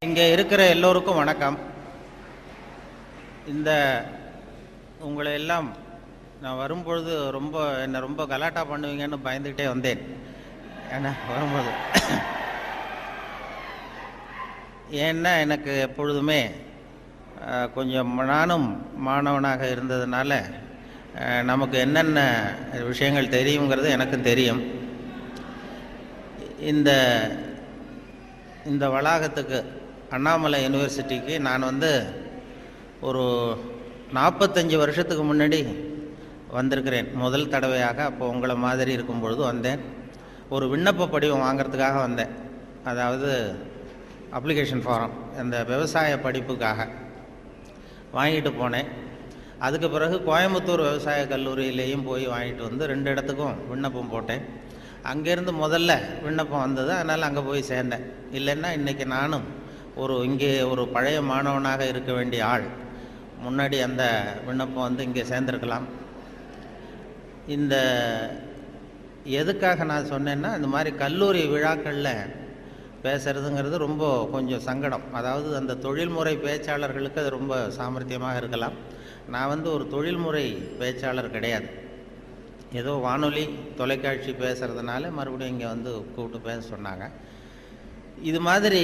இங்கே இருக்கிற எல்லோருக்கும் வணக்கம். இந்த உங்களை எல்லாம் நான் வரும்பொழுது என்னை ரொம்ப கலாட்டா பண்ணுவீங்கன்னு பயந்துக்கிட்டே வந்தேன். ஏன்னா வரும்போது ஏன்னா எனக்கு எப்பொழுதுமே கொஞ்சம் நானும் மாணவனாக இருந்ததுனால நமக்கு என்னென்ன விஷயங்கள் தெரியுங்கிறது எனக்கும் தெரியும். இந்த வளாகத்துக்கு அண்ணாமலை யூனிவர்சிட்டிக்கு நான் ஒரு 45 வருஷத்துக்கு முன்னாடி வந்திருக்கிறேன் முதல் தடவையாக. அப்போ உங்களை மாதிரி இருக்கும் பொழுது வந்தேன். ஒரு விண்ணப்ப படிவம் வாங்கிறதுக்காக வந்தேன். அதாவது அப்ளிகேஷன் ஃபாரம், அந்த விவசாய படிப்புக்காக வாங்கிட்டு போனேன். அதுக்கு பிறகு கோயம்புத்தூர் விவசாய கல்லூரியிலேயும் போய் வாங்கிட்டு வந்து 2 இடத்துக்கும் விண்ணப்பம் போட்டேன். அங்கேருந்து முதல்ல விண்ணப்பம் வந்தது, அதனால் அங்கே போய் சேர்ந்தேன். இல்லைன்னா இன்றைக்கி நானும் இங்கே ஒரு பழைய மாணவனாக இருக்க வேண்டிய ஆள். முன்னாடி அந்த விண்ணப்பம் இங்கே சேர்ந்துருக்கலாம். எதுக்காக நான் சொன்னேன்னா, இந்த மாதிரி கல்லூரி விழாக்களில் பேசுகிறதுங்கிறது ரொம்ப கொஞ்சம் சங்கடம். அதாவது அந்த தொழில்முறை பேச்சாளர்களுக்கு அது ரொம்ப சாமர்த்தியமாக இருக்கலாம். நான் ஒரு தொழில்முறை பேச்சாளர் கிடையாது. ஏதோ வானொலி தொலைக்காட்சி பேசுகிறதுனால மறுபடியும் இங்கே கூப்பிட்டு பேச சொன்னாங்க. இது மாதிரி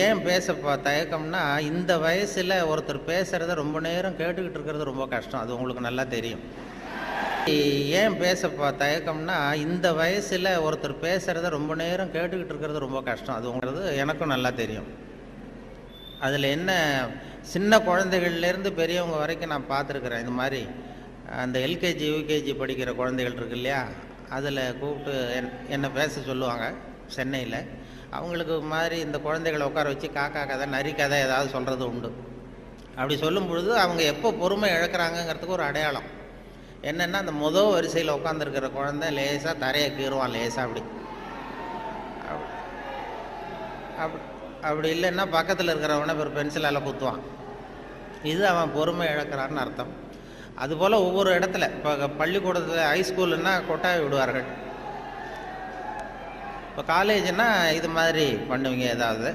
ஏன் பேச தயக்கம்னா, இந்த வயசில் ஒருத்தர் பேசுகிறத ரொம்ப நேரம் கேட்டுக்கிட்டு இருக்கிறது ரொம்ப கஷ்டம். அது உங்களுக்கு நல்லா தெரியும். ஏன் பேச தயக்கம்னா, இந்த வயசில் ஒருத்தர் பேசுகிறத ரொம்ப நேரம் கேட்டுக்கிட்டு இருக்கிறது ரொம்ப கஷ்டம். அது உங்களுக்கு எனக்கும் நல்லா தெரியும். அதில் என்ன, சின்ன குழந்தைகள்லேருந்து பெரியவங்க வரைக்கும் நான் பார்த்துருக்குறேன். இந்த மாதிரி அந்த எல்கேஜி யூகேஜி படிக்கிற குழந்தைகள் இருக்கு இல்லையா, அதில் கூப்பிட்டு என்னை பேச சொல்லுவாங்க சென்னையில். அவங்களுக்கு மாதிரி இந்த குழந்தைகளை உட்கார வச்சு காக்கா கதை நரி கதை ஏதாவது சொல்கிறது உண்டு. அப்படி சொல்லும் பொழுது அவங்க எப்போ பொறுமை இழக்கிறாங்கங்கிறதுக்கு ஒரு அடையாளம் என்னென்னா, அந்த முதல் வரிசையில் உட்காந்துருக்கிற குழந்தை லேசாக தரையை கீறுவான், லேசாக அப்படி இல்லைன்னா பக்கத்தில் இருக்கிறவனை ஒரு பென்சிலால் குத்துவான். இது அவன் பொறுமை இழக்கிறான்னு அர்த்தம். அதுபோல் ஒவ்வொரு இடத்துல, இப்போ பள்ளிக்கூடத்தில் ஹைஸ்கூலுன்னா கொட்டாய் விடுவார்கள். இப்போ காலேஜுன்னா இது மாதிரி பண்ணுவீங்க, ஏதாவது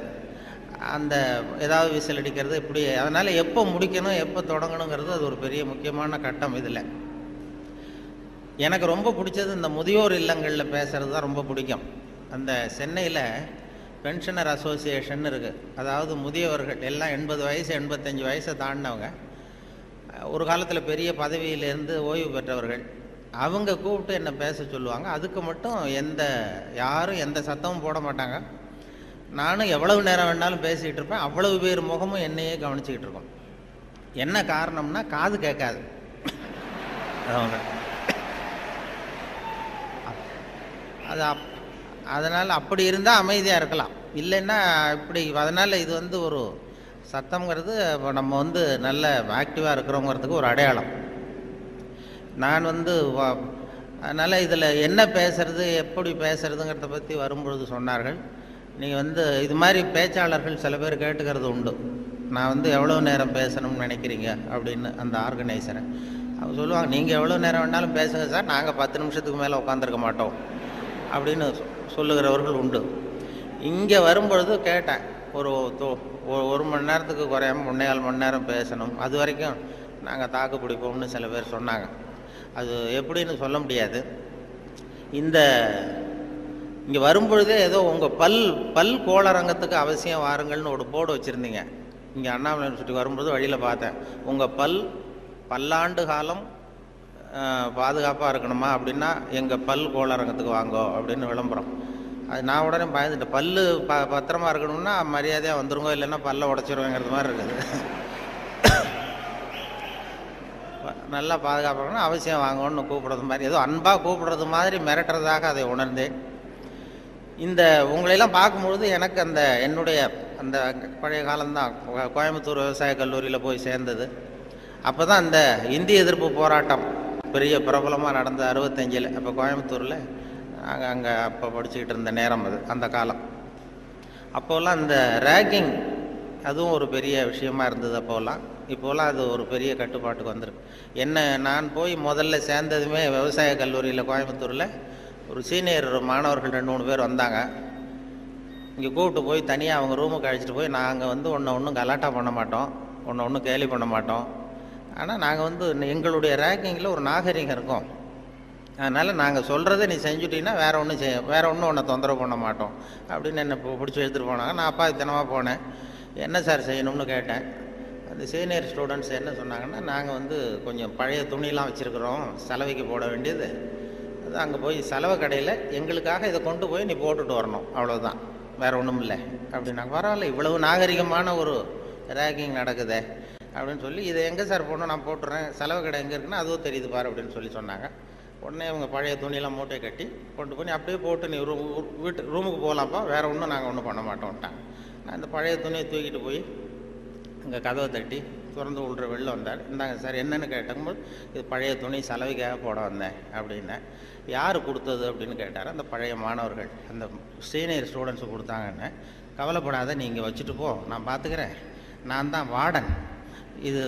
விசில் அடிக்கிறது இப்படி. அதனால் எப்போ முடிக்கணும் எப்போ தொடங்கணுங்கிறது அது ஒரு பெரிய முக்கியமான கட்டம். இதில் எனக்கு ரொம்ப பிடிச்சது இந்த முதியோர் இல்லங்களில் பேசுகிறது தான் ரொம்ப பிடிக்கும். அந்த சென்னையில் பென்ஷனர் அசோசியேஷன் இருக்குது. அதாவது முதியவர்கள் எல்லாம் 80 வயசு 85 வயசை தாண்டினவங்க, ஒரு காலத்தில் பெரிய பதவியிலேருந்து ஓய்வு பெற்றவர்கள். அவங்க கூப்பிட்டு என்னை பேச சொல்லுவாங்க. அதுக்கு மட்டும் யாரும் எந்த சத்தமும் போட மாட்டாங்க. நானும் எவ்வளவு நேரம் வேணாலும் பேசிக்கிட்டு இருப்பேன். அவ்வளவு பேர் முகமும் என்னையே கவனிச்சிக்கிட்டு இருக்கோம். என்ன காரணம்னா, காது கேட்காது அவங்க. அதனால் அப்படி இருந்தால் அமைதியாக இருக்கலாம், இல்லைன்னா இப்படி. அதனால் இது ஒரு சத்தம்ங்கிறது நம்ம நல்ல ஆக்டிவாக இருக்கிறோங்கிறதுக்கு ஒரு அடையாளம். நான் அதனால் இதில் என்ன பேசுறது எப்படி பேசுறதுங்கிறத பற்றி வரும்பொழுது சொன்னார்கள், நீங்கள் இது மாதிரி பேச்சாளர்கள் சில பேர் கேட்டுக்கிறது உண்டு, நான் எவ்வளோ நேரம் பேசணும்னு நினைக்கிறீங்க அப்படின்னு. அந்த ஆர்கனைசரை அவங்க சொல்லுவாங்க, நீங்கள் எவ்வளோ நேரம் வேணாலும் பேசுங்க சார், நாங்கள் 10 நிமிஷத்துக்கு மேலே உட்காந்துருக்க மாட்டோம் அப்படின்னு சொல்லுகிறவர்கள் உண்டு. இங்கே வரும்பொழுது கேட்டேன், ஒரு மணி நேரத்துக்கு குறையாமல் 1.25 மணி நேரம் பேசணும், அது வரைக்கும் நாங்கள் தாக்கு பிடிப்போம்னு சில பேர் சொன்னாங்க. அது எப்படின்னு சொல்ல முடியாது. இங்கே வரும்பொழுதே ஏதோ உங்கள் பல் கோளரங்கத்துக்கு அவசியம் வாருங்கள்னு ஒரு போர்டு வச்சுருந்தீங்க. இங்கே அண்ணாமலை யூனிவர்சிட்டி வரும்பொழுது வழியில் பார்த்தேன், உங்கள் பல்லாண்டு காலம் பாதுகாப்பாக இருக்கணுமா அப்படின்னா எங்கள் பல் கோளரங்கத்துக்கு வாங்கோ அப்படின்னு விளம்பரம். அது நான் உடனே பயந்துட்டேன். பத்திரமா இருக்கணும்னா மரியாதையாக வந்துருங்க, இல்லைன்னா பல்ல உடச்சிருவேங்கிறது மாதிரி இருக்குது. நல்லா பாதுகாப்பாகணும், அவசியம் வாங்கணும்னு கூப்பிடுறது மாதிரி, ஏதோ அன்பாக கூப்பிடுறது மாதிரி மிரட்டுறதாக அதை உணர்ந்தேன். உங்களையெல்லாம் பார்க்கும்பொழுது எனக்கு என்னுடைய அந்த பழைய காலம்தான். கோயம்புத்தூர் விவசாய கல்லூரியில் போய் சேர்ந்தது. அப்போ தான் அந்த இந்திய எதிர்ப்பு போராட்டம் பெரிய பிரபலமாக நடந்த 65. அப்போ கோயம்புத்தூரில் அங்கே அப்போ படிச்சுக்கிட்டு இருந்த நேரம் அது, அந்த காலம். அப்போல்லாம் அந்த ரேக்கிங் அதுவும் ஒரு பெரிய விஷயமா இருந்தது அப்போல்லாம். இப்போலாம் அது ஒரு பெரிய கட்டுப்பாட்டுக்கு வந்துருக்கு. நான் போய் முதல்ல சேர்ந்ததுமே விவசாய கல்லூரியில் கோயம்புத்தூரில் ஒரு சீனியர் மாணவர்கள் 2-3 பேர் வந்தாங்க. இங்கே கூப்பிட்டு போய் தனியாக அவங்க ரூமுக்கு அழைச்சிட்டு போய் நாங்கள் வந்து ஒன்றும் கலாட்டா பண்ண மாட்டோம், ஒன்றும் கேலி பண்ண மாட்டோம். ஆனால் நாங்கள் வந்து எங்களுடைய ரேங்கிங்கில் ஒரு நாகரிகம் இருக்கும். அதனால் நாங்கள் சொல்கிறத நீ செஞ்சுட்டீங்கன்னா வேறு ஒன்றும் உன்னை தொந்தரவு பண்ண மாட்டோம் அப்படின்னு என்னை பிடிச்சி எடுத்துகிட்டு போனாங்க. நான் அப்பா தினமாக போனேன். என்ன சார் செய்யணும்னு கேட்டேன். அந்த சீனியர் ஸ்டூடெண்ட்ஸ் என்ன சொன்னாங்கன்னா, நாங்கள் வந்து கொஞ்சம் பழைய துணியெலாம் வச்சுருக்குறோம், செலவைக்கு போட வேண்டியது. அது அங்கே போய் செலவு கடையில் எங்களுக்காக இதை கொண்டு போய் நீ போட்டுட்டு வரணும், அவ்வளோதான், வேறு ஒன்றும் இல்லை அப்படின்னாங்க. பரவாயில்ல, இவ்வளவு நாகரிகமான ஒரு ரேக்கிங் நடக்குதே அப்படின்னு சொல்லி, இதை எங்கே சார் போடணும், நான் போட்டுறேன், செலவு கடை எங்கே இருக்குன்னா அதுவும் தெரியுது பாரு அப்படின்னு சொல்லி சொன்னாங்க. உடனே அவங்க பழைய துணியெல்லாம் மூட்டையை கட்டி கொண்டு போய் அப்படியே போட்டு நீ ரூமுக்கு போகலாம்ப்பா, வேறு ஒன்றும் நாங்கள் ஒன்றும் பண்ண மாட்டோம்ட்டாங்க. நான் இந்த பழைய துணியை தூக்கிட்டு போய் அங்கே கதவை தட்டி திறந்து விட்ற வெளில வந்தார். இந்தாங்க சார் என்னென்னு கேட்டபோது, இது பழைய துணி செலவுக்காக போட வந்தேன் அப்படின்னேன். யார் கொடுத்தது அப்படின்னு கேட்டார். அந்த பழைய மாணவர்கள், அந்த சீனியர் ஸ்டூடெண்ட்ஸு கொடுத்தாங்கன்னு. கவலைப்படாத, நீ இங்கே வச்சுட்டு போ, நான் பார்த்துக்கிறேன், நான் தான் வார்டன். இது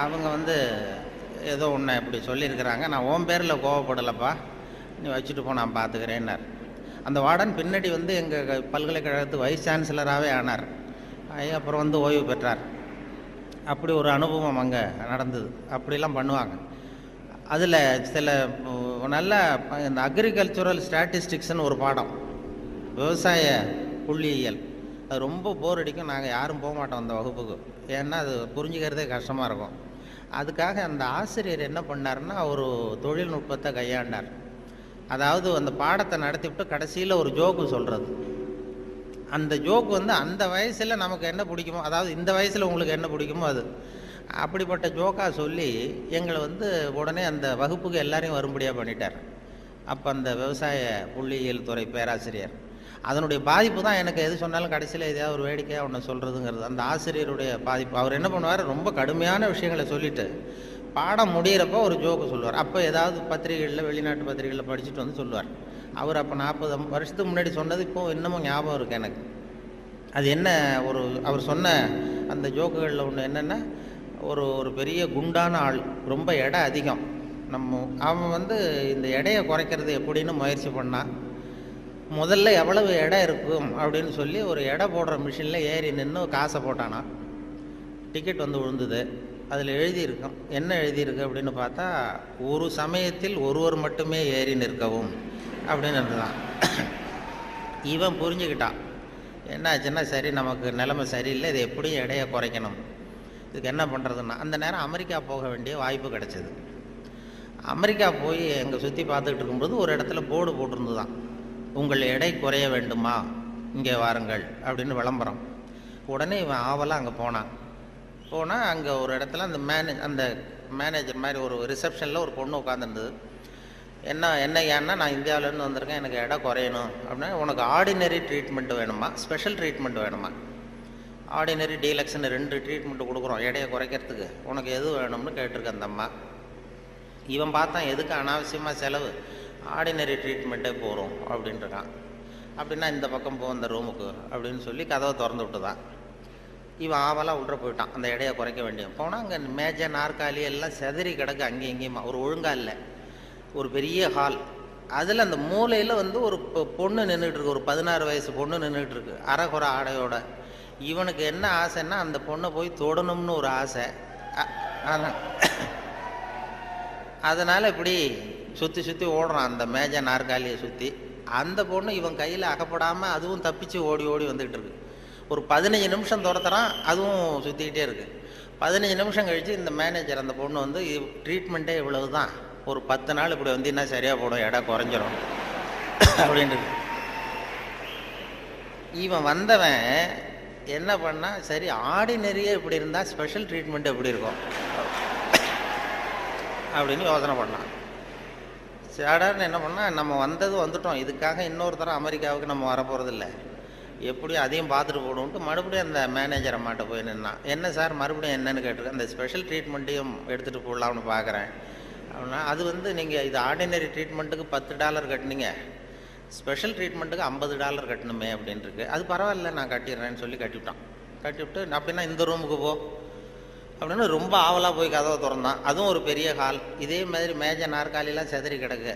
அவங்க வந்து ஏதோ ஒன்று இப்படி சொல்லியிருக்கிறாங்க, நான் உன் பேரில் கோவப்படலைப்பா, நீ வச்சுட்டு போ, நான் பார்த்துக்கிறேன்னார். அந்த வார்டன் பின்னாடி வந்து எங்கள் பல்கலைக்கழகத்து வைஸ் சான்சலராகவே ஆனார். அப்புறம் வந்து ஓய்வு பெற்றார். அப்படி ஒரு அனுபவம் அங்கே நடந்தது. அப்படிலாம் பண்ணுவாங்க. அதில் சில நல்ல இந்த அக்ரிகல்ச்சுரல் ஸ்டாட்டிஸ்டிக்ஸ்னு ஒரு பாடம், விவசாய புள்ளியியல், அது ரொம்ப போர் அடிக்கும். நாங்கள் யாரும் போக மாட்டோம் அந்த வகுப்புக்கு, ஏன்னா அது புரிஞ்சுக்கிறதே கஷ்டமாக இருக்கும். அதுக்காக அந்த ஆசிரியர் என்ன பண்ணார்னா, ஒரு தொழில்நுட்பத்தை கையாண்டார். அதாவது அந்த பாடத்தை நடத்திவிட்டு கடைசியில் ஒரு ஜோக்கு சொல்கிறது. அந்த ஜோக்கு வந்து அந்த வயசில் நமக்கு என்ன பிடிக்குமோ, அதாவது இந்த வயசில் உங்களுக்கு என்ன பிடிக்குமோ அது, அப்படிப்பட்ட ஜோக்காக சொல்லி எங்களை வந்து உடனே அந்த வகுப்புக்கு எல்லாரையும் வரும்படியாக பண்ணிட்டார். அப்போ அந்த விவசாய புள்ளியியல் துறை பேராசிரியர், அதனுடைய பாதிப்பு தான் எனக்கு எது சொன்னாலும் கடைசியில் எதையாவது ஒரு வேடிக்கையாக ஒன்று சொல்கிறதுங்கிறது. அந்த ஆசிரியருடைய பாதிப்பு. அவர் என்ன பண்ணுவார், ரொம்ப கடுமையான விஷயங்களை சொல்லிவிட்டு பாடம் முடிகிறப்போ ஒரு ஜோக்கு சொல்லுவார். அப்போ ஏதாவது பத்திரிகைகளில், வெளிநாட்டு பத்திரிகைகளில் படிச்சுட்டு வந்து சொல்லுவார். அவர் அப்போ 40 வருஷத்துக்கு முன்னாடி சொன்னது இப்போது இன்னமும் ஞாபகம் இருக்குது எனக்கு. அது என்ன, அவர் சொன்ன அந்த ஜோக்குகளில் ஒன்று என்னென்னா, ஒரு பெரிய குண்டான ஆள், ரொம்ப எடை அதிகம். அவன் வந்து இந்த எடையை குறைக்கிறது எப்படின்னு முயற்சி பண்ணான். முதல்ல எவ்வளவு எடை இருக்கும் அப்படின்னு சொல்லி ஒரு எடை போடுற மிஷினில் ஏறி நின்று காசை போட்டானா. டிக்கெட் வந்து விழுந்தது. அதில் எழுதியிருக்கும், என்ன எழுதியிருக்கு அப்படின்னு பார்த்தா, ஒரு சமயத்தில் ஒருவர் மட்டுமே ஏறி நிற்கவும் அப்படின்னு இருந்துதான். இவன் புரிஞ்சுக்கிட்டான், என்னாச்சுன்னா சரி, நமக்கு நிலைமை சரியில்லை, இது எப்படியும் எடையை குறைக்கணும், இதுக்கு என்ன பண்ணுறதுன்னா, அந்த நேரம் அமெரிக்கா போக வேண்டிய வாய்ப்பு கிடச்சிது. அமெரிக்கா போய் எங்கே சுற்றி பார்த்துக்கிட்டு இருக்கும்போது ஒரு இடத்துல போர்டு போட்டிருந்து தான், உங்கள் எடை குறைய வேண்டுமா, இங்கே வாருங்கள் அப்படின்னு விளம்பரம். உடனே இவன் ஆவலாக அங்கே போனான். அங்கே ஒரு இடத்துல அந்த மேனேஜர் மாதிரி ஒரு ரிசப்ஷனில் ஒரு பொண்ணு உட்காந்துருந்தது. என்ன ஏன்னா, நான் இந்தியாவிலேருந்து வந்திருக்கேன், எனக்கு எடை குறையணும் அப்படின்னா, உனக்கு ஆர்டினரி ட்ரீட்மெண்ட் வேணுமா, ஸ்பெஷல் ட்ரீட்மெண்ட் வேணுமா, ஆர்டினரி டீலக்ஸ்ன்னு 2 ட்ரீட்மெண்ட்டு கொடுக்குறோம் எடையை குறைக்கிறதுக்கு, உனக்கு எது வேணும்னு கேட்டிருக்கேன் அந்த அம்மா. இவன் பார்த்தான், எதுக்கு அனாவசியமாக செலவு, ஆர்டினரி ட்ரீட்மெண்ட்டே போகிறோம் அப்படின்ட்டுருக்கான். அப்படின்னா இந்த பக்கம் போ அந்த ரூமுக்கு அப்படின்னு சொல்லி கதவை திறந்து விட்டு தான் இவன் ஆவலாக உள்ள போயிட்டான். அந்த எடையை குறைக்க வேண்டிய போனால் அங்கே மேஜை நாற்காலி எல்லாம் செதறி கிடக்கு, அங்கேயும் இங்கேயுமா, ஒரு ஒழுங்காக இல்லை. ஒரு பெரிய ஹால், அதில் அந்த மூலையில் வந்து ஒரு பொண்ணு நின்றுட்டு இருக்கு, ஒரு 16 வயசு பொண்ணு நின்றுட்டு இருக்கு, அரைகுறை ஆடையோட. இவனுக்கு என்ன ஆசைன்னா, அந்த பொண்ணை போய் தொடணும்னு ஒரு ஆசை. அதனால் இப்படி சுற்றி சுற்றி ஓடுறான் அந்த மேஜை நாற்காலியை சுற்றி. அந்த பொண்ணு இவன் கையில் அகப்படாமல் அதுவும் தப்பிச்சு ஓடி ஓடி வந்துக்கிட்டு இருக்கு. ஒரு 15 நிமிஷம் துரத்துறான், அதுவும் சுற்றிக்கிட்டே இருக்குது. 15 நிமிஷம் கழித்து இந்த மேனேஜர், அந்த பொண்ணு வந்து, ட்ரீட்மெண்ட்டே இவ்வளவு தான், ஒரு 10 நாள் இப்படி வந்தீங்கன்னா சரியாக போடும், எடை குறைஞ்சிரும் அப்படின்ட்டு. இவன் வந்தவன் என்ன பண்ணா, சரி ஆர்டினரியே இப்படி இருந்தால் ஸ்பெஷல் ட்ரீட்மெண்ட் எப்படி இருக்கும் அப்படின்னு யோசனை பண்ணான். சாடார்னு என்ன பண்ணால், நம்ம வந்துட்டோம், இதுக்காக இன்னொரு தரம் அமெரிக்காவுக்கு நம்ம வரப்போகிறதில்ல, எப்படியும் அதையும் பார்த்துட்டு போடுவோன்ட்டு மறுபடியும் அந்த மேனேஜர் அம்மாட்ட போய் நின்னான். என்ன சார் மறுபடியும் என்னன்னு கேட்டிருக்கேன். அந்த ஸ்பெஷல் ட்ரீட்மெண்ட்டையும் எடுத்துகிட்டு போடலாம்னு பார்க்குறேன் அப்படின்னா, அது வந்து நீங்கள் இது ஆர்டினரி ட்ரீட்மெண்ட்டுக்கு $10 கட்டினீங்க, ஸ்பெஷல் ட்ரீட்மெண்ட்டுக்கு $50 கட்டணுமே அப்படின்ட்டுருக்கு. அது பரவாயில்ல, நான் கட்டிடுறேன்னு சொல்லி கட்டிவிட்டான். கட்டிவிட்டு அப்படின்னா இந்த ரூமுக்கு போ, அப்படின்னு ரொம்ப ஆவலாக போய் கதவை திறந்தான். அதுவும் ஒரு பெரிய ஹால். இதே மாதிரி மேஜை நாற்காலியெல்லாம் செதறி கிடக்கு.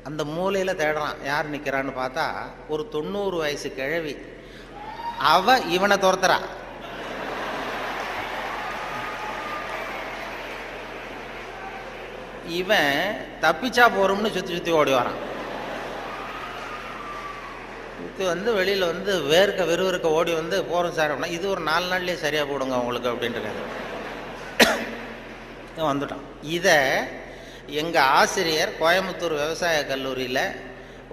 அந்த மூலையில் தேடுறான், யார் நிற்கிறான்னு பார்த்தா ஒரு 90 வயசு கிழவி. அவ இவனை துரத்துறா. இவன் தப்பிச்சா போறோம்னு சுற்றி சுற்றி ஓடி வரான். சுற்றி வந்து வெளியில் வந்து விறுவிறுக்க ஓடி வந்து போகிறோம் சார் அப்படின்னா, இது ஒரு 4 நாள்லேயே சரியாக போடுங்க உங்களுக்கு அப்படின்ட்டு வந்துட்டான். இதை எங்கள் ஆசிரியர் கோயம்புத்தூர் விவசாய கல்லூரியில்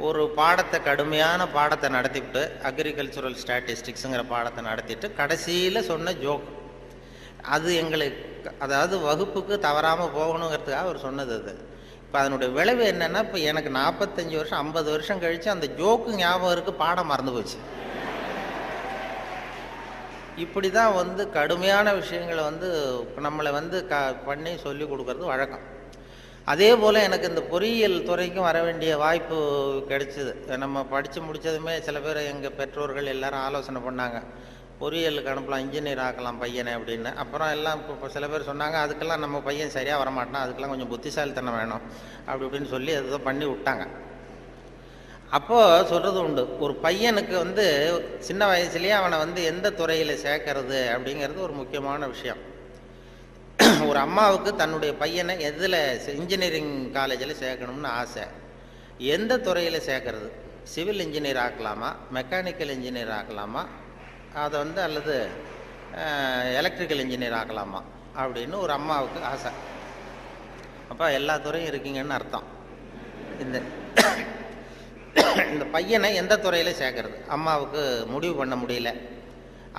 ஒரு பாடத்தை, கடுமையான பாடத்தை நடத்திவிட்டு, அக்ரிகல்ச்சுரல் ஸ்டாட்டிஸ்டிக்ஸுங்கிற பாடத்தை நடத்திட்டு கடைசியில் சொன்ன ஜோக் அது எங்களுக்கு, அதாவது வகுப்புக்கு தவறாமல் போகணுங்கிறதுக்காக அவர் சொன்னது அது. இப்போ அதனுடைய விளைவு என்னென்னா, இப்போ எனக்கு 45 வருஷம் 50 வருஷம் கழித்து அந்த ஜோக்கு ஞாபகம் இருக்குது, பாடம் மறந்து போச்சு. இப்படி தான் வந்து கடுமையான விஷயங்களை வந்து நம்மளை வந்து பண்ணி சொல்லி கொடுக்கறது வழக்கம். அதே போல் எனக்கு இந்த பொறியியல் துறைக்கும் வர வேண்டிய வாய்ப்பு கிடைச்சிது. நம்ம படித்து முடித்ததுமே சில பேர் எங்கள் பெற்றோர்கள் எல்லாரும் ஆலோசனை பண்ணாங்க, பொறியியலுக்கு அனுப்பலாம், இன்ஜினியர் ஆக்கலாம் பையனை அப்படின்னு. அப்புறம் எல்லாம் இப்போ சில பேர் சொன்னாங்க, அதுக்கெல்லாம் நம்ம பையன் சரியாக வரமாட்டான், அதுக்கெல்லாம் கொஞ்சம் புத்திசாலித்தனம் வேணும் அப்படி இப்படின்னு சொல்லி அதை பண்ணி விட்டாங்க. அப்போது சொல்கிறது உண்டு, ஒரு பையனுக்கு வந்து சின்ன வயசுலேயே அவனை வந்து எந்த துறையில் சேர்க்கறது அப்படிங்கிறது ஒரு முக்கியமான விஷயம். ஒரு அம்மாவுக்கு தன்னுடைய பையனை எதில் இன்ஜினியரிங் காலேஜில் சேர்க்கணும்னு ஆசை. எந்த துறையில் சேர்க்கறது? சிவில் இன்ஜினியர் ஆக்கலாமா, மெக்கானிக்கல் இன்ஜினியர் ஆக்கலாமா, அதை வந்து அல்லது எலக்ட்ரிக்கல் இன்ஜினியர் ஆக்கலாமா அப்படின்னு ஒரு அம்மாவுக்கு ஆசை. அப்போ எல்லா துறையும் இருக்கீங்கன்னு அர்த்தம். இந்த பையனை எந்த துறையில் சேர்க்கறது அம்மாவுக்கு முடிவு பண்ண முடியல,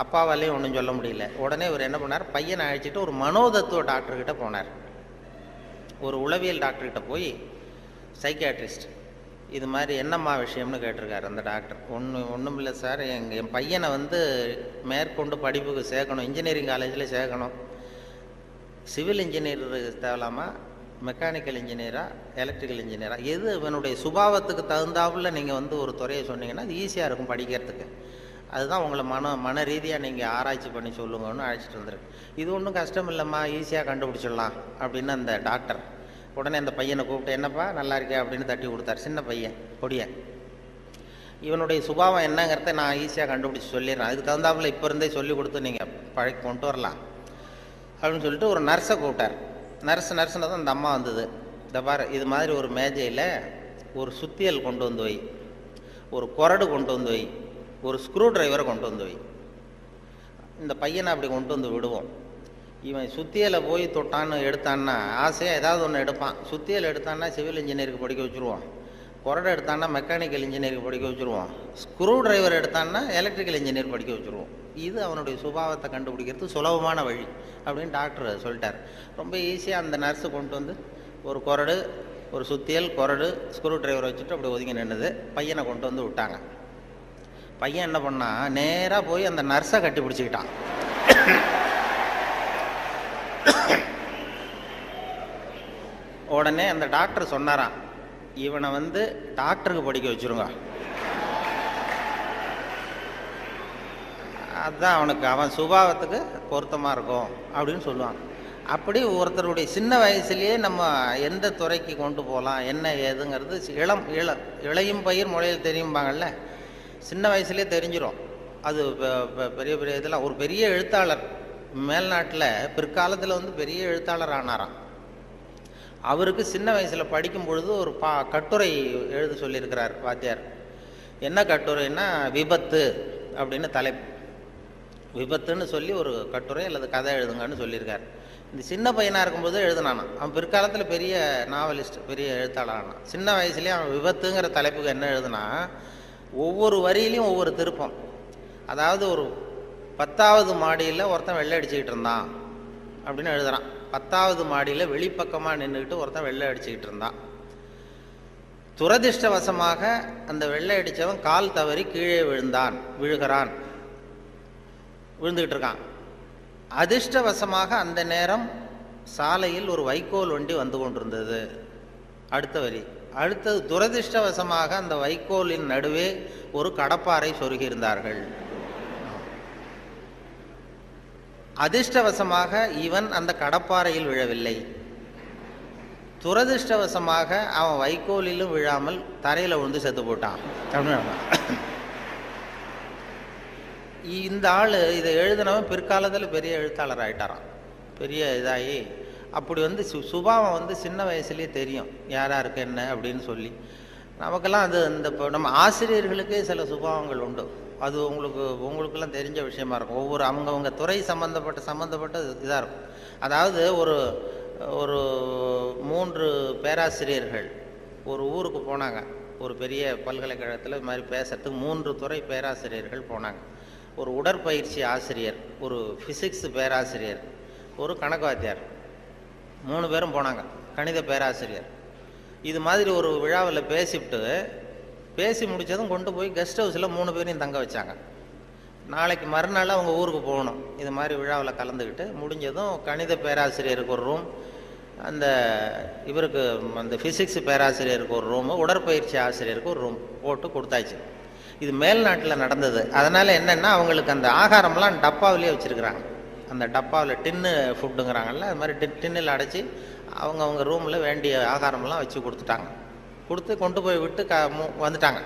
அப்பாவாலையும் ஒன்றும் சொல்ல முடியல. உடனே இவர் என்ன பண்ணார், பையனை அழைச்சிட்டு ஒரு மனோதத்துவ டாக்டர்கிட்ட போனார். ஒரு உளவியல் டாக்டர்கிட்ட போய், சைக்கியாட்ரிஸ்ட், இது மாதிரி என்னம்மா விஷயம்னு கேட்டிருக்காரு அந்த டாக்டர். ஒன்றும் இல்லை சார், என் பையனை வந்து மேற்கொண்டு படிப்புக்கு சேர்க்கணும், இன்ஜினியரிங் காலேஜில் சேர்க்கணும். சிவில் இன்ஜினியர் தேவலாமா, மெக்கானிக்கல் இன்ஜினியரா, எலக்ட்ரிக்கல் இன்ஜினியரா, எது இவனுடைய சுபாவத்துக்கு தகுந்தாப்புல நீங்கள் வந்து ஒரு துறையை சொன்னீங்கன்னா அது ஈஸியாக இருக்கும் படிக்கிறதுக்கு. அதுதான் உங்களை மன ரீதியாக நீங்கள் ஆராய்ச்சி பண்ணி சொல்லுங்கன்னு அழைச்சிட்டு வந்துருக்கு. இது ஒன்றும் கஷ்டம் இல்லைம்மா, ஈஸியாக கண்டுபிடிச்சிடலாம் அப்படின்னு அந்த டாக்டர் உடனே அந்த பையனை கூப்பிட்டு, என்னப்பா நல்லா இருக்கே அப்படின்னு தட்டி கொடுத்தார். சின்ன பையன், பொடியன். இவனுடைய சுபாவம் என்னங்கிறத நான் ஈஸியாக கண்டுபிடிச்சி சொல்லிடுறேன், அதுக்கு தகுந்தாப்புல இப்போ இருந்தே சொல்லி கொடுத்து நீங்கள் பழக்கி கொண்டு வரலாம் அப்படின்னு சொல்லிட்டு ஒரு நர்ஸை கூப்பிட்டார். நர்ஸ்னு தான் அந்த அம்மா வந்தது. இந்த பாரு, இது மாதிரி ஒரு மேஜையில் ஒரு சுத்தியல் கொண்டு வந்து வை, ஒரு கொரடு கொண்டு வந்து வை, ஒரு ஸ்க்ரூ டிரைவரை கொண்டு வந்து வை. இந்த பையனை அப்படி கொண்டு வந்து விடுவோம். இவன் சுத்தியலை போய் தொட்டான்னு எடுத்தான்னா ஆசையாக ஏதாவது ஒன்று எடுப்பான். சுத்தியல் எடுத்தான்னா சிவில் இன்ஜினியருக்கு படிக்க வச்சுருவோம், கொரடை எடுத்தான்னா மெக்கானிக்கல் இன்ஜினியருக்கு படிக்க வச்சுருவோம், ஸ்க்ரூ டிரைவர் எடுத்தான்னா எலக்ட்ரிக்கல் இன்ஜினியர் படிக்க வச்சுருவோம். இது அவனுடைய சுபாவத்தை கண்டுபிடிக்கிறது சுலபமான வழி அப்படின்னு டாக்டர் சொல்லிட்டார். ரொம்ப ஈஸியாக அந்த நர்ஸு கொண்டு வந்து ஒரு கொரடு, ஒரு சுத்தியல், கொரடு, ஸ்க்ரூ டிரைவர் வச்சுட்டு அப்படி ஒதுங்கி நின்றுது. பையனை கொண்டு வந்து விட்டாங்க. பையன் என்ன பண்ணா, நேராக போய் அந்த நர்ஸை கட்டி பிடிச்சிக்கிட்டான். உடனே அந்த டாக்டர் சொன்னாராம், இவனை வந்து டாக்டருக்கு படிக்க வச்சுருங்க, அதுதான் அவனுக்கு அவன் சுபாவத்துக்கு பொருத்தமாக இருக்கும் அப்படின்னு சொல்லுவாங்க. அப்படி ஒருத்தருடைய சின்ன வயசுலேயே நம்ம எந்த துறைக்கு கொண்டு போகலாம் என்ன ஏதுங்கிறது இளையும் பயிர் முளையில் தெரியும்பாங்கள்ல, சின்ன வயசுலேயே தெரிஞ்சிடும். அது பெரிய பெரிய இதெல்லாம் ஒரு பெரிய எழுத்தாளர் மேல்நாட்டில் பிற்காலத்தில் வந்து பெரிய எழுத்தாளர் ஆனாராம். அவருக்கு சின்ன வயசில் படிக்கும் பொழுது ஒரு கட்டுரை எழுத சொல்லியிருக்கிறார் வாத்தியார். என்ன கட்டுரைன்னா, விபத்து அப்படின்னு தலைப்பு. விபத்துன்னு சொல்லி ஒரு கட்டுரை அல்லது கதை எழுதுங்கன்னு சொல்லியிருக்கார். இந்த சின்ன பையனாக இருக்கும்போது எழுதுனானா. அவன் பிற்காலத்தில் பெரிய நாவலிஸ்ட், பெரிய எழுத்தாளர் ஆனான். சின்ன வயசுலேயே அவன் விபத்துங்கிற தலைப்புக்கு என்ன எழுதுனா, ஒவ்வொரு வரியிலையும் ஒவ்வொரு திருப்பம். அதாவது ஒரு 10வது மாடியில் ஒருத்தன் வெள்ளை அடிச்சுக்கிட்டு இருந்தான் அப்படின்னு எழுதுறான். 10வது மாடியில் வெளிப்பக்கமாக நின்றுக்கிட்டு ஒருத்தன் வெள்ளை அடிச்சுக்கிட்டு இருந்தான். துரதிர்ஷ்டவசமாக அந்த வெள்ளை அடித்தவன் கால் தவறி கீழே விழுகிறான், விழுந்துக்கிட்டு இருக்கான். அதிர்ஷ்டவசமாக அந்த நேரம் சாலையில் ஒரு வைக்கோல் வண்டி வந்து கொண்டிருந்தது. அடுத்த வரி. அடுத்தது, துரதிர்ஷ்டவசமாக அந்த வைக்கோலின் நடுவே ஒரு கடப்பாரை சொருகியிருந்தார்கள். அதிர்ஷ்டவசமாக இவன் அந்த கடப்பாறையில் விழவில்லை, துரதிர்ஷ்டவசமாக அவன் வைக்கோலிலும் விழாமல் தரையில் விழுந்து செத்து போட்டான் அப்படின்னு. இந்த ஆள் இதை எழுதினவன் பிற்காலத்தில் பெரிய எழுத்தாளர் ஆகிட்டாரான், பெரிய இதாகி. அப்படி வந்து சுபாவம் வந்து சின்ன வயசுலேயே தெரியும் யார் யாருக்கு என்ன அப்படின்னு சொல்லி. நமக்கெல்லாம் அது இந்த இப்போ நம்ம ஆசிரியர்களுக்கே சில சுபாவங்கள் உண்டு. அது உங்களுக்கெல்லாம் தெரிஞ்ச விஷயமா இருக்கும். ஒவ்வொரு அவங்கவுங்க துறை சம்மந்தப்பட்ட இதாக இருக்கும். அதாவது ஒரு 3 பேராசிரியர்கள் ஒரு ஊருக்கு போனாங்க. ஒரு பெரிய பல்கலைக்கழகத்தில் இது மாதிரி பேசுறதுக்கு 3 துறை பேராசிரியர்கள் போனாங்க. ஒரு உடற்பயிற்சி ஆசிரியர், ஒரு ஃபிசிக்ஸ் பேராசிரியர், ஒரு கணக்கு வாத்தியார், 3 பேரும் போனாங்க. கணித பேராசிரியர் இது மாதிரி ஒரு விழாவில் பேசி முடித்ததும் கொண்டு போய் கெஸ்ட் ஹவுஸில் 3 பேரையும் தங்க வச்சாங்க. நாளைக்கு மறுநாள் அவங்க ஊருக்கு போகணும். இது மாதிரி விழாவில் கலந்துக்கிட்டு முடிஞ்சதும் கணித பேராசிரியருக்கு ஒரு ரூம், இவருக்கு அந்த ஃபிசிக்ஸ் பேராசிரியருக்கு ஒரு ரூமு, உடற்பயிற்சி ஆசிரியருக்கு ஒரு ரூம் போட்டு கொடுத்தாச்சு. இது மேல்நாட்டில் நடந்தது. அதனால் என்னென்னா அவங்களுக்கு அந்த ஆகாரம்லாம் டப்பாவிலே வச்சுருக்குறாங்க. அந்த டப்பாவில் டின்னு ஃபுட்டுங்கிறாங்கல்ல, அது மாதிரி டின்னில் அடைச்சி அவங்க ரூமில் வேண்டிய ஆகாரமெல்லாம் வச்சு கொடுத்து கொண்டு போய் விட்டு வந்துட்டாங்க.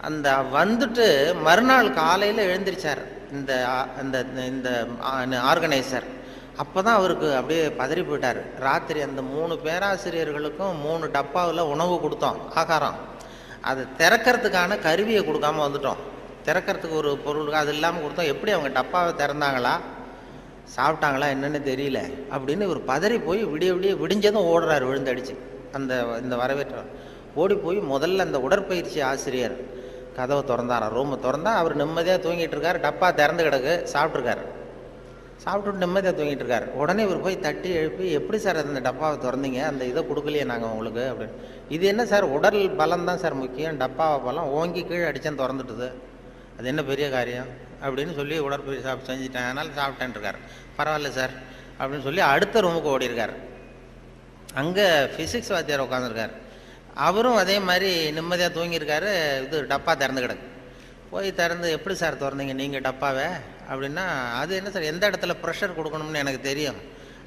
அந்த வந்துட்டு மறுநாள் காலையில் எழுந்திரிச்சார் இந்த ஆர்கனைசர். அப்போ தான் அவருக்கு அப்படியே பதறி போயிட்டார். ராத்திரி அந்த 3 பேராசிரியர்களுக்கும் 3 டப்பாவில் உணவு கொடுத்தோம், ஆகாரம். அதை திறக்கிறதுக்கான கருவியை கொடுக்காம வந்துட்டோம். திறக்கிறதுக்கு ஒரு பொருள் அது இல்லாமல் கொடுத்தோம். எப்படி அவங்க டப்பாவை திறந்தாங்களா சாப்பிட்டாங்களா என்னன்னு தெரியல அப்படின்னு இவர் பதறி போய் விடிஞ்சதும் ஓடுறாரு விழுந்தடிச்சு. இந்த வரவேற்ற ஓடி போய் முதல்ல அந்த உடற்பயிற்சி ஆசிரியர் கதவை திறந்தாராம். ரூமை திறந்தா அவர் நிம்மதியாக தூங்கிட்டு இருக்காரு. டப்பா திறந்து கிடக்கு, சாப்பிட்டுட்டு நிம்மதியாக தூங்கிட்டு இருக்காரு. உடனே இவர் போய் தட்டி எழுப்பி, எப்படி சார் அந்த டப்பாவை திறந்தீங்க, அந்த இதை கொடுக்கலையே நாங்கள் உங்களுக்கு அப்படின்னு. இது என்ன சார், உடல் பலம் தான் சார் முக்கியம், டப்பாவை பலம் ஓங்கி கீழே அடித்தேன் திறந்துட்டுது, அது என்ன பெரிய காரியம் அப்படின்னு சொல்லி உடற்பயிற்சி செஞ்சுட்டேன், அதனால் சாப்பிட்டேன் இருக்கார். பரவாயில்ல சார் அப்படின்னு சொல்லி அடுத்த ரூமுக்கு ஓடி இருக்கார். அங்கே ஃபிசிக்ஸ் வாத்தியார் உட்காந்துருக்கார். அவரும் அதே மாதிரி நிம்மதியாக தூங்கியிருக்காரு. இது டப்பா திறந்து கிடக்கு. போய் திறந்து, எப்படி சார் திறந்தீங்க நீங்கள் டப்பாவை அப்படின்னா, அது என்ன சார், எந்த இடத்துல ப்ரெஷர் கொடுக்கணும்னு எனக்கு தெரியும்,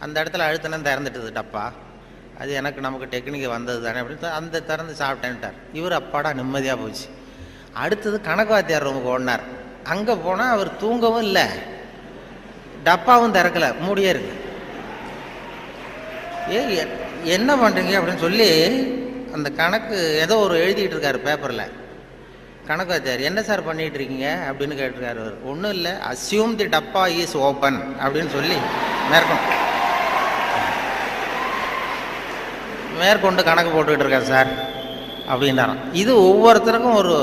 அந்த இடத்துல அழுத்தினா திறந்துட்டுது டப்பா, அது நமக்கு டெக்னிக் வந்தது தானே அப்படின்னு அந்த திறந்து சாப்பிட்டேன்ட்டார். இவர் அப்பாடா நிம்மதியாக போச்சு. அடுத்தது கணக்கு வாத்தியார் ரூமுக்கு ஓடினார். அங்கே போனால் அவர் தூங்கவும் இல்லை, டப்பாவும் திறக்கலை, மூடியே இருக்கு. என்ன பண்ணுறீங்க அப்படின்னு சொல்லி அந்த கணக்கு ஏதோ ஒரு எழுதிட்டு இருக்காரு பேப்பரில். கணக்கு வாத்தியார், என்ன சார் பண்ணிட்டு இருக்கீங்க அப்படின்னு கேட்டிருக்காரு. அவர் ஒன்றும் இல்லை, அஸ்யூம் தி டப்பா இஸ் ஓப்பன் அப்படின்னு சொல்லி மேற்கொண்டு கணக்கு போட்டுக்கிட்டு இருக்கார் சார் அப்படின்னாராம். இது ஒவ்வொருத்தருக்கும் ஒரு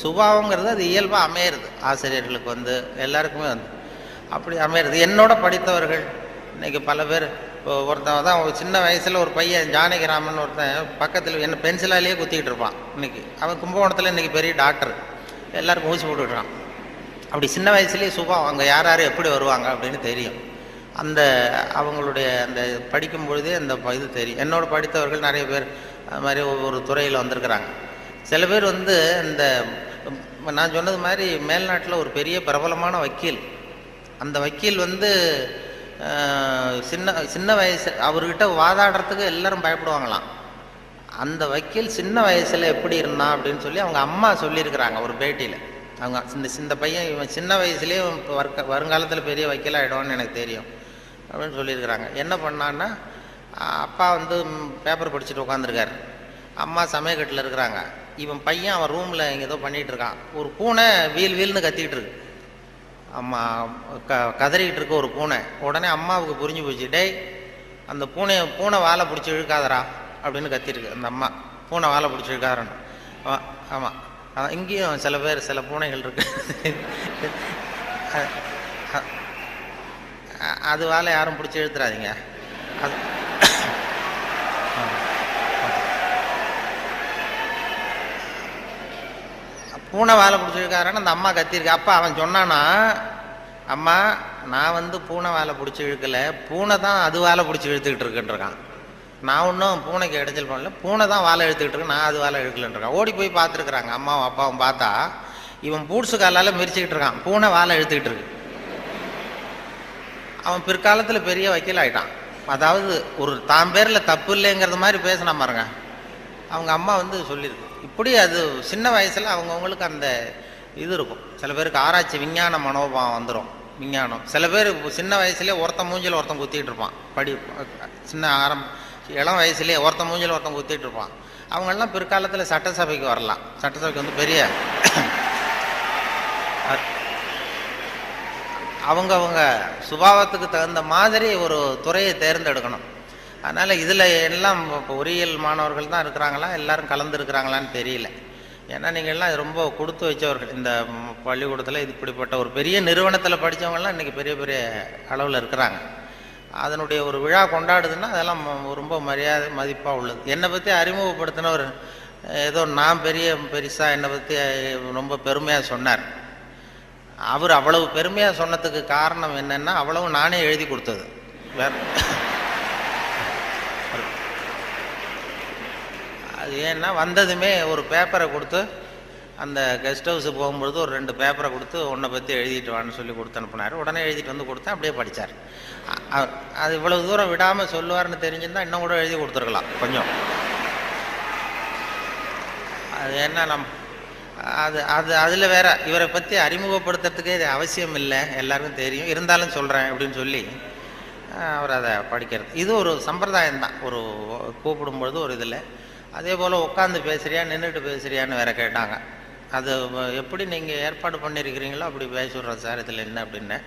சுபாவங்கிறது அது இயல்பாக அமையிறது. ஆசிரியர்களுக்கு எல்லாருக்குமே அப்படி அமையிறது. என்னோட படித்தவர்கள் இன்னைக்கு பல பேர், ஒருத்தன் தான் சின்ன வயசில் ஒரு பையன் ஜானகிராமன் ஒருத்தன் பக்கத்தில் என்ன பென்சிலாலேயே குத்திக்கிட்டு இருப்பான். இன்னைக்கு அவன் கும்பகோணத்தில் இன்னைக்கு பெரிய டாக்டர், எல்லாருக்கும் ஊசி போட்டுக்கிட்டான். அப்படி சின்ன வயசுலேயே சுபாவம், அங்கே யார் யார் எப்படி வருவாங்க அப்படின்னு தெரியும். அவங்களுடைய அந்த படிக்கும் பொழுதே அந்த இது தெரியும். என்னோட படித்தவர்கள் நிறைய பேர் அது மாதிரி ஒவ்வொரு துறையில் வந்திருக்கிறாங்க. சில பேர் இந்த நான் சொன்னது மாதிரி மேல்நாட்டில் ஒரு பெரிய பிரபலமான வக்கீல். அந்த வக்கீல் சின்ன வயசு அவர்கிட்ட வாதாடுறதுக்கு எல்லாரும் பயப்படுவாங்களாம். அந்த வக்கீல் சின்ன வயசில் எப்படி இருந்தான் அப்படின்னு சொல்லி அவங்க அம்மா சொல்லியிருக்கிறாங்க ஒரு பேட்டியில். அவங்க இந்த பையன் இவன் சின்ன வயசுலேயே வருங்காலத்தில் பெரிய வக்கீல் ஆகிடுவான்னு எனக்கு தெரியும் அப்படின்னு சொல்லியிருக்கிறாங்க. என்ன பண்ணான்னா, அப்பா பேப்பர் படிச்சுட்டு உட்காந்துருக்காரு, அம்மா சமயக்கட்டில் இருக்கிறாங்க. இவன் பையன் அவன் ரூமில் இங்கே ஏதோ பண்ணிகிட்டு இருக்கான். ஒரு பூனை வீல்னு கத்திக்கிட்டு இருக்கு. அம்மா கதறிக்கிட்டு இருக்க ஒரு பூனை. உடனே அம்மாவுக்கு புரிஞ்சு போச்சு, டேய் அந்த பூனை வாழை பிடிச்சி இழுக்காதரா அப்படின்னு கத்திருக்கு அந்த அம்மா. பூனை வாழை பிடிச்சி இழுக்காதரன்னு. ஆமாம், இங்கேயும் சில பூனைகள் இருக்கு, அது வாழை யாரும் பிடிச்சி இழுத்துறாதீங்க. அது பூனை வாழை பிடிச்சி இழுக்காரன்னு அந்த அம்மா கத்திருக்கு. அப்பா அவன் சொன்னானா, அம்மா நான் பூனை வாழை பிடிச்சி இழுக்கலை, பூனை தான் அது வாழை பிடிச்சி இழுத்துக்கிட்டு இருக்குன்றான். நான் ஒன்றும் பூனைக்கு இடைஞ்சல் பண்ணல, பூனை தான் வாழை இழுத்துக்கிட்டு இருக்கு, நான் அது வாழை இழுக்கலன்றான். ஓடி போய் பார்த்துருக்குறாங்க அம்மாவும் அப்பாவும். பார்த்தா இவன் பூட்ஸு காலால் மிரிச்சுக்கிட்டு இருக்கான், பூனை வாழை இழுத்துக்கிட்டு இருக்கு. அவன் பிற்காலத்தில் பெரிய வக்கீல் ஆகிட்டான். அதாவது ஒரு தான் பேரில் தப்பு இல்லைங்கிறது மாதிரி பேசினா பாருங்க. அவங்க அம்மா வந்து சொல்லியிருக்கு. இப்படி அது சின்ன வயசில் அவங்கவுங்களுக்கு அந்த இது இருக்கும். சில பேருக்கு ஆராய்ச்சி விஞ்ஞான மனோபாவம் வந்துடும். விஞ்ஞானம் சில பேர் சின்ன வயசுலேயே ஒருத்தன் மூஞ்சில் ஒருத்தன் குத்திக்கிட்டு இருப்பான். சின்ன இளம் வயசுலேயே ஒருத்தன் மூஞ்சில் ஒருத்தன் குத்திட்டு இருப்பான். அவங்கெல்லாம் பிற்காலத்தில் சட்டசபைக்கு வரலாம். சட்டசபைக்கு வந்து பெரிய அவங்க சுபாவத்துக்கு தகுந்த மாதிரி ஒரு துறையை தேர்ந்தெடுக்கணும். அதனால் இதில் எல்லாம் இப்போ பொறியியல் மாணவர்கள் தான் இருக்கிறாங்களா, எல்லாரும் கலந்துருக்கிறாங்களான்னு தெரியல. ஏன்னா நீங்கள்லாம் ரொம்ப கொடுத்து வச்சவர்கள். இந்த பள்ளிக்கூடத்தில் இது இப்படிப்பட்ட ஒரு பெரிய நிறுவனத்தில் படித்தவங்கலாம் இன்றைக்கி பெரிய பெரிய அளவில் இருக்கிறாங்க. அதனுடைய ஒரு விழா கொண்டாடுதுன்னா அதெல்லாம் ரொம்ப மரியாதை மதிப்பாக உள்ளது. என்னை பற்றி அறிமுகப்படுத்தினவர் ஏதோ நான் பெருசாக என்னை பற்றி ரொம்ப பெருமையாக சொன்னார். அவர் அவ்வளவு பெருமையாக சொன்னதுக்கு காரணம் என்னென்னா அவ்வளவு நானே எழுதி கொடுத்தது. அது ஏன்னா வந்ததுமே ஒரு பேப்பரை கொடுத்து, அந்த கெஸ்ட் ஹவுஸு போகும்பொழுது ஒரு 2 பேப்பரை கொடுத்து உன்னை பற்றி எழுதிட்டு வான்னு சொல்லி கொடுத்து அனுப்புனார். உடனே எழுதிட்டு வந்து கொடுத்தேன். அப்படியே படித்தார். அது இவ்வளவு தூரம் விடாமல் சொல்லுவார்னு தெரிஞ்சிருந்தா இன்னும் கூட எழுதி கொடுத்துருக்கலாம் கொஞ்சம். அது என்ன அதில் வேற இவரை பற்றி அறிமுகப்படுத்துறதுக்கே இது அவசியம் இல்லை, எல்லாருக்கும் தெரியும், இருந்தாலும் சொல்கிறேன் அப்படின்னு சொல்லி அவர் அதை படிக்கிறது. இது ஒரு சம்பிரதாயம்தான். ஒரு கூப்பிடும்பொழுது ஒரு இதில் அதே போல் உட்காந்து பேசுகிறியா நின்றுட்டு பேசுகிறியான்னு வேற கேட்டாங்க. அது எப்படி நீங்கள் ஏற்பாடு பண்ணியிருக்கிறீங்களோ அப்படி பேசிவிட்றோம் சார், இதில் என்ன அப்படின்னு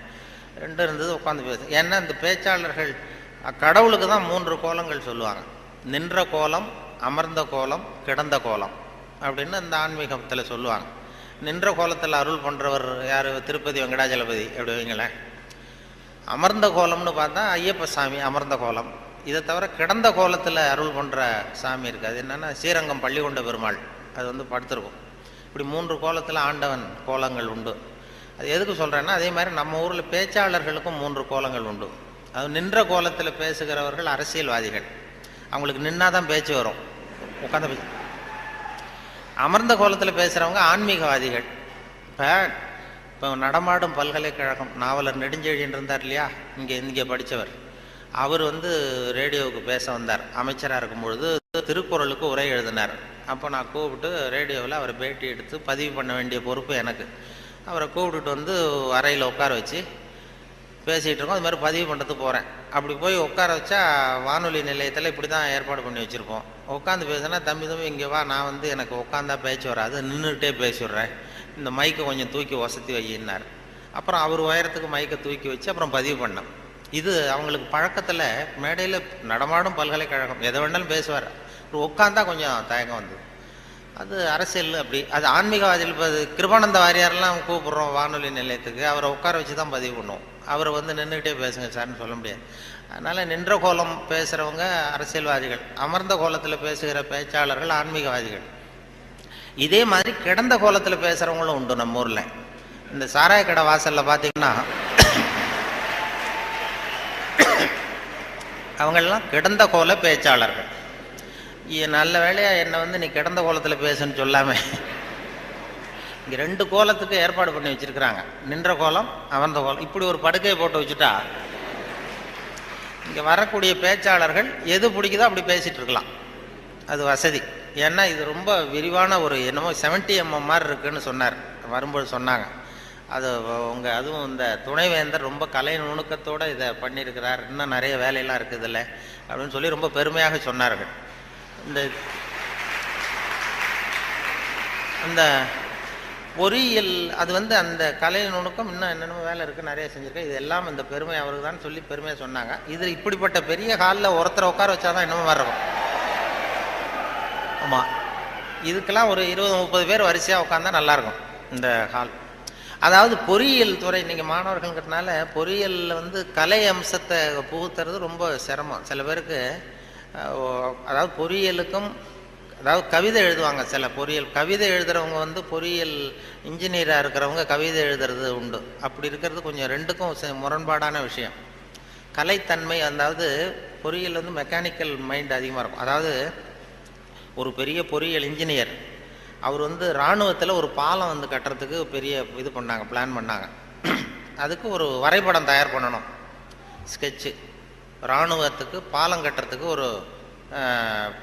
2 இருந்தது. உட்காந்து பேசு. ஏன்னா இந்த பேச்சாளர்கள் கடவுளுக்கு தான் 3 கோலங்கள் சொல்லுவாங்க. நின்ற கோலம், அமர்ந்த கோலம், கிடந்த கோலம் அப்படின்னு இந்த ஆன்மீகத்தில் சொல்லுவாங்க. நின்ற கோலத்தில் அருள் பண்ணுறவர் யார்? திருப்பதி வெங்கடாஜலபதி அப்படி வைங்களேன். அமர்ந்த கோலம்னு பார்த்தா ஐயப்ப சாமி அமர்ந்த கோலம். இதை தவிர கிடந்த கோலத்தில் அருள் பண்ணுற சாமி இருக்குது. அது என்னென்னா ஸ்ரீரங்கம் பள்ளிகொண்ட பெருமாள். அது வந்து படுத்திருக்கும். இப்படி 3 கோலத்தில் ஆண்டவன் கோலங்கள் உண்டு. அது எதுக்கு சொல்கிறேன்னா, அதே மாதிரி நம்ம ஊரில் பேச்சாளர்களுக்கும் 3 கோலங்கள் உண்டு. அது நின்ற கோலத்தில் பேசுகிறவர்கள் அரசியல்வாதிகள். அவங்களுக்கு நின்னாதான் பேச்சு வரும், உட்காந்து பேச. அமர்ந்த கோலத்தில் பேசுகிறவங்க ஆன்மீகவாதிகள். இப்போ நடமாடும் பல்கலைக்கழகம் நாவலர் நெடுஞ்செழியன் இருந்தார் இல்லையா, இங்கே படித்தவர். அவர் வந்து ரேடியோவுக்கு பேச வந்தார். அமைச்சராக இருக்கும்பொழுது திருக்குறளுக்கு உரை எழுதினார். அப்போ நான் கூப்பிட்டு ரேடியோவில் அவரை பேட்டி எடுத்து பதிவு பண்ண வேண்டிய பொறுப்பு எனக்கு. அவரை கூப்பிட்டுட்டு வந்து அறையில் உட்கார வச்சு பேசிகிட்டு இருக்கோம். அது மாதிரி பதிவு பண்ணுறதுக்கு போகிறேன். அப்படி போய் உட்கார வச்சா வானொலி நிலையத்தில் இப்படி தான் ஏற்பாடு பண்ணி வச்சுருப்போம். உட்காந்து பேசுனா, தம்பி இங்கே வா, நான் வந்து எனக்கு உட்காந்தா பேச்சு வராது, நின்றுக்கிட்டே பேசிடுறேன், இந்த மைக்கை கொஞ்சம் தூக்கி வசதி வையினார். அப்புறம் அவர் உயரத்துக்கு மைக்கை தூக்கி வச்சு அப்புறம் பதிவு பண்ணேன். இது அவங்களுக்கு பழக்கத்தில் மேடையில் நடமாடும் பல்கலைக்கழகம் எதை வேணாலும் பேசுவார். உட்காந்தா கொஞ்சம் தயக்கம் வந்தது. அது அரசியல் அப்படி. அது ஆன்மீகவாதிகள். இப்போ கிருபானந்த வாரியாரெல்லாம் கூப்பிட்றோம் வானொலி நிலையத்துக்கு, அவரை உட்கார வச்சு தான் பதிவு பண்ணுவோம். அவரை வந்து நின்றுக்கிட்டே பேசுங்க சார்னு சொல்ல முடியாது. அதனால் நின்ற கோலம் பேசுகிறவங்க அரசியல்வாதிகள், அமர்ந்த கோலத்தில் பேசுகிற பேச்சாளர்கள் ஆன்மீகவாதிகள். இதே மாதிரி கிடந்த கோலத்தில் பேசுகிறவங்களும் உண்டு நம்ம ஊரில். இந்த சாராய கடை வாசலில் பார்த்தீங்கன்னா அவங்களெல்லாம் கிடந்த கோல பேச்சாளர்கள். நல்ல வேலையாக என்னை வந்து நீ கிடந்த கோலத்தில் பேசுன்னு சொல்லாமல் இங்கே 2 கோலத்துக்கு ஏற்பாடு பண்ணி வச்சுருக்கிறாங்க. நின்ற கோலம், அமர்ந்த கோலம். இப்படி ஒரு படுக்கையை போட்டு வச்சுட்டா இங்கே வரக்கூடிய பேச்சாளர்கள் எது பிடிக்குதோ அப்படி பேசிகிட்டு இருக்கலாம். அது வசதி. ஏன்னா இது ரொம்ப விரிவான ஒரு என்னமோ 70 mm மாதிரி இருக்குன்னு சொன்னார், வரும்போது சொன்னாங்க. அது அதுவும் இந்த துணைவேந்தர் ரொம்ப கலை நுணுக்கத்தோடு இதை பண்ணியிருக்கிறார், இன்னும் நிறைய வேலையெல்லாம் இருக்குது இல்லை அப்படின்னு சொல்லி ரொம்ப பெருமையாக சொன்னார்கள். இந்த பொறியியல் அது வந்து அந்த கலை நுணுக்கம் இன்னும் என்னென்ன வேலை இருக்குது, நிறைய செஞ்சுருக்கேன். இது எல்லாம் இந்த பெருமை அவருக்கு தான் சொல்லி பெருமையாக சொன்னாங்க. இது இப்படிப்பட்ட பெரிய ஹாலில் ஒருத்தரை உட்கார வச்சாதான் இன்னமும் வேறு இருக்கும். ஆமாம், இதுக்கெல்லாம் ஒரு 20-30 பேர் வரிசையாக உட்காந்தா நல்லாயிருக்கும் இந்த ஹால். அதாவது பொறியியல் துறை நீங்கள் மாணவர்கள்ங்கிறதுனால பொறியியலில் வந்து கலை அம்சத்தை புகுத்துறது ரொம்ப சிரமம். சில பேருக்கு அதாவது பொறியியலுக்கும், அதாவது கவிதை எழுதுவாங்க சில பொறியியல் கவிதை எழுதுகிறவங்க வந்து பொறியியல் இன்ஜினியராக இருக்கிறவங்க கவிதை எழுதுறது உண்டு. அப்படி இருக்கிறது கொஞ்சம் 2க்கும் முரண்பாடான விஷயம். கலைத்தன்மை, அதாவது பொறியியல் வந்து மெக்கானிக்கல் மைண்ட் அதிகமாக இருக்கும். அதாவது ஒரு பெரிய பொறியியல் இன்ஜினியர் அவர் வந்து இராணுவத்தில் ஒரு பாலம் வந்து கட்டுறதுக்கு பெரிய இது பண்ணாங்க, பிளான் பண்ணாங்க. அதுக்கு ஒரு வரைபடம் தயார் பண்ணணும். ஸ்கெட்சு, இராணுவத்துக்கு பாலம் கட்டுறதுக்கு ஒரு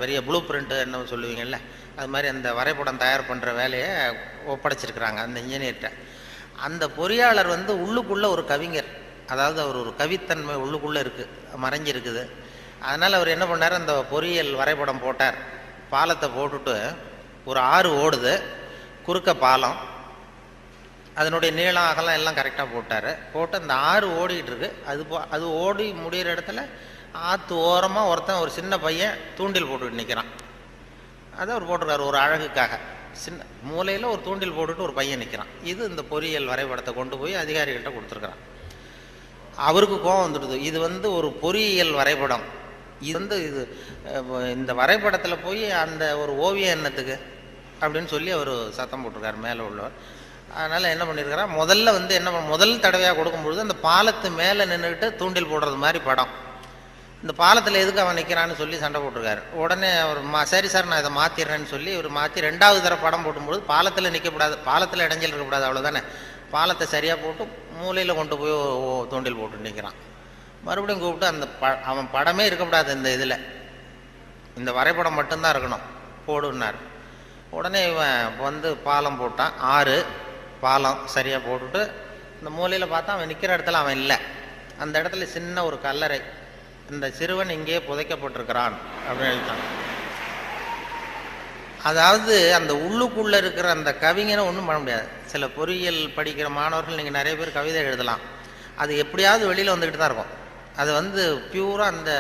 பெரிய ப்ளூ பிரிண்ட்டு என்ன சொல்லுவீங்கள்ல, அது மாதிரி அந்த வரைபடம் தயார் பண்ணுற வேலையை ஒப்படைச்சிருக்கிறாங்க அந்த இன்ஜினியர்கிட்ட. அந்த பொறியாளர் வந்து உள்ளுக்குள்ளே ஒரு கவிஞர், அதாவது அவர் ஒரு கவித்தன்மை உள்ளுக்குள்ளே இருக்குது, மறைஞ்சிருக்குது. அதனால் அவர் என்ன பண்ணார், அந்த பொறியியல் வரைபடம் போட்டார். பாலத்தை போட்டுட்டு ஒரு ஆறு ஓடுது, குறுக்க பாலம், அதனுடைய நீளம் அகலம் எல்லாம் கரெக்டாக போட்டார். போட்டு அந்த ஆறு ஓடிக்கிட்டு இருக்கு. அது ஓடி முடிகிற இடத்துல ஆற்று ஓரமாக ஒருத்தன், ஒரு சின்ன பையன் தூண்டில் போட்டுக்கிட்டு நிற்கிறான். அதை அவர் போட்டிருக்காரு ஒரு அழகுக்காக. சின்ன மூலையில் ஒரு தூண்டில் போட்டுட்டு ஒரு பையன் நிற்கிறான். இது இந்த பொறியியல் வரைபடத்தை கொண்டு போய் அதிகாரிகள்கிட்ட கொடுத்துருக்குறான். அவருக்கு கோபம் வந்துடுது. இது வந்து ஒரு பொறியியல் வரைபடம், இது இந்த வரைபடத்தில் போய் அந்த ஒரு ஓவியம் என்னத்துக்கு அப்படின்னு சொல்லி அவர் சத்தம் போட்டிருக்காரு மேலே உள்ளவர். அதனால் என்ன பண்ணியிருக்காரா, முதல்ல வந்து முதல் தடவையாக கொடுக்கும்பொழுது அந்த பாலத்து மேலே நின்றுக்கிட்டு தூண்டில் போடுறது மாதிரி படம். இந்த பாலத்தில் எதுக்கு அவன் நிற்கிறான்னு சொல்லி சண்டை போட்டிருக்காரு. உடனே அவர் சரி சார் நான் இதை மாற்றிடுறேன்னு சொல்லி இவர் மாற்றி 2வது தடவை படம் போடும்போது பாலத்தில் நிற்கக்கூடாது, பாலத்தில் இடைஞ்சல் இருக்கக்கூடாது, அவ்வளோதானே. பாலத்தை சரியாக போட்டு மூலையில் கொண்டு போய் தூண்டில் போட்டு நிற்கிறான். மறுபடியும் கூப்பிட்டு அந்த அவன் படமே இருக்கக்கூடாது இந்த இதில், இந்த வரைபடம் மட்டும்தான் இருக்கணும், போடுன்னார். உடனே இவன் வந்து பாலம் போட்டான். 6 பாலம் சரியாக போட்டுட்டு இந்த மூலையில் பார்த்தா அவன் நிற்கிற இடத்துல அவன் இல்லை. அந்த இடத்துல சின்ன ஒரு கல்லறை, இந்த சிறுவன் இங்கே புதைக்கப்பட்டிருக்கிறான் அப்படின்னு எழுதிட்டான். அதாவது அந்த உள்ளுக்குள்ளே இருக்கிற அந்த கவிஞனை ஒன்றும் பண்ண முடியாது. சில பொறியியல் படிக்கிற மாணவர்கள் நீங்கள் நிறைய பேர் கவிதை எழுதலாம், அது எப்படியாவது வெளியில் வந்துக்கிட்டு தான் இருக்கும். அது வந்து பியூராக அந்த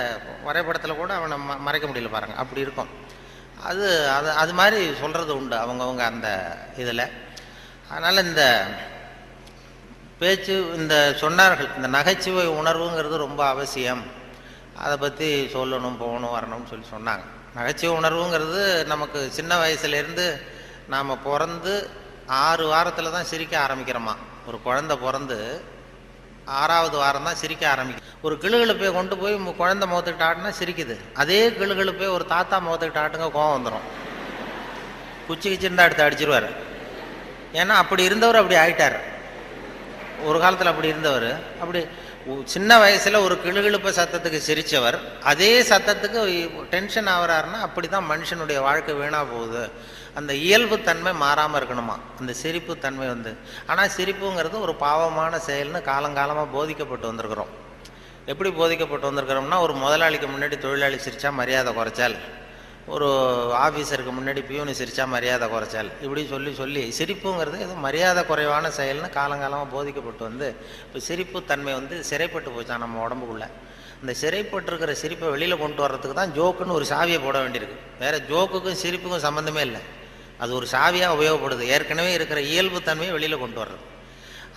வரைபடத்தில் கூட அவனை மறைக்க முடியல பாருங்கள், அப்படி இருக்கும். அது மாதிரி சொல்கிறது உண்டு அவங்கவுங்க அந்த இதில். அதனால் இந்த பேச்சு, இந்த சொன்னார்கள், இந்த நகைச்சுவை உணர்வுங்கிறது ரொம்ப அவசியம், அதை பற்றி சொல்லணும், போகணும், வரணும்னு சொல்லி சொன்னாங்க. நகைச்சுவை உணர்வுங்கிறது நமக்கு சின்ன வயசுலேருந்து நாம் பிறந்து 6 வாரத்தில் தான் சிரிக்க ஆரம்பிக்கிறோமா. ஒரு குழந்தை பிறந்து 6வது வாரம் தான் சிரிக்க ஆரம்பிக்கும். ஒரு கிளுகிழுப்பை கொண்டு போய் குழந்தை முகத்துக்கிட்ட ஆட்டினா சிரிக்குது. அதே கிளுகிழுப்பை ஒரு தாத்தா முகத்துக்கிட்ட ஆட்டுங்க கோவம் வந்துடும், குச்சி கிச்சிருந்தா எடுத்து அடிச்சிருவார். ஏன்னா அப்படி இருந்தவர் அப்படி ஆயிட்டார். ஒரு காலத்தில் அப்படி இருந்தவர் அப்படி சின்ன வயசில் ஒரு கிளுகிழுப்ப சத்தத்துக்கு சிரித்தவர் அதே சத்தத்துக்கு டென்ஷன் ஆகிறாருன்னா அப்படி தான் மனுஷனுடைய வாழ்க்கை வீணாக போகுது. அந்த இயல்பு தன்மை மாறாமல் இருக்கணுமா, அந்த சிரிப்பு தன்மை வந்து. ஆனால் சிரிப்புங்கிறது ஒரு பாவமான செயல்னு காலங்காலமாக போதிக்கப்பட்டு வந்திருக்கிறோம். எப்படி போதிக்கப்பட்டு வந்திருக்கிறோம்னா, ஒரு முதலாளிக்கு முன்னாடி தொழிலாளி சிரித்தா மரியாதை குறைச்சால், ஒரு ஆஃபீஸருக்கு முன்னாடி பியூனு சிரித்தா மரியாதை குறைச்சால், இப்படி சொல்லி சொல்லி சிரிப்புங்கிறது ஏதோ மரியாதை குறைவான செயல்னு காலங்காலமாக போதிக்கப்பட்டு வந்து இப்போ சிரிப்பு தன்மை வந்து சிறைப்பட்டு போச்சான் நம்ம உடம்புக்குள்ளே. அந்த சிறைப்பட்டிருக்கிற சிரிப்பை வெளியில் கொண்டு வர்றதுக்கு தான் ஜோக்குன்னு ஒரு சாவியை போட வேண்டியிருக்கு. வேறு ஜோக்குக்கும் சிரிப்புக்கும் சம்மந்தமே இல்லை, அது ஒரு சாவியாக உபயோகப்படுது. ஏற்கனவே இருக்கிற இயல்பு தன்மையை வெளியில் கொண்டு வர்றது.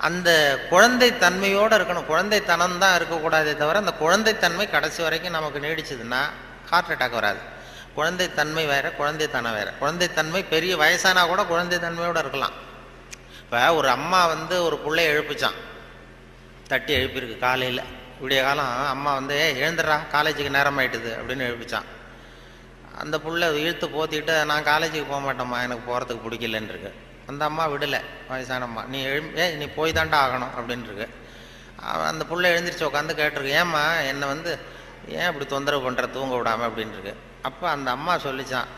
அந்த குழந்தை தன்மையோடு இருக்கணும், குழந்தைத்தனம் தான் இருக்கக்கூடாதே தவிர அந்த குழந்தைத்தன்மை கடைசி வரைக்கும் நமக்கு நீடிச்சதுன்னா ஹார்ட் அட்டாக் வராது. குழந்தைத்தன்மை வேறு, குழந்தைத்தனம் வேறு. குழந்தைத்தன்மை பெரிய வயசானா கூட குழந்தைத்தன்மையோடு இருக்கலாம். இப்போ ஒரு அம்மா வந்து ஒரு பிள்ளைய எழுப்பிச்சான், தட்டி எழுப்பியிருக்கு காலையில் விடிய காலம். அம்மா வந்து எழுந்துடுறா காலேஜுக்கு நேரம் ஆயிட்டுது அப்படின்னு எழுப்பிச்சான். அந்த புள்ள இழுத்து போத்திட்டு நான் காலேஜுக்கு போக மாட்டேம்மா, எனக்கு போகிறதுக்கு பிடிக்கலன்னு இருக்கு. அந்த அம்மா விடலை, வயசானம்மா, நீ நீ போய் தாண்டா ஆகணும் அப்படின்ட்டுருக்கு. அந்த புள்ள எழுந்திரிச்சு உட்காந்து கேட்டிருக்கு, ஏம்மா என்னை வந்து ஏன் இப்படி தொந்தரவு பண்ணுற, தூங்க விடாமல் அப்படின்ட்டுருக்கு. அப்போ அந்த அம்மா சொல்லிச்சான்,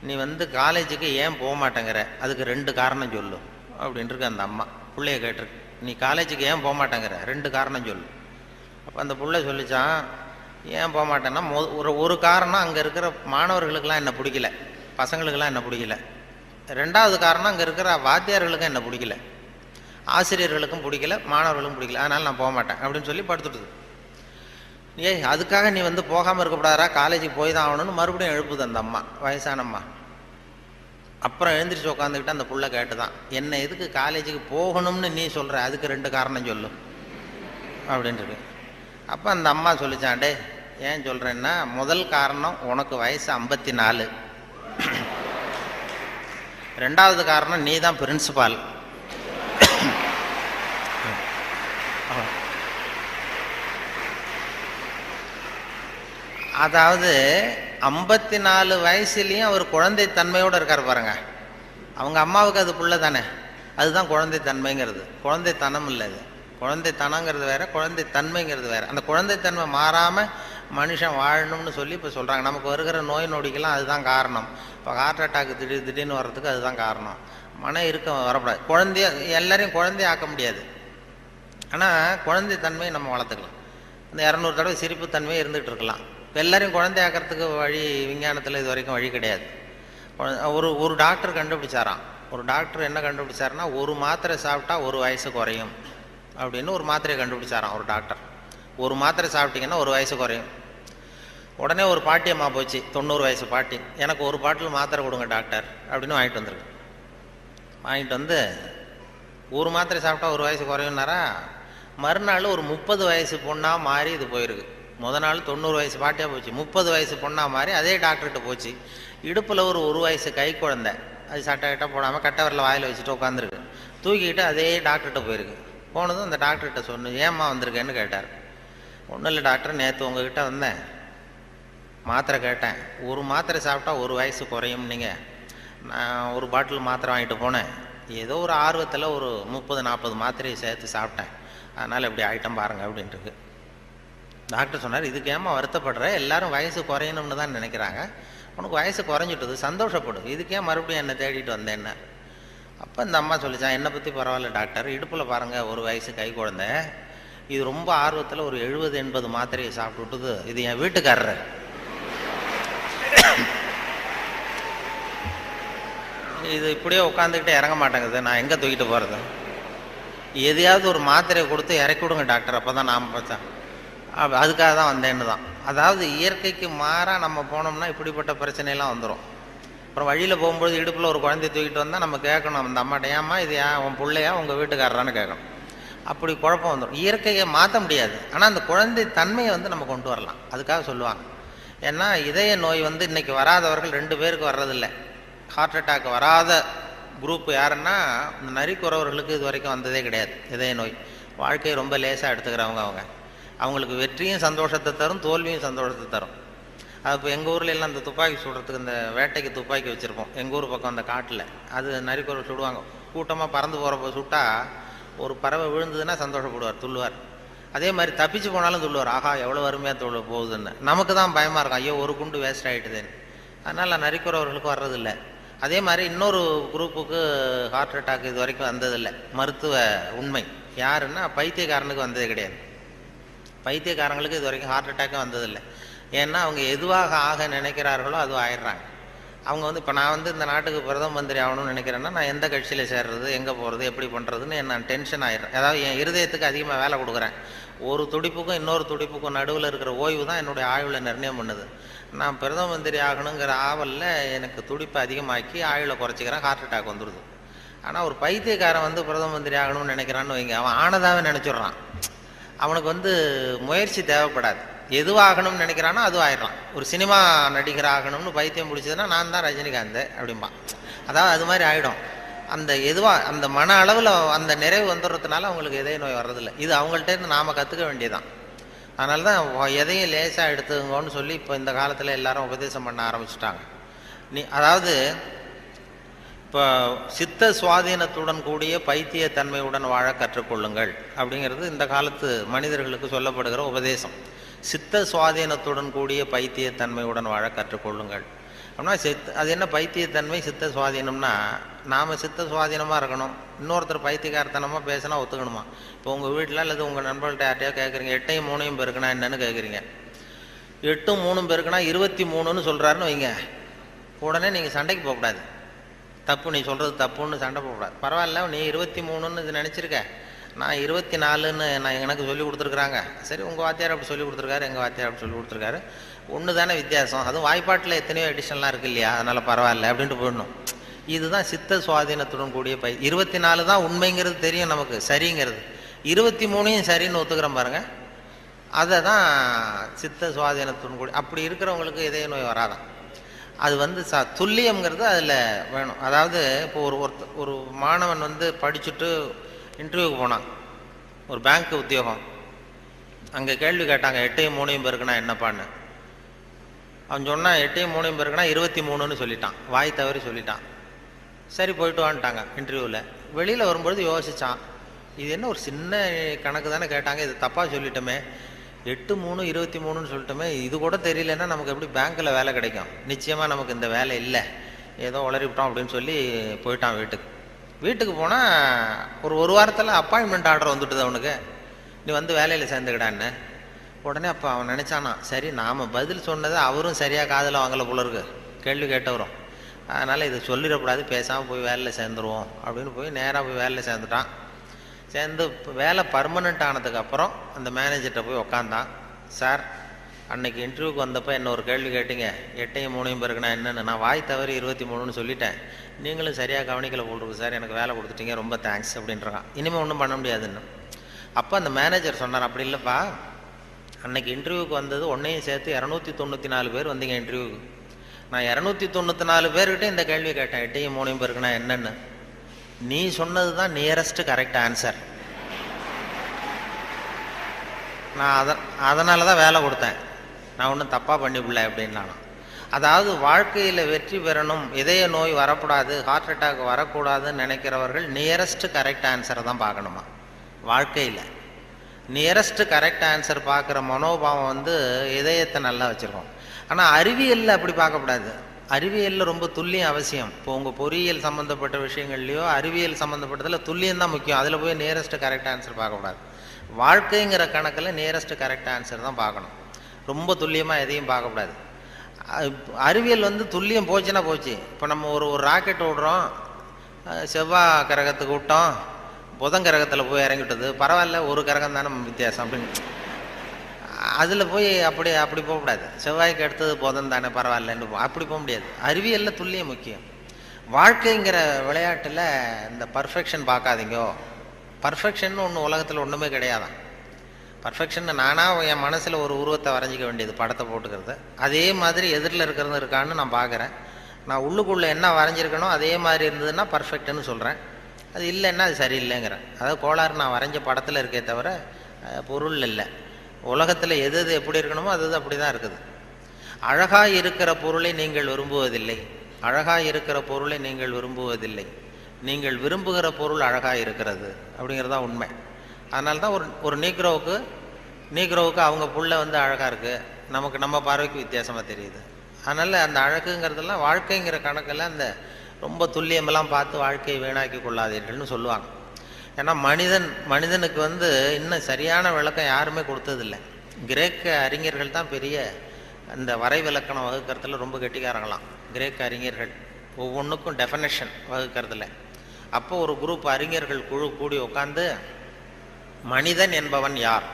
நீ வந்து காலேஜுக்கு ஏன் போக மாட்டேங்கிற, அதுக்கு 2 காரணம் சொல்லு அப்படின்ட்டுருக்கு. அந்த அம்மா பிள்ளைய கேட்டிருக்கு, நீ காலேஜுக்கு ஏன் போக மாட்டேங்கிற 2 காரணம் சொல்லு. அப்போ அந்த பிள்ளை சொல்லிச்சான், ஏன் போக மாட்டேன்னா ஒரு காரணம் அங்கே இருக்கிற மாணவர்களுக்கெல்லாம் என்ன பிடிக்கல, பசங்களுக்கெல்லாம் என்ன பிடிக்கல. 2வது காரணம் அங்கே இருக்கிற வாத்தியார்களுக்கும் என்ன பிடிக்கல, ஆசிரியர்களுக்கும் பிடிக்கல, மாணவர்களுக்கும் பிடிக்கல, அதனால் நான் போக மாட்டேன் அப்படின்னு சொல்லி படுத்துட்டுது. அதுக்காக நீ வந்து போகாமல் இருக்கக்கூடாதா, காலேஜுக்கு போய் தான் ஆகணும்னு மறுபடியும் எழுப்புது அந்த அம்மா, வயசானம்மா. அப்புறம் எழுந்திரிச்சு உட்காந்துக்கிட்டு அந்த புள்ள கேட்டுதான், என்ன எதுக்கு காலேஜுக்கு போகணும்னு நீ சொல்கிற, அதுக்கு 2 காரணம் சொல்லு அப்படின்ட்டு. அப்போ அந்த அம்மா சொல்லிச்சாண்டே, ஏன் சொல்கிறேன்னா, முதல் காரணம் உனக்கு வயசு 54, 2வது காரணம் நீ தான் பிரின்சிபால். அதாவது 54 வயசுலேயும் அவர் குழந்தைத்தன்மையோடு இருக்கார் பாருங்க. அவங்க அம்மாவுக்கு அது புள்ள தானே, அதுதான் குழந்தைத்தன்மைங்கிறது, குழந்தைத்தனம் இல்லை. அது குழந்தைத்தனங்கிறது வேற, குழந்தை தன்மைங்கிறது வேற. அந்த குழந்தைத்தன்மை மாறாமல் மனுஷன் வாழணும்னு சொல்லி இப்போ சொல்கிறாங்க. நமக்கு வருகிற நோய் நொடிக்கெல்லாம் அதுதான் காரணம். இப்போ ஹார்ட் அட்டாக் திடீர்னு வர்றதுக்கு அதுதான் காரணம். மன இருக்கம் வரக்கூடாது. குழந்தைய எல்லாரையும் குழந்தைய ஆக்க முடியாது, ஆனால் குழந்தை தன்மையை நம்ம வளர்த்துக்கலாம். இந்த 200 தடவை சிரிப்பு தன்மையை இருந்துகிட்டு இருக்கலாம். இப்போ எல்லாரையும் குழந்தை ஆக்கிறதுக்கு வழி விஞ்ஞானத்தில் இது வரைக்கும் வழி கிடையாது. ஒரு டாக்டர் கண்டுபிடிச்சாராம். ஒரு டாக்டர் என்ன கண்டுபிடிச்சாருன்னா, ஒரு மாத்திரை சாப்பிட்டா 1 வயசு குறையும் அப்படின்னு ஒரு மாத்திரையை கண்டுபிடிச்சாராம் ஒரு டாக்டர். ஒரு மாத்திரை சாப்பிட்டீங்கன்னா 1 வயசு குறையும். உடனே ஒரு பாட்டியம்மா போச்சு, 90 வயசு பாட்டி, எனக்கு ஒரு பாட்டில் மாத்திரை கொடுங்க டாக்டர் அப்படின்னு வாங்கிட்டு வந்துருக்கு. வாங்கிட்டு வந்து ஒரு மாத்திரை சாப்பிட்டா 1 வயசு குறையும்னாரா. மறுநாள் ஒரு 30 வயசு பொண்ணாக மாறி இது போயிருக்கு. முதல் நாள் 90 வயசு பாட்டியாக போச்சு, 30 வயசு பொண்ணாக மாறி அதே டாக்டர்கிட்ட போச்சு. இடுப்பில் ஒரு வயசு கை குழந்தை, அது சட்டை கிட்ட போடாமல் கட்டை வரல வாயில் வச்சுட்டு உட்காந்துருக்கு. தூக்கிக்கிட்டு அதே டாக்டர்கிட்ட போயிருக்கு. போனதும் அந்த டாக்டர்கிட்ட சொன்ன, ஏம்மா வந்திருக்கேன்னு கேட்டார். ஒன்றும் இல்லை டாக்டர், நேற்று உங்ககிட்ட வந்தேன், மாத்திரை கேட்டேன், ஒரு மாத்திரை சாப்பிட்டா 1 வயசு குறையும். நீங்கள் நான் ஒரு பாட்டில் மாத்திரை வாங்கிட்டு போனேன், ஏதோ ஒரு ஆர்வத்தில் ஒரு 30-40 மாத்திரையை சேர்த்து சாப்பிட்டேன், அதனால் இப்படி ஆகிட்டம் பாருங்கள் அப்படின்ட்டு. டாக்டர் சொன்னார், இதுக்கு ஏமா வருத்தப்படுற, எல்லாரும் வயசு குறையணும்னு தான் நினைக்கிறாங்க, உனக்கு வயசு குறைஞ்சிட்டது, சந்தோஷப்படும், இதுக்கே மறுபடியும் என்னை தேடிட்டு வந்தேன்னு. அப்போ இந்த அம்மா சொல்லிச்சான், என்னை பற்றி பரவாயில்ல டாக்டர், இடுப்பில் பாருங்கள் 1 வயசு கை குழந்தை, இது ரொம்ப ஆர்வத்தில் ஒரு 70-80 மாத்திரையை சாப்பிட்டு விட்டுது, இது என் வீட்டுக்காரரு. இது இப்படியே உட்காந்துக்கிட்டே இறங்க மாட்டேங்குது, நான் எங்கே தூக்கிட்டு போகிறது, எதையாவது ஒரு மாத்திரையை கொடுத்து இறக்கி விடுங்க டாக்டர், அப்போ தான் நாம் பார்த்தேன், அதுக்காக தான் வந்தேன்னு தான். அதாவது இயற்கைக்கு மாறாக நம்ம போனோம்னா இப்படிப்பட்ட பிரச்சனையெல்லாம் வந்துடும். அப்புறம் வழியில் போகும்போது இடுப்பில் ஒரு குழந்தைய தூக்கிட்டு வந்தால் நம்ம கேட்கணும் அந்த அம்மாட்ட, ஏம்மா இது உன் பிள்ளையா உங்கள் வீட்டுக்காரரான்னு கேட்கணும். அப்படி குழப்பம் வந்துடும். இயற்கையை மாற்ற முடியாது, ஆனால் அந்த குழந்தை தன்மையை நம்ம கொண்டு வரலாம், அதுக்காக சொல்லுவாங்க. ஏன்னா இதய நோய் இன்றைக்கி வராதவர்கள் 2 பேருக்கு வர்றதில்லை. ஹார்ட் அட்டாக் வராத குரூப் யாருன்னா, இந்த நரிக்குறவர்களுக்கு இது வரைக்கும் வந்ததே கிடையாது இதய நோய். வாழ்க்கையை ரொம்ப லேசாக எடுத்துக்கிறவங்க. அவங்களுக்கு வெற்றியும் சந்தோஷத்தை தரும், தோல்வியும் சந்தோஷத்தை தரும். அது இப்போ எங்கள் ஊரில் எல்லாம் இந்த துப்பாக்கி சுடுறதுக்கு இந்த வேட்டைக்கு துப்பாக்கி வச்சுருப்போம். எங்கள் ஊர் பக்கம் அந்த காட்டில் அது நரிக்குறவர் சுடுவாங்க. கூட்டமாக பறந்து போகிறப்ப சுட்டால் ஒரு பறவை விழுந்ததுன்னா சந்தோஷப்படுவார், துள்ளுவார். அதே மாதிரி தப்பிச்சு போனாலும் துள்ளுவார், ஆகா எவ்வளோ அருமையாக போகுதுன்னு. நமக்கு தான் பயமாக இருக்கும், ஐயோ ஒரு குண்டு வேஸ்ட் ஆகிட்டுதுன்னு. அதனால் நரிக்குறவர்களுக்கு வர்றதில்லை. அதே மாதிரி இன்னொரு குரூப்புக்கு ஹார்ட் அட்டாக் இது வரைக்கும் வந்ததில்லை. மருத்துவ உண்மை யாருன்னா, பைத்தியக்காரனுக்கு வந்ததே கிடையாது. பைத்தியக்காரங்களுக்கு இது வரைக்கும் ஹார்ட் அட்டாக்கும் வந்ததில்லை. ஏன்னா அவங்க எதுவாக ஆக நினைக்கிறார்களோ அதுவும் ஆயிடுறாங்க. அவங்க இப்போ நான் இந்த நாட்டுக்கு பிரதம மந்திரி ஆகணும்னு நினைக்கிறேன்னா, நான் எந்த கட்சியில் சேர்றது, எங்கே போகிறது, எப்படி பண்ணுறதுன்னு நான் டென்ஷன் ஆயிடுறேன். அதாவது என் இருதயத்துக்கு அதிகமாக வேலை கொடுக்குறேன். ஒரு துடிப்புக்கும் இன்னொரு துடிப்புக்கும் நடுவில் இருக்கிற ஓய்வு தான் என்னுடைய ஆயுளை நிர்ணயம் பண்ணுது. நான் பிரதம மந்திரி ஆகணுங்கிற ஆவலில் எனக்கு துடிப்பை அதிகமாக்கி ஆயுளை குறைச்சிக்கிறேன், ஹார்ட் அட்டாக் வந்துடுது. ஆனால் ஒரு பைத்தியக்காரன் பிரதம மந்திரி ஆகணும்னு நினைக்கிறான்னு வைங்க, அவன் ஆனதாகவே நினச்சிட்றான். அவனுக்கு முயற்சி தேவைப்படாது. எதுவாகணும்னு நினைக்கிறானோ அதுவும் ஆயிடலாம். ஒரு சினிமா நடிகர் ஆகணும்னு பைத்தியம் பிடிச்சதுன்னா, நான் தான் ரஜினிகாந்த் அப்படிம்பா. அதாவது அது மாதிரி ஆகிடும். அந்த அந்த மன அளவில் அந்த நிறைவு வந்துடுறதுனால அவங்களுக்கு இதய நோய் வர்றதில்லை. இது அவங்கள்ட்டேருந்து நாம் கற்றுக்க வேண்டியதான். அதனால தான் எதையும் லேசாக எடுத்துங்கன்னு சொல்லி இப்போ இந்த காலத்தில் எல்லாரும் உபதேசம் பண்ண ஆரம்பிச்சுட்டாங்க. அதாவது இப்போ சித்த சுவாதீனத்துடன் கூடிய பைத்தியத்தன்மையுடன் வாழ கற்றுக்கொள்ளுங்கள் அப்படிங்கிறது இந்த காலத்து மனிதர்களுக்கு சொல்லப்படுகிற உபதேசம். சித்த சுவாதீனத்துடன் கூடிய பைத்தியத்தன்மையுடன் வாழ கற்றுக்கொள்ளுங்கள் அப்படின்னா, அது என்ன பைத்தியத்தன்மை சித்த சுவாதீனம்னா, நாம் சித்த சுவாதீனமாக இருக்கணும், இன்னொருத்தர் பைத்தியக்காரத்தனமாக பேசினா ஒத்துக்கணுமா? இப்போ உங்கள் வீட்டில் அல்லது உங்கள் நண்பர்கள்ட்ட யார்ட்டையோ கேட்குறீங்க, 8ஐயும் 3ஐயும் பெருக்குனா என்னன்னு கேட்குறீங்க. 8ம் 3ம் பெருக்குனா 23ன்னு சொல்கிறாருன்னு வைங்க, உடனே நீங்கள் சண்டைக்கு போகக்கூடாது. தப்பு, நீ சொல்கிறது தப்புன்னு சண்டை போகக்கூடாது. பரவாயில்ல, நீ 23ன்னு இது நினச்சிருக்க, நான் 24ன்னு எனக்கு சொல்லி கொடுத்துருக்குறாங்க. சரி, உங்கள் வாத்தியார் அப்படி சொல்லி கொடுத்துருக்காரு, எங்கள் வாத்தியார் அப்படி சொல்லி கொடுத்துருக்காரு, ஒன்று தானே வித்தியாசம், அதுவும் வாய்ப்பாட்டில் எத்தனையோ எடிஷன்லாம் இருக்குது இல்லையா, அதனால் பரவாயில்ல அப்படின்ட்டு போயிடணும். இதுதான் சித்த சுவாதீனத்துடன் கூடிய 24 தான் உண்மைங்கிறது தெரியும் நமக்கு, சரிங்கிறது. 23ஐயும் சரின்னு ஒத்துக்கிறோம் பாருங்கள், அதை தான் சித்த சுவாதீனத்துடன் கூடிய. அப்படி இருக்கிறவங்களுக்கு இதய நோய் வராதான். அது துல்லியம்ங்கிறது அதில் வேணும். அதாவது இப்போ ஒரு மாணவன் படிச்சுட்டு இன்டர்வியூக்கு போனான், ஒரு பேங்க் உத்தியோகம். அங்கே கேள்வி கேட்டாங்க, 8ஐயும் 3ஐயும் பெருக்குனா என்னப்பான்னு. அவன் சொன்னான், 8ஐயும் 3ஐயும் பெருக்குனா 23ன்னு சொல்லிட்டான், வாய் தவறி சொல்லிட்டான். சரி போயிட்டு வான்ட்டாங்க இன்டர்வியூவில். வெளியில் வரும்பொழுது யோசித்தான், இது என்ன ஒரு சின்ன கணக்கு தானே கேட்டாங்க, இது தப்பாக சொல்லிட்டோமே, 8/3/23 சொல்லிட்டோமே, இது கூட தெரியலன்னா நமக்கு எப்படி பேங்க்கில் வேலை கிடைக்கும்? நிச்சயமாக நமக்கு இந்த வேலை இல்லை, ஏதோ உளறிவிட்டோம் அப்படின்னு சொல்லி போயிட்டான் வீட்டுக்கு. வீட்டுக்கு போனால் ஒரு வாரத்தில் அப்பாயின்மெண்ட் ஆர்டர் வந்துட்டுது அவனுக்கு, நீ வந்து வேலையில் சேர்ந்துக்கிடான்னு. உடனே அப்போ அவன் நினச்சானா, சரி நாம் பதில் சொன்னதை அவரும் சரியாக காதில் வாங்கலை போல இருக்கு, கேள்வி கேட்டவரும், அதனால் இதை சொல்லிடக்கூடாது, பேசாமல் போய் வேலையில் சேர்ந்துருவோம் அப்படின்னு போய் நேராக போய் வேலையில் சேர்ந்துட்டான். சேர்ந்து வேலை பர்மனெண்ட் ஆனதுக்கப்புறம் அந்த மேனேஜர்கிட்ட போய் உக்காந்தான். சார், அன்னைக்கு இன்டர்வியூக்கு வந்தப்போ என்ன ஒரு கேள்வி கேட்டீங்க, 8/3 பேருக்குனா என்னென்னு, நான் வாய் தவறி 23ன்னு சொல்லிட்டேன், நீங்களும் சரியாக கவனிக்கலை போட்டிருக்கு சார், எனக்கு வேலை கொடுத்துட்டீங்க, ரொம்ப தேங்க்ஸ் அப்படின்றான். இனிமேல் ஒன்றும் பண்ண முடியாதுன்னு. அப்போ அந்த மேனேஜர் சொன்னார், அப்படி இல்லைப்பா, அன்னைக்கு இன்டர்வியூக்கு வந்தது ஒன்றையும் சேர்த்து 294 பேர் வந்தீங்க இன்டர்வியூக்கு, நான் 294 பேர்கிட்ட இந்த கேள்வி கேட்டேன், 8/3 பேருக்குனா என்னென்னு, நீ சொன்னது தான் நியரஸ்ட் கரெக்ட் ஆன்சர், நான் அதனால தான் வேலை கொடுத்தேன், நான் ஒன்றும் தப்பாக பண்ணிவிடல அப்படின்னாலும். அதாவது வாழ்க்கையில் வெற்றி பெறணும், இதய நோய் வரக்கூடாது, ஹார்ட் அட்டாக் வரக்கூடாதுன்னு நினைக்கிறவர்கள் நியரஸ்ட் கரெக்ட் ஆன்சரை தான் பார்க்கணுமா வாழ்க்கையில். நியரஸ்ட் கரெக்ட் ஆன்சர் பார்க்குற மனோபாவம் வந்து இதயத்தை நல்லா வச்சுருக்கோம். ஆனால் அறிவியலில் அப்படி பார்க்கக்கூடாது. அறிவியலில் ரொம்ப துல்லியம் அவசியம். இப்போ உங்கள் பொறியியல் சம்மந்தப்பட்ட விஷயங்கள்லையோ அறிவியல் சம்மந்தப்பட்டதில் துல்லியம் தான் முக்கியம், அதில் போய் நியரஸ்ட் கரெக்ட் ஆன்சர் பார்க்கக்கூடாது. வாழ்க்கைங்கிற கணக்கில் நியரஸ்ட் கரெக்ட் ஆன்சர் தான் பார்க்கணும், ரொம்ப துல்லியமாக எதையும் பார்க்கக்கூடாது. அறிவியல் வந்து துல்லியம் போச்சுன்னா போச்சு. இப்போ நம்ம ஒரு ராக்கெட் விடுறோம், செவ்வாய் கிரகத்துக்கு விட்டோம், புதன் கிரகத்தில் போய் இறங்கிவிட்டது, பரவாயில்ல ஒரு கிரகம் தானே வித்தியாசம் அப்படின்னு அதில் போய் அப்படி போகக்கூடாது. செவ்வாய்க்கு அடுத்தது புதன் தானே பரவாயில்லன்னு அப்படி போக முடியாது. அறிவியலில் துல்லியம் முக்கியம். வாழ்க்கைங்கிற விளையாட்டில் இந்த பர்ஃபெக்ஷன் பார்க்காதீங்கோ. பர்ஃபெக்ஷன் ஒன்று உலகத்தில் ஒன்றுமே கிடையாதான். பர்ஃபெக்ஷன் நானாக என் மனசில் ஒரு உருவத்தை வரைஞ்சிக்க வேண்டியது, படத்தை போட்டுக்கிறது. அதே மாதிரி எதிரில் இருக்கிறது இருக்கான்னு நான் பார்க்குறேன். நான் உள்ளுக்குள்ளே என்ன வரைஞ்சிருக்கணும் அதே மாதிரி இருந்ததுன்னா பர்ஃபெக்ட்னு சொல்கிறேன், அது இல்லைன்னா அது சரியில்லைங்கிறேன். அதாவது கோளாறு நான் வரைஞ்ச படத்தில் இருக்கே தவிர பொருள் இல்லை. உலகத்தில் எது எது எப்படி இருக்கணுமோ அது அப்படி தான் இருக்குது. அழகாக இருக்கிற பொருளை நீங்கள் விரும்புவதில்லை, அழகாக இருக்கிற பொருளை நீங்கள் விரும்புவதில்லை, நீங்கள் விரும்புகிற பொருள் அழகாக இருக்கிறது அப்படிங்கிறது தான் உண்மை. அதனால தான் ஒரு நீக்ரோவுக்கு அவங்க புள்ள வந்து அழகாக இருக்குது, நமக்கு நம்ம பார்வைக்கு வித்தியாசமாக தெரியுது. அதனால் அந்த அழகுங்கிறதெல்லாம் வாழ்க்கைங்கிற கணக்கில் அந்த ரொம்ப துல்லியமெல்லாம் பார்த்து வாழ்க்கையை வீணாக்கி கொள்ளாதீர்கள்னு சொல்லுவாங்க. ஏன்னா மனிதனுக்கு வந்து இன்னும் சரியான விளக்கம் யாருமே கொடுத்ததில்லை. கிரேக்க அறிஞர்கள் தான் பெரிய அந்த வரை விளக்கணம் வகுக்கிறதுல ரொம்ப கெட்டிக்காரங்களாம். கிரேக்க அறிஞர்கள் ஒவ்வொன்றுக்கும் டெஃபனேஷன் வகுக்கிறதுல. அப்போ ஒரு குரூப் அறிஞர்கள் குழு கூடி உட்காந்து மனிதன் என்பவன் யார்,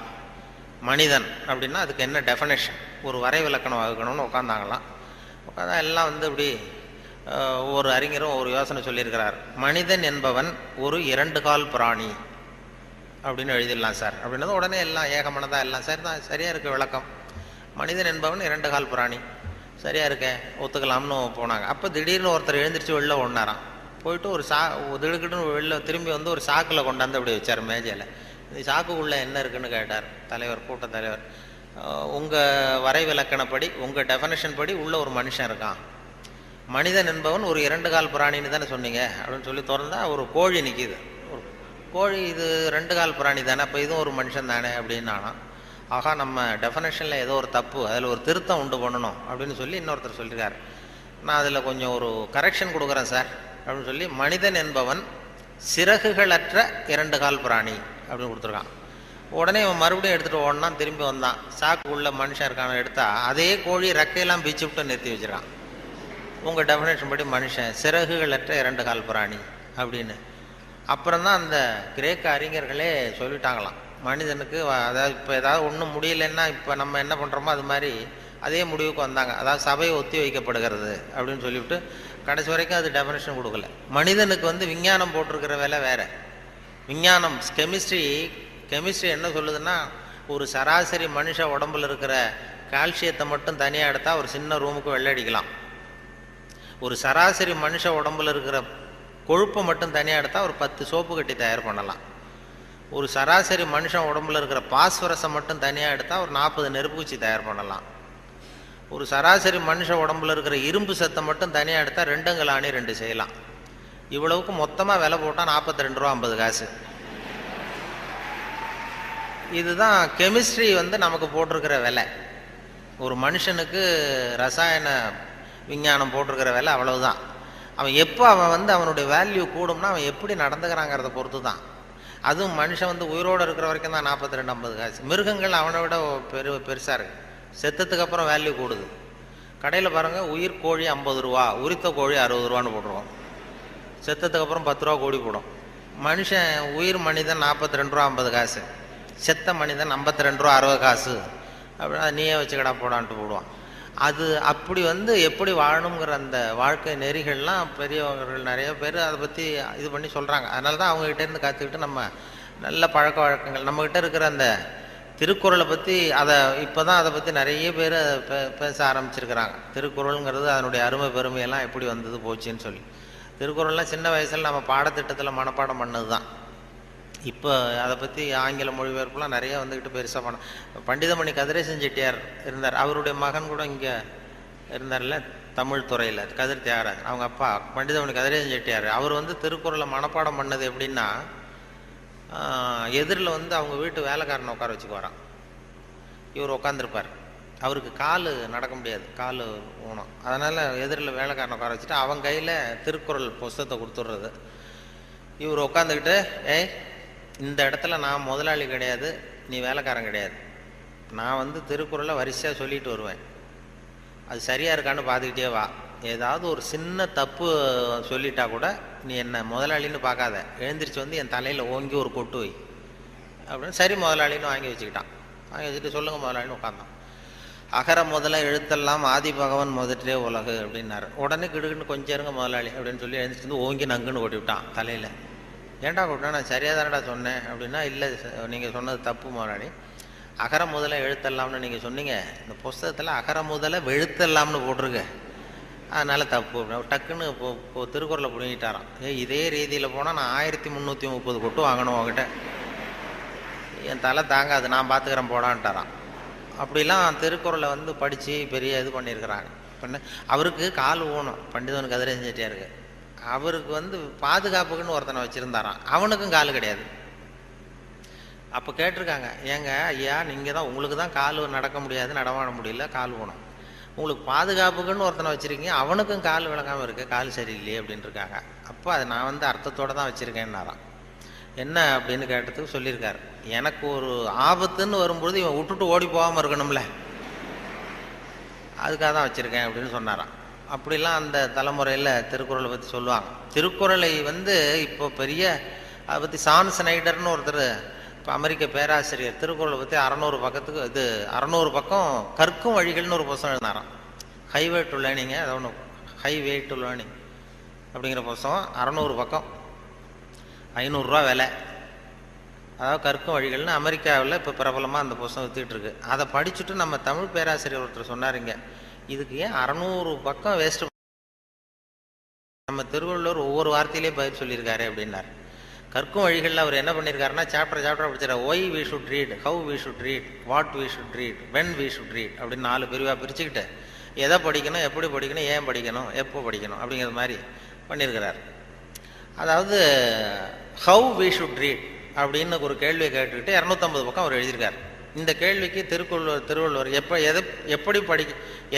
மனிதன் அப்படின்னா அதுக்கு என்ன டெஃபனேஷன், ஒரு வரை விளக்கணம் வகுக்கணும்னு உட்காந்தாங்களாம். உட்காந்தா எல்லாம் வந்து இப்படி ஒவ்வொரு அறிஞரும் ஒரு யோசனை சொல்லியிருக்கிறார். மனிதன் என்பவன் ஒரு 2 கால் பிராணி அப்படின்னு எழுதிடலாம் சார் அப்படின்னது உடனே எல்லாம் ஏகமனதாக எல்லாம் சரி தான், சரியாக இருக்க விளக்கம். மனிதன் என்பவன் 2 கால் பிராணி, சரியாக இருக்க ஒத்துக்கலாம்னு போனாங்க. அப்போ திடீர்னு ஒருத்தர் எழுந்திரிச்சு வெளில ஒன்றாராம். போயிட்டு ஒரு திடுக்கிட்டுன்னு வெளில திரும்பி வந்து ஒரு சாக்கில் கொண்டாந்து அப்படி வச்சார் மேஜையில். இந்த சாக்குக்குள்ளே என்ன இருக்குன்னு கேட்டார் தலைவர், கூட்ட தலைவர். உங்கள் வரை விளக்கணப்படி உங்கள் டெஃபனேஷன் படி உள்ள ஒரு மனுஷன் இருக்கான், மனிதன் என்பவன் ஒரு 2 கால் பிராணின்னு தானே சொன்னீங்க அப்படின்னு சொல்லி திறந்தா ஒரு கோழி நிற்கிது. ஒரு கோழி இது 2 கால் பிராணி தானே, அப்போ இதுவும் ஒரு மனுஷன் தானே அப்படின்னு. ஆனால் ஆகா நம்ம டெஃபனேஷனில் ஏதோ ஒரு தப்பு, அதில் ஒரு திருத்தம் உண்டு பண்ணணும் அப்படின்னு சொல்லி இன்னொருத்தர் சொல்லியிருக்கார். நான் அதில் கொஞ்சம் ஒரு கரெக்ஷன் கொடுக்குறேன் சார் அப்படின்னு சொல்லி மனிதன் என்பவன் சிறகுகளற்ற 2 கால் பிராணி அப்படின்னு கொடுத்துருக்கான். உடனே அவன் மறுபடியும் எடுத்துகிட்டு ஓடனான், திரும்பி வந்தான், சாக்கு உள்ள மனுஷன் இருக்கான்னு எடுத்தா அதே கோழி ரெக்கையெல்லாம் பிச்சு விட்டு நிறுத்தி வச்சிருக்கான். உங்கள் டெஃபினேஷன் படி மனுஷன் சிறகுகளற்ற 2 கால் பிராணி அப்படின்னு. அப்புறம் தான் அந்த கிரேக்க அறிஞர்களே சொல்லிட்டாங்களாம், மனிதனுக்கு அதாவது இப்போ ஏதாவது ஒன்றும் முடியலன்னா இப்போ நம்ம என்ன பண்ணுறோமோ அது மாதிரி அதே முடிவுக்கு வந்தாங்க. அதாவது சபை ஒத்தி வைக்கப்படுகிறது அப்படின்னு சொல்லிவிட்டு கடைசி வரைக்கும் அது டெஃபினேஷன் கொடுக்கல. மனிதனுக்கு வந்து விஞ்ஞானம் போட்டிருக்கிற வேலை வேறு. விஞ்ஞானம் கெமிஸ்ட்ரி என்ன சொல்லுதுன்னா, ஒரு சராசரி மனுஷ உடம்புல இருக்கிற கால்சியத்தை மட்டும் தனியாக எடுத்தால் ஒரு சின்ன ரூமுக்கு வெள்ளடிக்கலாம். ஒரு சராசரி மனுஷ உடம்புல இருக்கிற கொழுப்பை மட்டும் தனியாக எடுத்தால் ஒரு 10 சோப்பு கட்டி தயார் பண்ணலாம். ஒரு சராசரி மனுஷன் உடம்புல இருக்கிற பாஸ்பரஸை மட்டும் தனியாக எடுத்தால் ஒரு 40 நெருப்புக்குச்சி தயார் பண்ணலாம். ஒரு சராசரி மனுஷ உடம்புல இருக்கிற இரும்பு சத்தை மட்டும் தனியாக எடுத்தால் 2 ஆணி 2 செய்யலாம். இவ்வளவுக்கு மொத்தமாக விலை போட்டால் 42 ரூபா 50 காசு. இதுதான் கெமிஸ்ட்ரி நமக்கு போட்டிருக்கிற விலை. ஒரு மனுஷனுக்கு ரசாயன விஞ்ஞானம் போட்டிருக்கிற விலை அவ்வளவுதான். அவன் எப்போ அவன் அவனுடைய வேல்யூ கூடும்னா அவன் எப்படி நடந்துக்கிறாங்கிறத பொறுத்து தான். அதுவும் மனுஷன் உயிரோடு இருக்கிற வரைக்கும் தான் 42-50 காசு. மிருகங்கள் அவனை விட பெருசாக இருக்கு. செத்தத்துக்கு அப்புறம் வேல்யூ கூடுது. கடையில் பாருங்கள், உயிர் கோழி 50 ரூபா, உரித்த கோழி 60 ரூபான்னு போட்டுருவோம். செத்தத்துக்கு அப்புறம் 10 ரூபா கோடி போடும். மனுஷன் உயிர் மனிதன் 42 ரூபா 50 காசு, செத்த மனிதன் 52 ரூபா 60 காசு. அப்படின்னா நீயே வச்சுக்கடா போடான்ட்டு போடுவான். அது அப்படி எப்படி வாழணுங்கிற அந்த வாழ்க்கை நெறிகள்லாம் பெரியவர்கள் நிறைய பேர் அதை பற்றி இது பண்ணி சொல்கிறாங்க. அதனால தான் அவங்ககிட்டேருந்து கற்றுக்கிட்டு நம்ம நல்ல பழக்க வழக்கங்கள் நம்மக்கிட்ட இருக்கிற அந்த திருக்குறளை பற்றி இப்போ தான் அதை பற்றி நிறைய பேர் பேச ஆரம்பிச்சிருக்கிறாங்க. திருக்குறளுங்கிறது அதனுடைய அருமை பெருமையெல்லாம் எப்படி வந்தது போச்சுன்னு சொல்லி. திருக்குறள்லாம் சின்ன வயசில் நம்ம பாடத்திட்டத்தில் மனப்பாடம் பண்ணது தான். இப்போ அதை பற்றி ஆங்கில மொழிபெயர்ப்புலாம் நிறைய பெருசாக பண்ண. பண்டிதமணி கதிரேசன் செட்டியார் இருந்தார். அவருடைய மகன் கூட இங்கே இருந்தார்ல, தமிழ் துறையில், கதிர் தியாகராஜன். அவங்க அப்பா பண்டிதமணி கதிரேசன் செட்டியார். அவர் திருக்குறளை மனப்பாடம் பண்ணது எப்படின்னா, எதிரில் அவங்க வீட்டு வேலைக்காரனை உட்கார வச்சுக்குவாராம். இவர் உட்காந்துருப்பார். அவருக்கு கால் நடக்க முடியாது, கால் ஊனம். அதனால் எதிரில் வேலைக்காரனை உட்கார வச்சுட்டு அவன் கையில் திருக்குறள் புஸ்தகத்தை கொடுத்துட்றது. இவர் உட்காந்துக்கிட்டு, இந்த இடத்துல நான் முதலாளி கிடையாது, நீ வேலைக்காரன் கிடையாது, நான் திருக்குறளை வரிசையாக சொல்லிட்டு வருவேன், அது சரியாக இருக்கான்னு பார்த்துக்கிட்டே வா, ஏதாவது ஒரு சின்ன தப்பு சொல்லிட்டா கூட நீ என்ன முதலாளின்னு பார்க்காத, எழுந்திரிச்சு என் தலையில் ஓங்கி ஒரு கொட்டு வை அப்படின்னு. சரி முதலாளின்னு வாங்கி வச்சுக்கிட்டான். வாங்கி வச்சுட்டு சொல்லுங்கள் முதலாளின்னு உட்காந்தான். அகர முதல எழுத்தெல்லாம் ஆதி பகவன் முதற்றே உலகு அப்படின்னாரு. உடனே கிடுக்குன்னு கொஞ்சம் இருங்க முதலாளி அப்படின்னு சொல்லி எழுந்திரிச்சு ஓங்கி நங்குன்னு கொட்டி விட்டான் தலையில். ஏன்டா கூப்பிட்டா, நான் சரியாக தானடா சொன்னேன் அப்படின்னா, இல்லை நீங்கள் சொன்னது தப்பு முதலாளி, அகர முதல எழுத்தெல்லாம்னு நீங்கள் சொன்னீங்க, இந்த புஸ்தகத்தில் அகர முதல வெழுத்தெல்லாம்னு போட்டிருக்கு, அதனால் தப்பு. டக்குன்னு இப்போ திருக்குறளை புரிஞ்சிட்டாராம். இதே ரீதியில் போனால் நான் 1330 கொட்டு வாங்கணும் உங்ககிட்ட, என் தலை தாங்காது, நான் பார்த்துக்கிறேன் போடான்ட்டாரான். அப்படிலாம் திருக்குறளை படித்து பெரிய இது பண்ணியிருக்கிறாங்க. அவருக்கு கால் ஊனம், பண்டிதவன் கதிரேசன் செட்டியாருக்கு. அவருக்கு பாதுகாப்புக்குன்னு ஒருத்தனை வச்சுருந்தாராம், அவனுக்கும் கால் கிடையாது. அப்போ கேட்டிருக்காங்க, ஏங்க ஐயா நீங்கள் தான், உங்களுக்கு தான் கால் நடக்க முடியாது, நடமாட முடியல, கால் ஊனம், உங்களுக்கு பாதுகாப்புக்குன்னு ஒருத்தனை வச்சுருக்கீங்க, அவனுக்கும் கால் விளங்காமல் இருக்கு, கால் சரியில்லையே அப்படின்ட்டு இருக்காங்க. அப்போ அதை நான் அர்த்தத்தோடு தான் வச்சுருக்கேன்னாராம். என்ன அப்படின்னு கேட்டதுக்கு சொல்லியிருக்காரு, எனக்கு ஒரு ஆபத்துன்னு வரும்பொழுது இவன் விட்டுட்டு ஓடி போகாமல் இருக்கணும்ல, அதுக்காக தான் வச்சுருக்கேன் அப்படின்னு சொன்னாராம். அப்படிலாம் அந்த தலைமுறையில் திருக்குறளை பற்றி சொல்லுவாங்க. திருக்குறளை இப்போ பெரிய அதை பற்றி சான் ஸ்னைடர்னு ஒருத்தர், இப்போ அமெரிக்க பேராசிரியர், திருக்குறளை பற்றி 600 பக்கத்துக்கு 600 பக்கம் கற்கும் வழிகள்னு ஒரு புத்தகம் எழுதினாராம். ஹைவே டு லேர்னிங்க, அது ஒன்று, ஹைவே டு லேர்னிங் அப்படிங்கிற புத்தகம் 600 பக்கம், 500 ரூபா விலை. அதாவது கற்கும் வழிகள்னு அமெரிக்காவில் இப்போ பிரபலமாக அந்த புத்தகம் விற்றுக்கிட்டு இருக்கு. அதை படிச்சுட்டு நம்ம தமிழ் பேராசிரியர் ஒருத்தர் சொன்னாருங்க, இதுக்கு ஏன் 600 பக்கம் வேஸ்ட்டு, நம்ம திருவள்ளுவர் ஒவ்வொரு வார்த்தையிலே பதில் சொல்லியிருக்காரு அப்படின்னார். கற்கும் வழிகளில் அவர் என்ன பண்ணியிருக்காருன்னா, சாப்டர் படிச்சார். Why we should read, how we should read, what we should read, when we should read அப்படின்னு 4 பிரிவாக பிரிச்சுக்கிட்டு எதை படிக்கணும், எப்படி படிக்கணும், ஏன் படிக்கணும், எப்போ படிக்கணும் அப்படிங்கிற மாதிரி பண்ணியிருக்கிறார். அதாவது ஹவு வி ஷுட் ரீட் அப்படின்னு ஒரு கேள்வியை கேட்டுக்கிட்டு 250 பக்கம் அவர் எழுதியிருக்கார். இந்த கேள்விக்கு திருவள்ளுவர்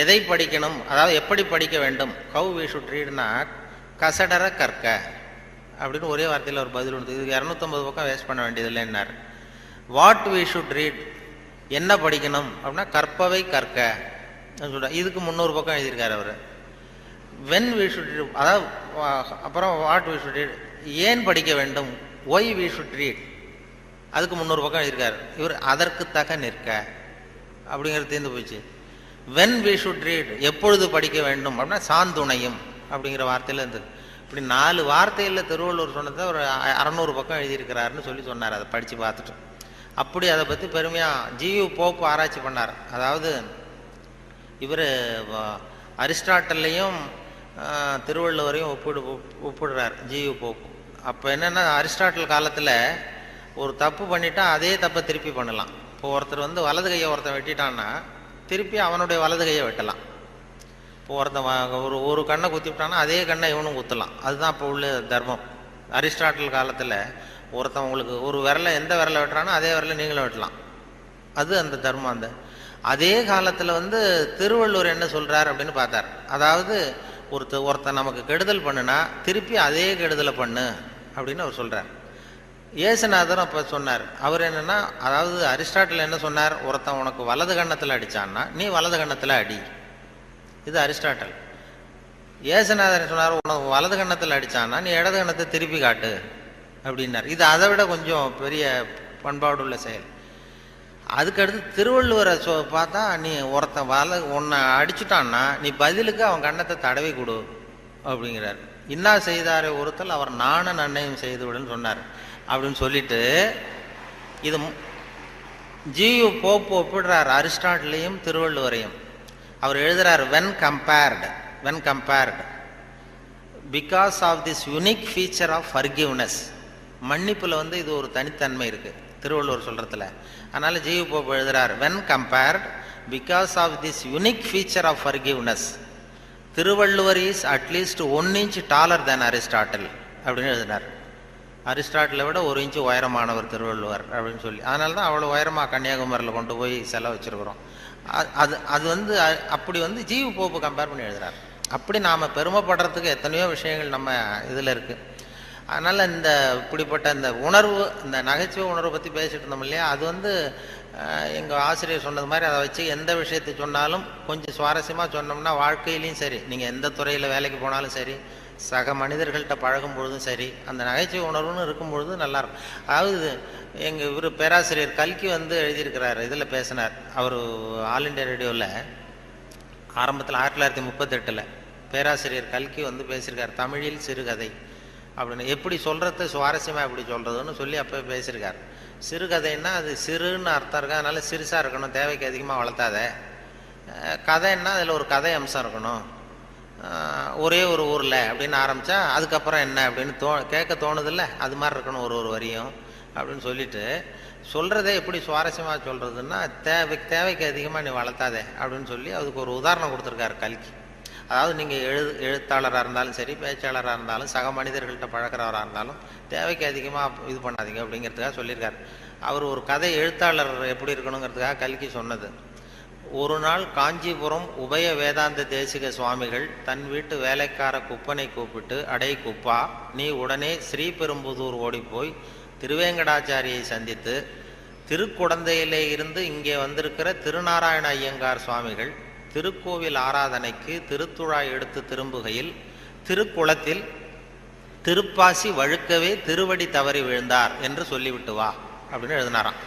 எதை படிக்கணும், அதாவது எப்படி படிக்க வேண்டும், ஹவு வி ஷுட் ரீட்னா கசடர கற்க அப்படின்னு ஒரே வார்த்தையில் ஒரு பதில் உண்டு. இதுக்கு 250 பக்கம் வேஸ்ட் பண்ண வேண்டியது இல்லைன்னார். வாட் வி ஷுட் ரீட், என்ன படிக்கணும் அப்படின்னா கற்பவை கற்க சொல்ற, இதுக்கு 300 பக்கம் எழுதியிருக்காரு அவர். வென் வி ஷுட் ரீட், அதாவது அப்புறம் வாட் வி ஷுட் ரீட், ஏன் படிக்க வேண்டும், ஒய் வி ஷுட் ரீட், அதுக்கு 300 பக்கம் எழுதியிருக்காரு. இவர் அதற்கு தக நிற்க அப்படிங்கிறது தீர்ந்து போச்சு. வென் வி ஷுட் ரீட், எப்பொழுது படிக்க வேண்டும் அப்படின்னா சாந்துணையும் அப்படிங்கிற வார்த்தையில் இருந்தது. இப்படி 4 வார்த்தையில் திருவள்ளுவர் சொன்னதை ஒரு 600 பக்கம் எழுதியிருக்கிறாருன்னு சொல்லி சொன்னார். அதை படித்து பார்த்துட்டு அப்படி அதை பற்றி பெருமையாக ஜியு போப் ஆராய்ச்சி பண்ணார். அதாவது இவர் அரிஸ்டாட்டல்லையும் திருவள்ளுவரையும் ஒப்பிடுறார் ஜியு போப். அப்போ என்னென்னா, அரிஸ்டாட்டில் காலத்தில் ஒரு தப்பு பண்ணிட்டா அதே தப்பை திருப்பி பண்ணலாம். இப்போ ஒருத்தர் வலது கையை ஒருத்தன் வெட்டிட்டான்னா திருப்பி அவனுடைய வலது கையை வெட்டலாம். இப்போ ஒருத்தன் ஒரு கண்ணை குத்தி விட்டான்னா அதே கண்ணை இவனும் குத்தலாம். அதுதான் இப்போ உள்ள தர்மம். அரிஸ்டாட்டில் காலத்தில் ஒருத்தன் உங்களுக்கு ஒரு விரலை எந்த விரலை வெட்டுறானோ அதே விரலை நீங்களும் வெட்டலாம். அது அந்த தர்மம். அந்த அதே காலத்தில் வந்து திருவள்ளுவர் என்ன சொல்கிறார் அப்படின்னு பார்த்தார். அதாவது ஒருத்தன் நமக்கு கெடுதல் பண்ணுனா திருப்பி அதே கெடுதலை பண்ணு அப்படின்னு அவர் சொல்கிறார். இயேசுநாதரும் அப்போ சொன்னார். அவர் என்னென்னா, அதாவது அரிஸ்டாட்டில் என்ன சொன்னார், ஒருத்தன் உனக்கு வலது கன்னத்தில் அடித்தான்னா நீ வலது கன்னத்தில் அடி. இது அரிஸ்டாட்டல். இயேசுநாதர் சொன்னார், உனக்கு வலது கன்னத்தில் அடித்தான்னா நீ இடது கன்னத்தை திருப்பி காட்டு அப்படின்னார். இது அதை விட கொஞ்சம் பெரிய பண்பாடு உள்ள செயல். அதுக்கடுத்து திருவள்ளுவரை பார்த்தா, நீ ஒருத்தன் உன்னை அடிச்சுட்டான்னா நீ பதிலுக்கு அவன் கன்னத்தை தடவி கொடு அப்படிங்கிறார். இன்னா செய்தாரை ஒருத்தல் அவர் நானும் நன்னையும் செய்து விடுன்னு சொன்னார். அப்படின்னு சொல்லிட்டு இது ஜியு போப்பு ஒப்பிடுறார் அரிஸ்டாட்டிலையும் திருவள்ளுவரையும். அவர் எழுதுறார், when compared because of this unique feature of forgiveness. மன்னிப்புல வந்து இது ஒரு தனித்தன்மை இருக்கு திருவள்ளுவர் சொல்றதுல. அதனால ஜியு போப்பு எழுதுறார், when compared because of this unique feature of forgiveness Thiruvalluvar is at least 1 inch taller than Aristotle அப்படின்னு எழுதினார். அரிஸ்டாட்டிலை விட 1 inch உயரமானவர் திருவள்ளுவர் அப்படின்னு சொல்லி. அதனால தான் அவ்வளோ உயரமாக கன்னியாகுமரியில் கொண்டு போய் செலவு வச்சுருக்குறோம். அது வந்து அப்படி வந்து ஜியு போப்பு கம்பேர் பண்ணி எழுதுறார். அப்படி நாம் பெருமைப்படுறதுக்கு எத்தனையோ விஷயங்கள் நம்ம இதில் இருக்குது. அதனால் இப்படிப்பட்ட இந்த உணர்வு, இந்த நகைச்சுவை உணர்வை பற்றி பேசிட்டு இருந்தோம் இல்லையா, அது வந்து எங்கள் ஆசிரியர் சொன்னது மாதிரி அதை வச்சு எந்த விஷயத்தை சொன்னாலும் கொஞ்சம் சுவாரஸ்யமாக சொன்னோம்னா வாழ்க்கையிலையும் சரி, நீங்கள் எந்த துறையில் வேலைக்கு போனாலும் சரி, சக மனிதர்கள்ட்ட பழகும் பொழுதும் சரி, அந்த நகைச்சுவை உணர்வுன்னு இருக்கும் பொழுது நல்லாயிருக்கும். அதாவது எங்கள் இவர் பேராசிரியர் கல்கி வந்து எழுதியிருக்கிறார், இதில் பேசினார். அவர் ஆல் இண்டியா ரேடியோவில் ஆரம்பத்தில் 1938 பேராசிரியர் கல்கி வந்து பேசியிருக்கார், தமிழில் சிறுகதை அப்படின்னு. எப்படி சொல்கிறது, சுவாரஸ்யமாக எப்படி சொல்கிறதுன்னு சொல்லி அப்போ பேசியிருக்கார். சிறுகதைன்னா அது சிறுன்னு அர்த்தம் இருக்கு, அதனால சிறுசாக இருக்கணும், தேவைக்கு அதிகமாக வளர்த்தாத. கதைன்னா அதில் ஒரு கதை அம்சம் இருக்கணும். ஒரே ஒரு ஊரில் அப்படின்னு ஆரம்பித்தா அதுக்கப்புறம் என்ன அப்படின்னு கேட்க தோணுதில்ல, அது மாதிரி இருக்கணும் ஒரு வரியும் அப்படின்னு சொல்லிட்டு சொல்கிறதே எப்படி சுவாரஸ்யமாக சொல்கிறதுன்னா, தேவைக்கு அதிகமாக நீ வளர்த்தாதே அப்படின்னு சொல்லி அதுக்கு ஒரு உதாரணம் கொடுத்துருக்காரு கல்கி. அதாவது நீங்கள் எழுத்தாளராக இருந்தாலும் சரி, பேச்சாளராக இருந்தாலும், சக மனிதர்கள்ட்ட பழக்கிறவராக இருந்தாலும் தேவைக்கு அதிகமாக இது பண்ணாதீங்க அப்படிங்கிறதுக்காக சொல்லியிருக்காரு. அவர் ஒரு கதை எழுத்தாளர் எப்படி இருக்கணுங்கிறதுக்காக கல்கி சொன்னது. ஒரு நாள் காஞ்சிபுரம் உபய வேதாந்த தேசிக சுவாமிகள் தன் வீட்டு வேலைக்கார குப்பனை கூப்பிட்டு, அடை குப்பா, நீ உடனே ஸ்ரீபெரும்புதூர் ஓடிப்போய் திருவேங்கடாச்சாரியை சந்தித்து திருக்குடந்தையிலே இருந்து இங்கே வந்திருக்கிற திருநாராயண ஐயங்கார் சுவாமிகள் திருக்கோவில் ஆராதனைக்கு திருத்துழாய் எடுத்து திரும்புகையில் திருக்குளத்தில் திருப்பாசி வழுக்கவே திருவடி தவறி விழுந்தார் என்று சொல்லிவிட்டு வா அப்படின்னு எழுதினாராம்.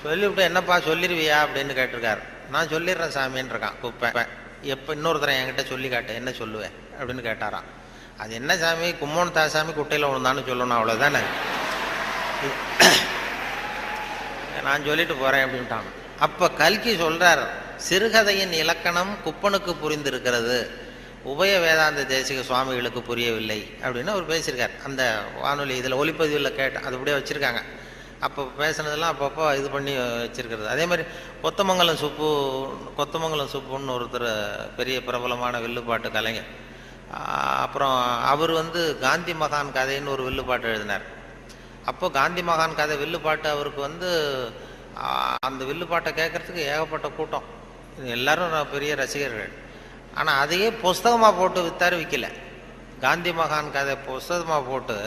சொல்லிவிட்டு, என்னப்பா சொல்லிடுவியா அப்படின்னு கேட்டிருக்காரு. நான் சொல்லிடுறேன் சாமின்னு இருக்கான் குப்பை. எப்போ இன்னொருத்தரை என்கிட்ட சொல்லி காட்டு, என்ன சொல்லுவேன் அப்படின்னு கேட்டாராம். அது என்ன சாமி, கும்மோன் தாசாமி குட்டையில் விழுந்தான்னு சொல்லணும், அவ்வளோதானே, நான் சொல்லிட்டு போகிறேன் அப்படின்ட்டான். அப்போ கல்கி சொல்கிறார், சிறுகதையின் இலக்கணம் குப்பனுக்கு புரிந்திருக்கிறது, உபய வேதாந்த தேசிக சுவாமிகளுக்கு புரியவில்லை அப்படின்னு அவர் பேசியிருக்கார். அந்த வானொலி இதில் ஒளிப்பதிவில் கேட்டேன், அது அப்படியே வச்சுருக்காங்க. அப்போ பேசுனதெல்லாம் அப்பப்போ இது பண்ணி வச்சுருக்கிறது. அதே மாதிரி கொத்தமங்கலம் சுப்புன்னு ஒருத்தர் பெரிய பிரபலமான வில்லுப்பாட்டு கலைஞர். அப்புறம் அவர் வந்து காந்தி மகான் கதைன்னு ஒரு வில்லுப்பாட்டு எழுதினார். அப்போ காந்தி மகான் கதை வில்லுப்பாட்டு அவருக்கு வந்து அந்த வில்லுப்பாட்டை கேட்கறதுக்கு ஏகப்பட்ட கூட்டம், எல்லாரும் பெரிய ரசிகர்கள். ஆனால் அதையே புஸ்தகமாக போட்டு விற்கல. காந்தி மகான் கதை புஸ்தகமாக போட்டு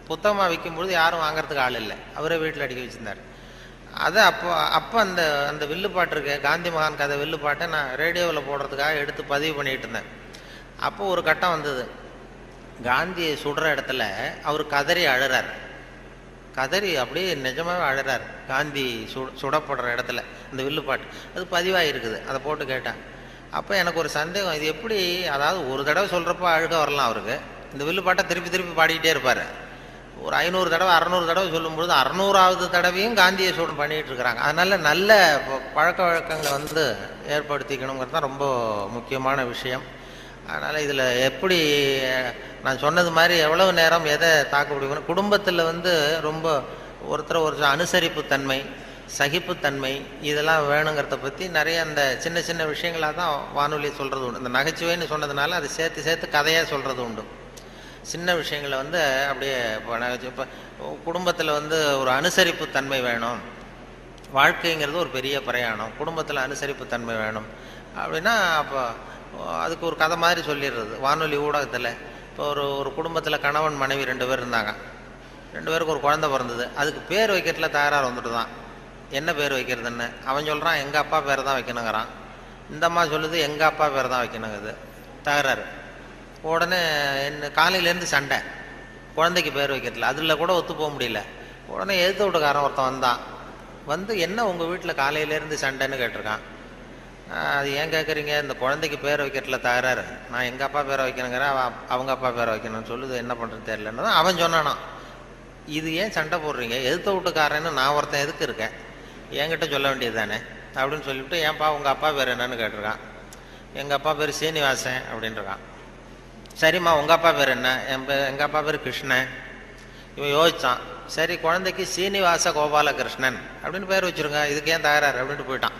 புத்தகமாக விற்கும்பொழுது யாரும் வாங்கிறதுக்கு ஆள் இல்லை, அவரே வீட்டில் அடிக்க வச்சுருந்தார். அதை அப்போ அந்த வில்லுப்பாட்டு இருக்கு, காந்தி மகான் கதை வில்லுப்பாட்டை நான் ரேடியோவில் போடுறதுக்காக எடுத்து பதிவு பண்ணிகிட்டு இருந்தேன். அப்போது ஒரு கட்டம் வந்தது, காந்தியை சுடுற இடத்துல அவர் கதறி அழுறார். கதறி அப்படியே நிஜமாகவே அழுறார் காந்தி சுடப்படுற இடத்துல. அந்த வில்லுப்பாட்டு அது பதிவாக இருக்குது, அதை போட்டு கேட்டேன். அப்போ எனக்கு ஒரு சந்தேகம், இது எப்படி, அதாவது ஒரு தடவை சொல்கிறப்ப அழுக வரலாம் அவருக்கு, இந்த வில்லுப்பாட்டை திருப்பி திருப்பி பாடிக்கிட்டே இருப்பார். ஒரு 500 தடவை 600 தடவை சொல்லும்பொழுது 600வது தடவையும் காந்தியை சூடம் பண்ணிகிட்டு இருக்கிறாங்க. அதனால் நல்ல பழக்க வழக்கங்களை வந்து ஏற்படுத்திக்கணுங்கிறது தான் ரொம்ப முக்கியமான விஷயம். அதனால் இதில் எப்படி நான் சொன்னது மாதிரி எவ்வளவு நேரம் எதை தாக்க முடியும், குடும்பத்தில் வந்து ரொம்ப ஒருத்தர் அனுசரிப்புத்தன்மை, சகிப்புத்தன்மை இதெல்லாம் வேணுங்கிறத பற்றி நிறைய அந்த சின்ன சின்ன விஷயங்களாக தான் வானொலி சொல்கிறது உண்டு. இந்த நகைச்சுவைன்னு சொன்னதுனால அதை சேர்த்து கதையாக சொல்கிறது உண்டு. சின்ன விஷயங்களை வந்து அப்படியே இப்போ குடும்பத்தில் வந்து ஒரு அனுசரிப்பு தன்மை வேணும், வாழ்க்கைங்கிறது ஒரு பெரிய பிரயாணம், குடும்பத்தில் அனுசரிப்பு தன்மை வேணும் அப்படின்னா அப்போ அதுக்கு ஒரு கதை மாதிரி சொல்லிடுறது. வானொலி ஊடகத்தில் இப்போ ஒரு குடும்பத்தில் கணவன் மனைவி 2 பேர் இருந்தாங்க. 2 பேருக்கு ஒரு குழந்தை பிறந்தது. அதுக்கு பேர் வைக்கிறதுல தகராறு வந்துட்டு தான். என்ன பேர் வைக்கிறதுன்னு அவன் சொல்கிறான் எங்கள் அப்பா பேர் தான் வைக்கணுங்கிறான். இந்த அம்மா சொல்லுது எங்கள் அப்பா பேர் தான் வைக்கணுங்குது. தகராறு. உடனே என்ன காலையிலேருந்து சண்டை, குழந்தைக்கு பேர் வைக்கிறதுல. அதில் கூட ஒத்து போக முடியல. உடனே எதிர்த்து வீட்டுக்காரன் ஒருத்தன் வந்தான். வந்து என்ன உங்கள் வீட்டில் காலையிலேருந்து சண்டைன்னு கேட்டிருக்கான். அது ஏன் கேட்குறீங்க, இந்த குழந்தைக்கு பேர் வைக்கிறதுல தகராறு, நான் எங்கள் அப்பா பேரை வைக்கணுங்கிறேன், அவங்க அப்பா பேரை வைக்கணும்னு சொல்லுது, என்ன பண்ணுறது தெரியலன்னு தான் அவன் சொன்னானா. இது ஏன் சண்டை போடுறீங்க, எதிர்த்த வீட்டுக்காரன்னு நான் ஒருத்தன் எதுக்கு இருக்கேன், என்கிட்ட சொல்ல வேண்டியது தானே அப்படின்னு சொல்லிவிட்டு ஏன்ப்பா உங்கள் அப்பா பேர் என்னன்னு கேட்டிருக்கான். எங்கள் அப்பா பேர் சீனிவாசன் அப்படின்ட்டுருக்கான். சரிம்மா உங்கள் அப்பா பேர் என்ன, எங்கள் அப்பா பேர் கிருஷ்ணன். இவன் யோசித்தான். சரி குழந்தைக்கு சீனிவாச கோபாலகிருஷ்ணன் அப்படின்னு பேர் வச்சுருங்க, இதுக்கு ஏன் தகராறு அப்படின்ட்டு போயிட்டான்.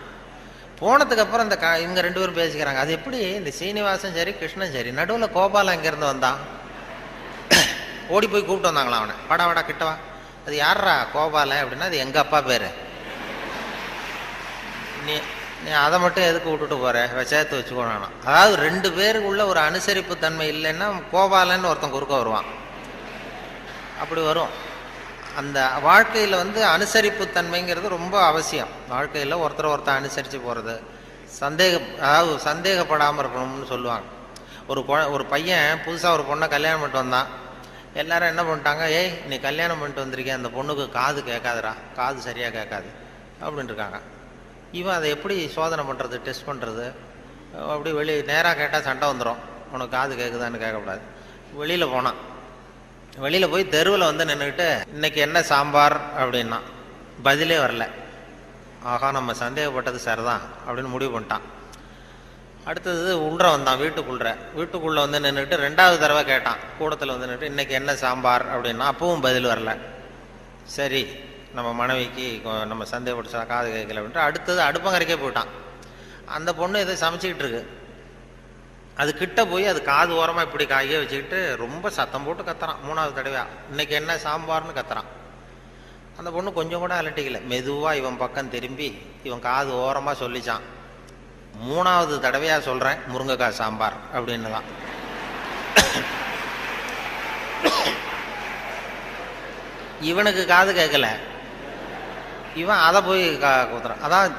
போனதுக்கப்புறம் இந்த இவங்க 2 பேரும் பேசிக்கிறாங்க. அது எப்படி இந்த சீனிவாசன் சரி கிருஷ்ணன் சரி, நடுவில் கோபாலன் எங்கேருந்து வந்தான். ஓடி போய் கூப்பிட்டு வந்தாங்களாம் அவனை. வாடா கிட்டவா, அது யாரா கோபாலன் அப்படின்னா அது எங்கள் அப்பா பேர், நீ அதை மட்டும் எதுக்கு விட்டுட்டு போற, சேர்த்து வச்சுக்கோனா. அதாவது 2 பேருக்குள்ள ஒரு அனுசரிப்பு தன்மை இல்லைன்னா கோபாலன்னு ஒருத்தன் குறுக்க வருவான். அப்படி வரும். அந்த வாழ்க்கையில் வந்து அனுசரிப்பு தன்மைங்கிறது ரொம்ப அவசியம். வாழ்க்கையில் ஒருத்தர் அனுசரித்து போகிறது, அதாவது சந்தேகப்படாமல் இருக்கணும்னு சொல்லுவாங்க. ஒரு பையன் புதுசாக ஒரு பொண்ணை கல்யாணம் பண்ணிட்டு வந்தான். எல்லாரும் என்ன பண்ணிட்டாங்க, ஏய் நீ கல்யாணம் பண்ணிட்டு வந்திருக்கேன், அந்த பொண்ணுக்கு காது கேட்காதுடா, காது சரியாக கேட்காது அப்படின்ட்டு இருக்காங்க. இவன் அதை எப்படி சோதனை பண்ணுறது, டெஸ்ட் பண்ணுறது, அப்படி நேராக கேட்டால் சண்டை வந்துடும், உனக்கு காது கேட்குதான்னு கேட்கக்கூடாது. வெளியில் போய் தெருவில் வந்து நின்றுக்கிட்டு இன்னைக்கு என்ன சாம்பார் அப்படின்னா பதிலே வரல. ஆகா நம்ம சந்தேகப்பட்டது சரிதான் அப்படின்னு முடிவு பண்ணிட்டான். அடுத்தது வந்தான் வீட்டுக்குள்ளே வந்து நின்றுக்கிட்டு 2வது தடவை கேட்டான். கூடத்தில் வந்து நின்றுட்டு இன்னைக்கு என்ன சாம்பார் அப்படின்னா அப்பவும் பதில் வரல. சரி நம்ம மனைவிக்கு நம்ம சந்தேகப்பட்டு காது கேட்கல அப்படின்ட்டு அடுத்தது அடுப்பங்கரைக்கே போயிட்டான். அந்த பொண்ணு எதை சமைச்சிக்கிட்டு இருக்கு. அது கிட்ட போய் அது காது ஓரமாக இப்படி காயே வச்சுக்கிட்டு ரொம்ப சத்தம் போட்டு கத்துறான். 3வது தடவையா இன்னைக்கு என்ன சாம்பார்னு கத்துறான். அந்த பொண்ணு கொஞ்சம் கூட அலட்டிக்கல. மெதுவாக இவன் பக்கம் திரும்பி இவன் காது ஓரமாக சொல்லிச்சான், 3வது தடவையா சொல்கிறேன் முருங்கைக்காய் சாம்பார் அப்படின்னு தான். இவனுக்கு காது கேட்கல, இவன் அதை போய் குத்துறான். அதான்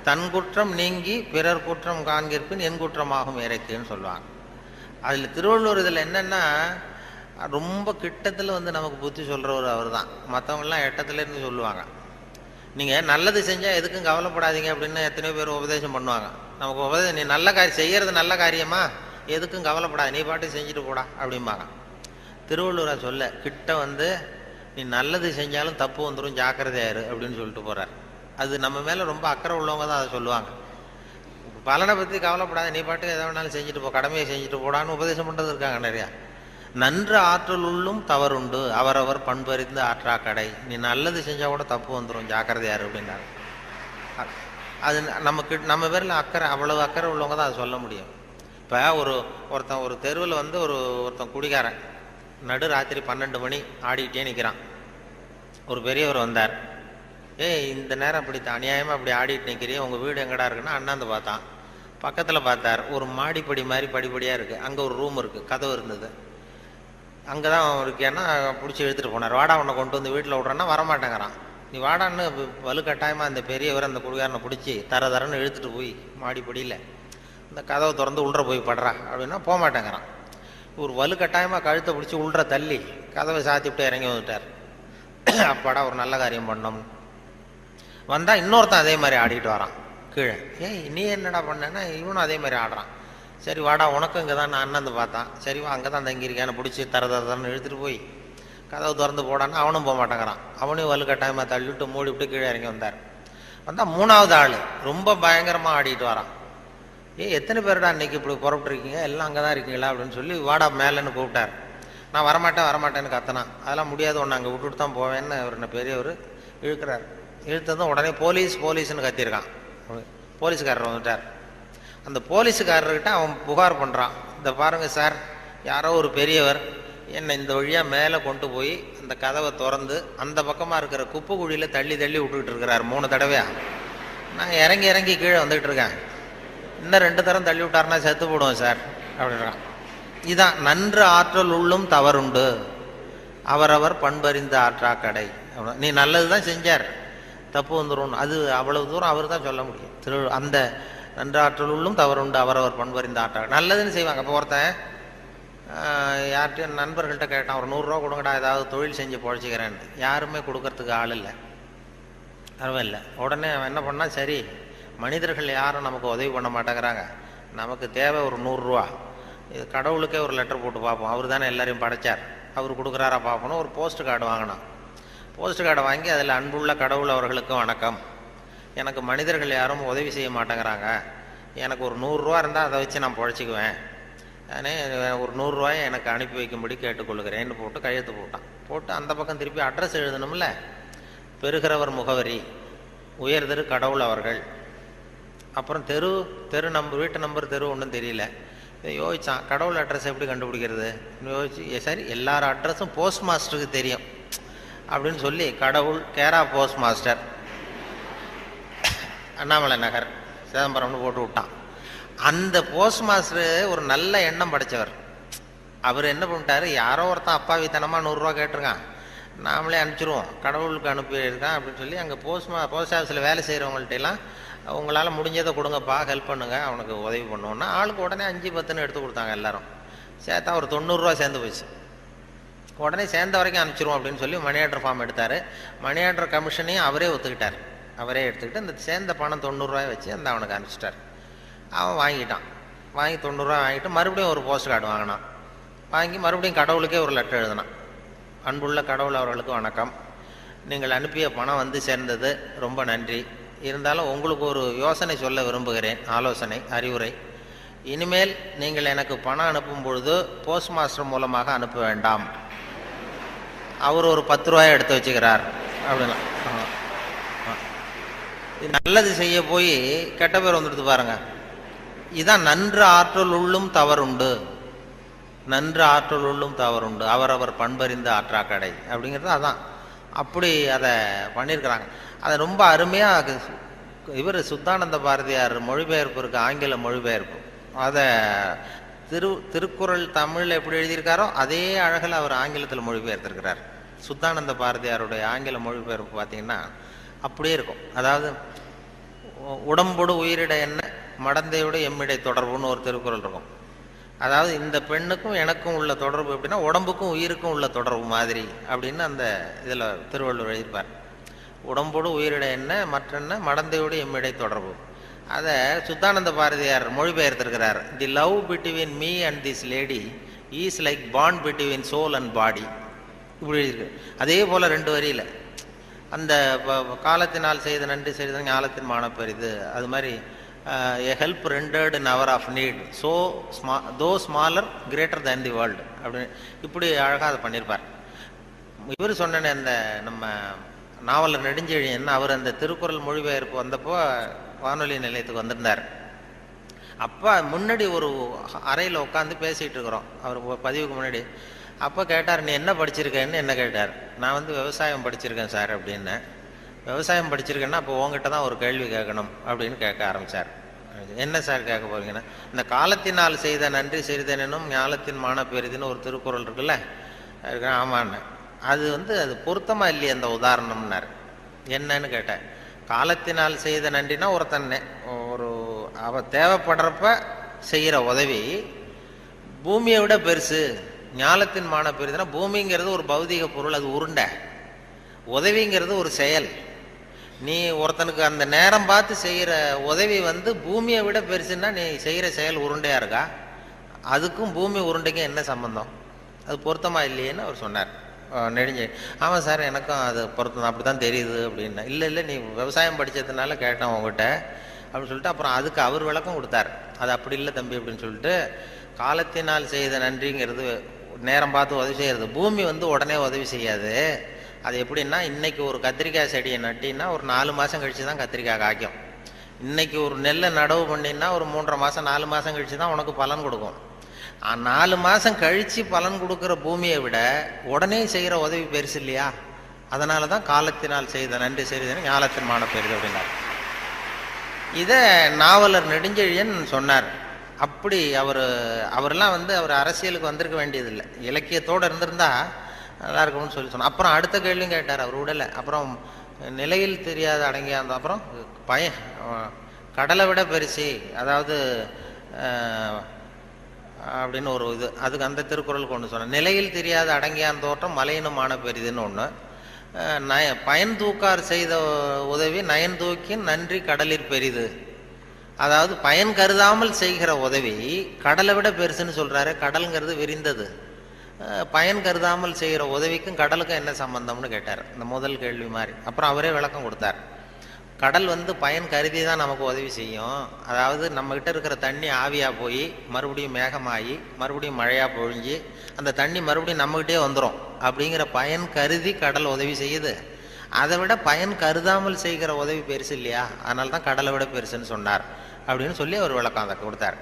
தன் குற்றம் நீங்கி பிறர் குற்றம் காண்கிற்பின் என் குற்றமாகும் இறைக்குன்னு சொல்லுவாங்க. அதில் திருவள்ளுவர் இதில் என்னென்னா ரொம்ப கிட்டத்தில் வந்து நமக்கு புத்தி சொல்கிறவர் அவர் தான். மற்றவங்களாம் எட்டத்துலேருந்து சொல்லுவாங்க. நீங்கள் நல்லது செஞ்சால் எதுக்கும் கவலைப்படாதீங்க அப்படின்னு எத்தனையோ பேர் உபதேசம் பண்ணுவாங்க. நமக்கு நீ நல்ல காரியம் செய்கிறது நல்ல காரியமா, எதுக்கும் கவலைப்படாது, நீ பாட்டு செஞ்சுட்டு போடா அப்படிம்பாங்க. திருவள்ளுவரை சொல்ல கிட்ட வந்து நீ நல்லது செஞ்சாலும் தப்பு வந்துடும், ஜாக்கிரதையாரு அப்படின்னு சொல்லிட்டு போகிறார். அது நம்ம மேலே ரொம்ப அக்கறை உள்ளவங்க தான் அதை சொல்லுவாங்க. பலனை பற்றி கவலைப்படாத, நீ பாட்டு எதை வேணாலும் செஞ்சுட்டு போ, கடமையை செஞ்சுட்டு போடான்னு உபதேசம் பண்ணுறது இருக்காங்க நிறையா. நன்று ஆற்றல் உள்ளும் தவறுண்டு, அவரவர் பண்பறிந்து ஆற்றா கடை, நீ நல்லது செஞ்சால் கூட தப்பு வந்துடும், ஜாக்கிரதையாரு அப்படின்னாரு. அது நம்ம பேரில் அக்கறை, அவ்வளவு அக்கறை உள்ளவங்க தான் அதை சொல்ல முடியும். இப்போ ஒருத்தன் ஒரு தெருவில் வந்து ஒருத்தன் குடிகாரன் நடு ராத்திரி 12 மணி ஆடிக்கிட்டே நிற்கிறான். ஒரு பெரியவர் வந்தார். இந்த நேரம் அப்படி அநியாயமாக அப்படி ஆடிட்டு நிற்கிறியே, உங்கள் வீடு எங்கடா இருக்குன்னா அண்ணாந்து பார்த்தான். பக்கத்தில் பார்த்தார், ஒரு மாடிப்படி மாதிரி படிப்படியாக இருக்குது, அங்கே ஒரு ரூம் இருக்குது, கதவு இருந்தது. அங்கே தான் இருக்கேன்னா பிடிச்சி இழுத்துட்டு போனார். வாடா உன்னை கொண்டு வந்து வீட்டில் விட்றேன்னா வரமாட்டேங்கிறான். நீ வாடான்னு வலுக்கட்டாயமாக அந்த பெரியவர் அந்த குடிகாரனை பிடிச்சி தரன்னு இழுத்துட்டு போய் மாடிப்படியில் இந்த கதவை திறந்து உள்ற போய் படுறா அப்படின்னா போக மாட்டேங்கிறான். ஒரு வலுக்கட்டாயமாக கழுத்தை பிடிச்சி உள்ற தள்ளி கதவை சாத்திவிட்டு இறங்கி வந்துட்டார். அப்பாடா ஒரு நல்ல காரியம் பண்ணோம். வந்தால் இன்னொருத்தன் அதே மாதிரி ஆடிக்கிட்டு வரான் கீழே. நீ என்னடா பண்ணேன்னா இவனும் அதே மாதிரி ஆடுறான். சரி வாடா உனக்கும் இங்கே தான் நான் அண்ணந்து பார்த்தான். சரிவா அங்கே தான் தங்கியிருக்கேன்னு பிடிச்சி தரன்னு இழுத்துட்டு போய் கதவு திறந்து போடான்னா அவனும் போக மாட்டேங்கிறான். அவனையும் வலுக்கட்டாயமாக தள்ளிவிட்டு மூடிவிட்டு கீழே இறங்கி வந்தார். வந்தால் 3வது ஆள் ரொம்ப பயங்கரமாக ஆடிட்டு வரான். எத்தனை பேருடா இன்னைக்கு இப்படி புறப்பட்டுருக்கீங்க, எல்லாம் அங்கே தான் இருக்கீங்களா அப்படின்னு சொல்லி வாடா மேலேன்னு கூப்பிட்டார். நான் வரமாட்டேன்னு கத்தினான். அதெல்லாம் முடியாது, ஒன்று அங்கே விட்டுட்டு தான் போவேன்னு அவர் பெரியவர் இழுக்கிறார். இழுத்ததும் உடனே போலீஸ்னு கத்திருக்கான். போலீஸ்காரர் வந்துட்டார். அந்த போலீஸுக்காரர்கிட்ட அவன் புகார் பண்ணுறான். இந்த பாருங்க சார், யாரோ ஒரு பெரியவர் என்னை இந்த வழியாக மேலே கொண்டு போய் அந்த கதவை திறந்து அந்த பக்கமாக இருக்கிற குப்பை குழியில் தள்ளி தள்ளி விட்டுக்கிட்டு இருக்கிறார் 3 தடவையாக. நான் இறங்கி இறங்கி கீழே வந்துக்கிட்டு இருக்கேன். இன்னும் 2 தரம் தள்ளி விட்டாருன்னா செத்து போடுவோம் சார் அப்படின்றான். இதான் நன்று ஆற்றல் உள்ளும் தவறுண்டு, அவரவர் பண்பறிந்த ஆற்றா கடை. நீ நல்லது தான் செஞ்சார், தப்பு வந்துடும், அது அவ்வளவு தூரம் அவர் தான் சொல்ல முடியும். அந்த நன்றாற்றல் உள்ளும் தவறுண்டு, அவரவர் பண்பறிந்த ஆற்றா. நல்லதுன்னு செய்வாங்க. இப்போ ஒருத்தன் யார்கிட்டையும் நண்பர்கள்ட்ட கேட்டான், ஒரு 100 ரூபா கொடுங்கடா, ஏதாவது தொழில் செஞ்சு பொழைச்சிக்கிறேன்னு. யாருமே கொடுக்கறதுக்கு ஆள் இல்லை, பரவாயில்ல. உடனே அவன் என்ன பண்ணால், சரி மனிதர்கள் யாரும் நமக்கு உதவி பண்ண மாட்டேங்கிறாங்க, நமக்கு தேவை ஒரு 100 ரூபா, இது கடவுளுக்கே ஒரு லெட்டர் போட்டு பார்ப்போம், அவர் தானே எல்லாரையும் படைச்சார், அவர் கொடுக்குறாரா பார்ப்போம். ஒரு போஸ்ட் கார்டு வாங்கினான். போஸ்ட் கார்டை வாங்கி அதில் அன்புள்ள கடவுள் அவர்களுக்கு வணக்கம், எனக்கு மனிதர்கள் யாரும் உதவி செய்ய மாட்டேங்கிறாங்க, எனக்கு ஒரு 100 ரூபா இருந்தால் அதை வச்சு நான் பொழைச்சிக்குவேன், நானே ஒரு 100 ரூபாயை எனக்கு அனுப்பி வைக்கும்படி கேட்டுக்கொள்கிறேன்னு போட்டு கையெழுத்து போட்டான். போட்டு அந்த பக்கம் திருப்பி அட்ரஸ் எழுதணும்ல, பெறுகிறவர் முகவரி, உயர்தரு கடவுள் அவர்கள், அப்புறம் தெரு நம்பர், வீட்டு நம்பர், தெரு ஒன்றும் தெரியல. யோசிச்சான், கடவுள் அட்ரஸ் எப்படி கண்டுபிடிக்கிறது யோசிச்சு, சரி எல்லார் அட்ரஸும் போஸ்ட் மாஸ்டருக்கு தெரியும் அப்படின்னு சொல்லி கடவுள் கேரா போஸ்ட் மாஸ்டர் அண்ணாமலை நகர் சிதம்பரம்னு போட்டு விட்டான். அந்த போஸ்ட் மாஸ்டரு ஒரு நல்ல எண்ணம் படைச்சவர். அவர் என்ன பண்ணிட்டாரு, யாரோ ஒருத்தன் அப்பாவித்தனமாக 100 ரூபா கேட்டிருக்கான், நாமளே அனுப்பிச்சிருவோம், கடவுளுக்கு அனுப்பியிருக்கான் அப்படின்னு சொல்லி அங்கே போஸ்ட் ஆஃபீஸில் வேலை செய்கிறவங்கள்ட்டெல்லாம் உங்களால் முடிஞ்சதை கொடுங்கப்பா, ஹெல்ப் பண்ணுங்க, அவனுக்கு உதவி பண்ணுவோன்னா ஆளுக்கு உடனே 5-10 எடுத்து கொடுத்தாங்க. எல்லாரும் சேர்த்தா ஒரு 90 ரூபா சேர்ந்து போச்சு. உடனே சேர்ந்த வரைக்கும் அனுப்பிச்சிருவோம் அப்படின்னு சொல்லி மணி ஆர்டர் ஃபார்ம் எடுத்தார். மணி ஆர்டர் கமிஷனையும் அவரே ஒத்துக்கிட்டார். அவரே எடுத்துக்கிட்டு அந்த சேர்ந்த பணம் 90 ரூபாய் வச்சு அந்த அவனுக்கு அனுப்பிச்சிட்டார். அவன் வாங்கிட்டான். வாங்கி 90 ரூபா வாங்கிட்டு மறுபடியும் ஒரு போஸ்ட் கார்டு வாங்கினான். வாங்கி மறுபடியும் கடவுளுக்கே ஒரு லெட்டர் எழுதினான். அன்புள்ள கடவுள் அவர்களுக்கு வணக்கம், நீங்கள் அனுப்பிய பணம் வந்து சேர்ந்தது, ரொம்ப நன்றி. இருந்தாலும் உங்களுக்கு ஒரு யோசனை சொல்ல விரும்புகிறேன், ஆலோசனை, அறிவுரை. இனிமேல் நீங்கள் எனக்கு பணம் அனுப்பும் பொழுது போஸ்ட் மாஸ்டர் மூலமாக அனுப்ப வேண்டாம், அவர் ஒரு 10 ரூபாயை எடுத்து வச்சுக்கிறார் அப்படின்னா. நல்லது செய்ய போய் கெட்ட பேர் வந்துடுது பாருங்க. இதுதான் நன்று ஆற்றல் உள்ளும் தவறுண்டு, நன்று ஆற்றல் உள்ளும் தவறுண்டு, அவரவர் பண்பறிந்த ஆற்றா கடை அப்படிங்கிறது அதான். அப்படி அதை பண்ணியிருக்கிறாங்க. அதை ரொம்ப அருமையாக இவர் சுத்தானந்த பாரதியார் மொழிபெயர்ப்பு இருக்கு, ஆங்கில மொழிபெயர்ப்பு. அதை திருக்குறள் தமிழில் எப்படி எழுதியிருக்காரோ அதே அழகில் அவர் ஆங்கிலத்தில் மொழிபெயர்த்திருக்கிறார். சுத்தானந்த பாரதியாருடைய ஆங்கில மொழிபெயர்ப்பு பார்த்தீங்கன்னா அப்படியே இருக்கும். அதாவது உடம்போடு உயிரிட என்ன, மடந்தையோடு எம்மிடை தொடர்புன்னு ஒரு திருக்குறள் இருக்கும். அதாவது இந்த பெண்ணுக்கும் எனக்கும் உள்ள தொடர்பு எப்படின்னா உடம்புக்கும் உயிருக்கும் உள்ள தொடர்பு மாதிரி அப்படின்னு அந்த இதில் திருவள்ளுவர் எழுதியிருப்பார். உடம்போடு உயிரிட என்ன, மற்றென்ன, மடந்தையோடு எம்மிடை தொடர்பு. அதை சுத்தானந்த பாரதியார் மொழிபெயர்த்திருக்கிறார். The love between me and this lady is like bond between soul and body, இப்படி எழுதியிருக்கு. அதே போல் 2 வரியில் அந்த காலத்தினால் செய்த நன்றி செய்த ஞாலத்தின் மானப்பெரிது, அது மாதிரி a help rendered in hour of need, so though smaller greater than the world அப்படின்னு இப்படி அழகாக அதை பண்ணியிருப்பார். இவர் சொன்ன அந்த நம்ம நாவலர் நெடுஞ்செழியன், அவர் அந்த திருக்குறள் மொழிபெயர்ப்பு வந்தப்போ வானொலி நிலையத்துக்கு வந்திருந்தார். அப்போ முன்னாடி ஒரு அறையில் உட்காந்து பேசிகிட்டு இருக்கிறோம், அவர் பதிவுக்கு முன்னாடி. அப்போ கேட்டார், நீ என்ன படிச்சிருக்கேன்னு என்ன கேட்டார். நான் விவசாயம் படிச்சிருக்கேன் சார் அப்படின்னு. விவசாயம் படிச்சிருக்கேன்னா அப்போ உங்ககிட்ட தான் ஒரு கேள்வி கேட்கணும் அப்படின்னு கேட்க ஆரம்பித்தார். என்ன சார் கேட்க போறீங்கன்னா, இந்த காலத்தினால் செய்த நன்றி செய்தேனும் ஞாலத்தின் மான பெரிதுன்னு ஒரு திருக்குறள் இருக்குல்ல, ஆமான்னு. அது அது பொருத்தமாக இல்லையே அந்த உதாரணம்னார். என்னன்னு கேட்டேன். காலத்தினால் செய்த நன்றினா ஒருத்தன் அவ தேவைப்படுறப்ப செய்கிற உதவி பூமியை விட பெருசு. ஞாலத்தின் மான பெரிதுனா பூமிங்கிறது ஒரு பௌதிக பொருள், அது உருண்டை. உதவிங்கிறது ஒரு செயல். நீ ஒருத்தனுக்கு அந்த நேரம் பார்த்து செய்கிற உதவி பூமியை விட பெருசுன்னா நீ செய்கிற செயல் உருண்டையா இருக்கா? அதுக்கும் பூமி உருண்டைக்கும் என்ன சம்பந்தம்? அது பொருத்தமா இல்லையேன்னு அவர் சொன்னார். நெடுஞ்செழி, ஆமாம் சார் எனக்கும் அது பொருத்தம் அப்படி தான் தெரியுது அப்படின்னா. இல்லை நீ விவசாயம் படித்ததுனால கேட்டேன் உங்ககிட்ட அப்படின்னு சொல்லிட்டு அப்புறம் அதுக்கு அவர் விளக்கம் கொடுத்தார். அது அப்படி இல்லை தம்பி அப்படின்னு சொல்லிட்டு, காலத்தினால் செய்த நன்றிங்கிறது நேரம் பார்த்து உதவி செய்கிறது. பூமி உடனே உதவி செய்யாது. அது எப்படின்னா, இன்னைக்கு ஒரு கத்திரிக்காய் செடியை நட்டின்னா ஒரு 4 மாதம் கழிச்சு தான் கத்திரிக்காய் காய்க்கும். இன்னைக்கு ஒரு நெல்லை நடவு பண்ணினா ஒரு 3.5 மாதம் 4 மாதம் கழிச்சு தான் உனக்கு பலன் கொடுக்கும். 4 மாதம் கழித்து பலன் கொடுக்குற பூமியை விட உடனே செய்கிற உதவி பெருசு இல்லையா? அதனால தான் காலத்தினால் செய்த நன்றி செய்தேன்னு ஞாலத்தின் மான பெரிது அப்படின்னார். இதை நாவலர் நெடுஞ்செழியன் சொன்னார். அப்படி அவரெல்லாம் அவர் அரசியலுக்கு வந்திருக்க வேண்டியதில்லை, இலக்கியத்தோடு இருந்திருந்தா நல்லா இருக்கும்னு சொன்னார். அப்புறம் அடுத்த கேள்வியும் கேட்டார், அவர் விடலை. அப்புறம் நிலையில் தெரியாத அடங்கிய அந்த அப்புறம் கடலை விட பெருசி, அதாவது அப்படின்னு ஒரு இது, அதுக்கு அந்த திருக்குறளுக்கு ஒன்று சொன்னேன். நிலையில் தெரியாத அடங்கியான் தோற்றம் மலையினுமான பெரிதுன்னு ஒன்று. பயன் தூக்கார் செய்த உதவி நயன் தூக்கின் நன்றி கடலிற் பெரிது. அதாவது பயன் கருதாமல் செய்கிற உதவி கடலை விட பெருசுன்னு சொல்கிறாரு. கடலுங்கிறது விரிந்தது. பயன் கருதாமல் செய்கிற உதவிக்கும் கடலுக்கும் என்ன சம்பந்தம்னு கேட்டார், இந்த முதல் கேள்வி மாதிரி. அப்புறம் அவரே விளக்கம் கொடுத்தார். கடல் பயன் கருதி தான் நமக்கு உதவி செய்யும். அதாவது நம்மகிட்ட இருக்கிற தண்ணி ஆவியாக போய் மறுபடியும் மேகமாகி மறுபடியும் மழையாக பொழிஞ்சு அந்த தண்ணி மறுபடியும் நம்மகிட்டே வந்துடும். அப்படிங்கிற பயன் கருதி கடல் உதவி செய்யுது. அதை விட பயன் கருதாமல் செய்கிற உதவி பெருசு இல்லையா? அதனால தான் கடலை விட பெருசுன்னு சொன்னார் அப்படின்னு சொல்லி அவர் விளக்கம் அதை கொடுத்தார்.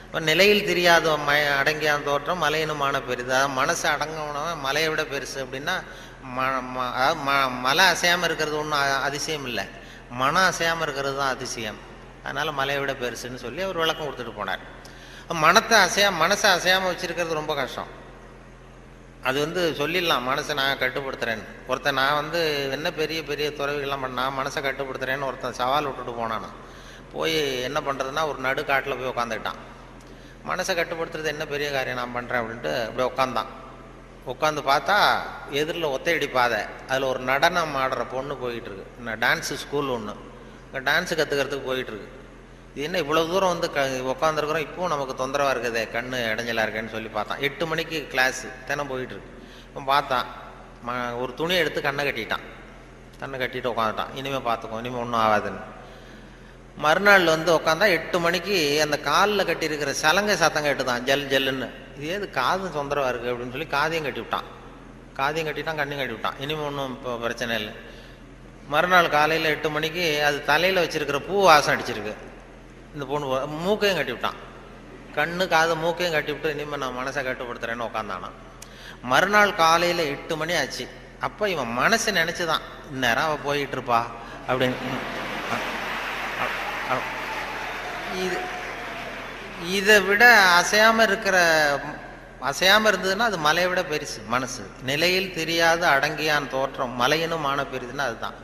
இப்போ நிலையில் தெரியாத அடங்கிய தோற்றம் மலையினுமான பெரிது. அதாவது மனசு அடங்கினவன் மலையை விட பெருசு அப்படின்னா மலை அசையாமல் இருக்கிறது ஒன்றும் அதிசயம் இல்லை, மனம் அசையாமல் இருக்கிறது தான் அதிசயம். அதனால் மலையை விட பெருசுன்னு சொல்லி அவர் விளக்கம் கொடுத்துட்டு போனார். மனசை அசையாமல் வச்சுருக்கிறது ரொம்ப கஷ்டம். அது சொல்லிடலாம், மனசை நான் கட்டுப்படுத்துகிறேன்னு. ஒருத்தன் நான் என்ன பெரிய பெரிய துறவிகள்லாம் நான் மனசை கட்டுப்படுத்துகிறேன்னு ஒருத்தன் சவால் விட்டுட்டு போனானா, போய் என்ன பண்ணுறதுன்னா ஒரு நடுக்காட்டில் போய் உட்காந்துக்கிட்டான். மனசை கட்டுப்படுத்துறது என்ன பெரிய காரியம் நான் பண்ணுறேன் அப்படின்ட்டு அப்படியே உட்காந்து பார்த்தா எதிரில் ஒத்தையடி பாதை, அதில் ஒரு நடனம் ஆடுற பொண்ணு போயிட்டுருக்கு. டான்ஸு ஸ்கூல் ஒன்று, டான்ஸு கற்றுக்கிறதுக்கு போயிட்டுருக்கு. இது என்ன இவ்வளோ தூரம் உட்காந்துருக்குறோம், இப்போவும் நமக்கு தொந்தரவாக இருக்குதே, கண்ணு இடைஞ்சலாக இருக்கேன்னு சொல்லி பார்த்தான். 8 மணிக்கு கிளாஸு தினம் போயிட்டுருக்கு. இப்போ பார்த்தான், ஒரு துணியை எடுத்து கண்ணை கட்டிட்டு உட்காந்துட்டான். இனிமேல் பார்த்துக்கோ, இனிமேல் ஒன்றும் ஆகாதுன்னு. மறுநாள் உட்காந்தா 8 மணிக்கு அந்த காலில் கட்டியிருக்கிற சலங்கை சத்தம் கேட்டுதான், ஜல் ஜல்லுன்னு. இது ஏது காது தொந்தரவாக இருக்குது அப்படின்னு சொல்லி காதையும் கட்டிவிட்டான். கண்ணையும் கட்டிவிட்டான். இனிமேல் ஒன்றும் இப்போ பிரச்சனை இல்லை. மறுநாள் காலையில் 8 மணிக்கு அது தலையில் வச்சுருக்கிற பூ வாசம் அடிச்சிருக்கு. இந்த பொண்ணு மூக்கையும் கட்டிவிட்டான். கண்ணு காது மூக்கையும் கட்டிவிட்டு இனிமேல் நான் மனசை கட்டுப்படுத்துறேன்னு உட்காந்தானா. மறுநாள் காலையில் 8 மணி ஆச்சு. அப்போ இவன் மனசை நினச்சிதான், இந்நேரம் அவள் போயிட்டு இருப்பா அப்படின்னு. இதை விட அசையாமல் இருந்ததுன்னா அது மலையை விட பெருசு மனசு. நிலையில் தெரியாத அடங்கியான் தோற்றம் மலையினும் மான பெரிதுன்னா அதுதான்.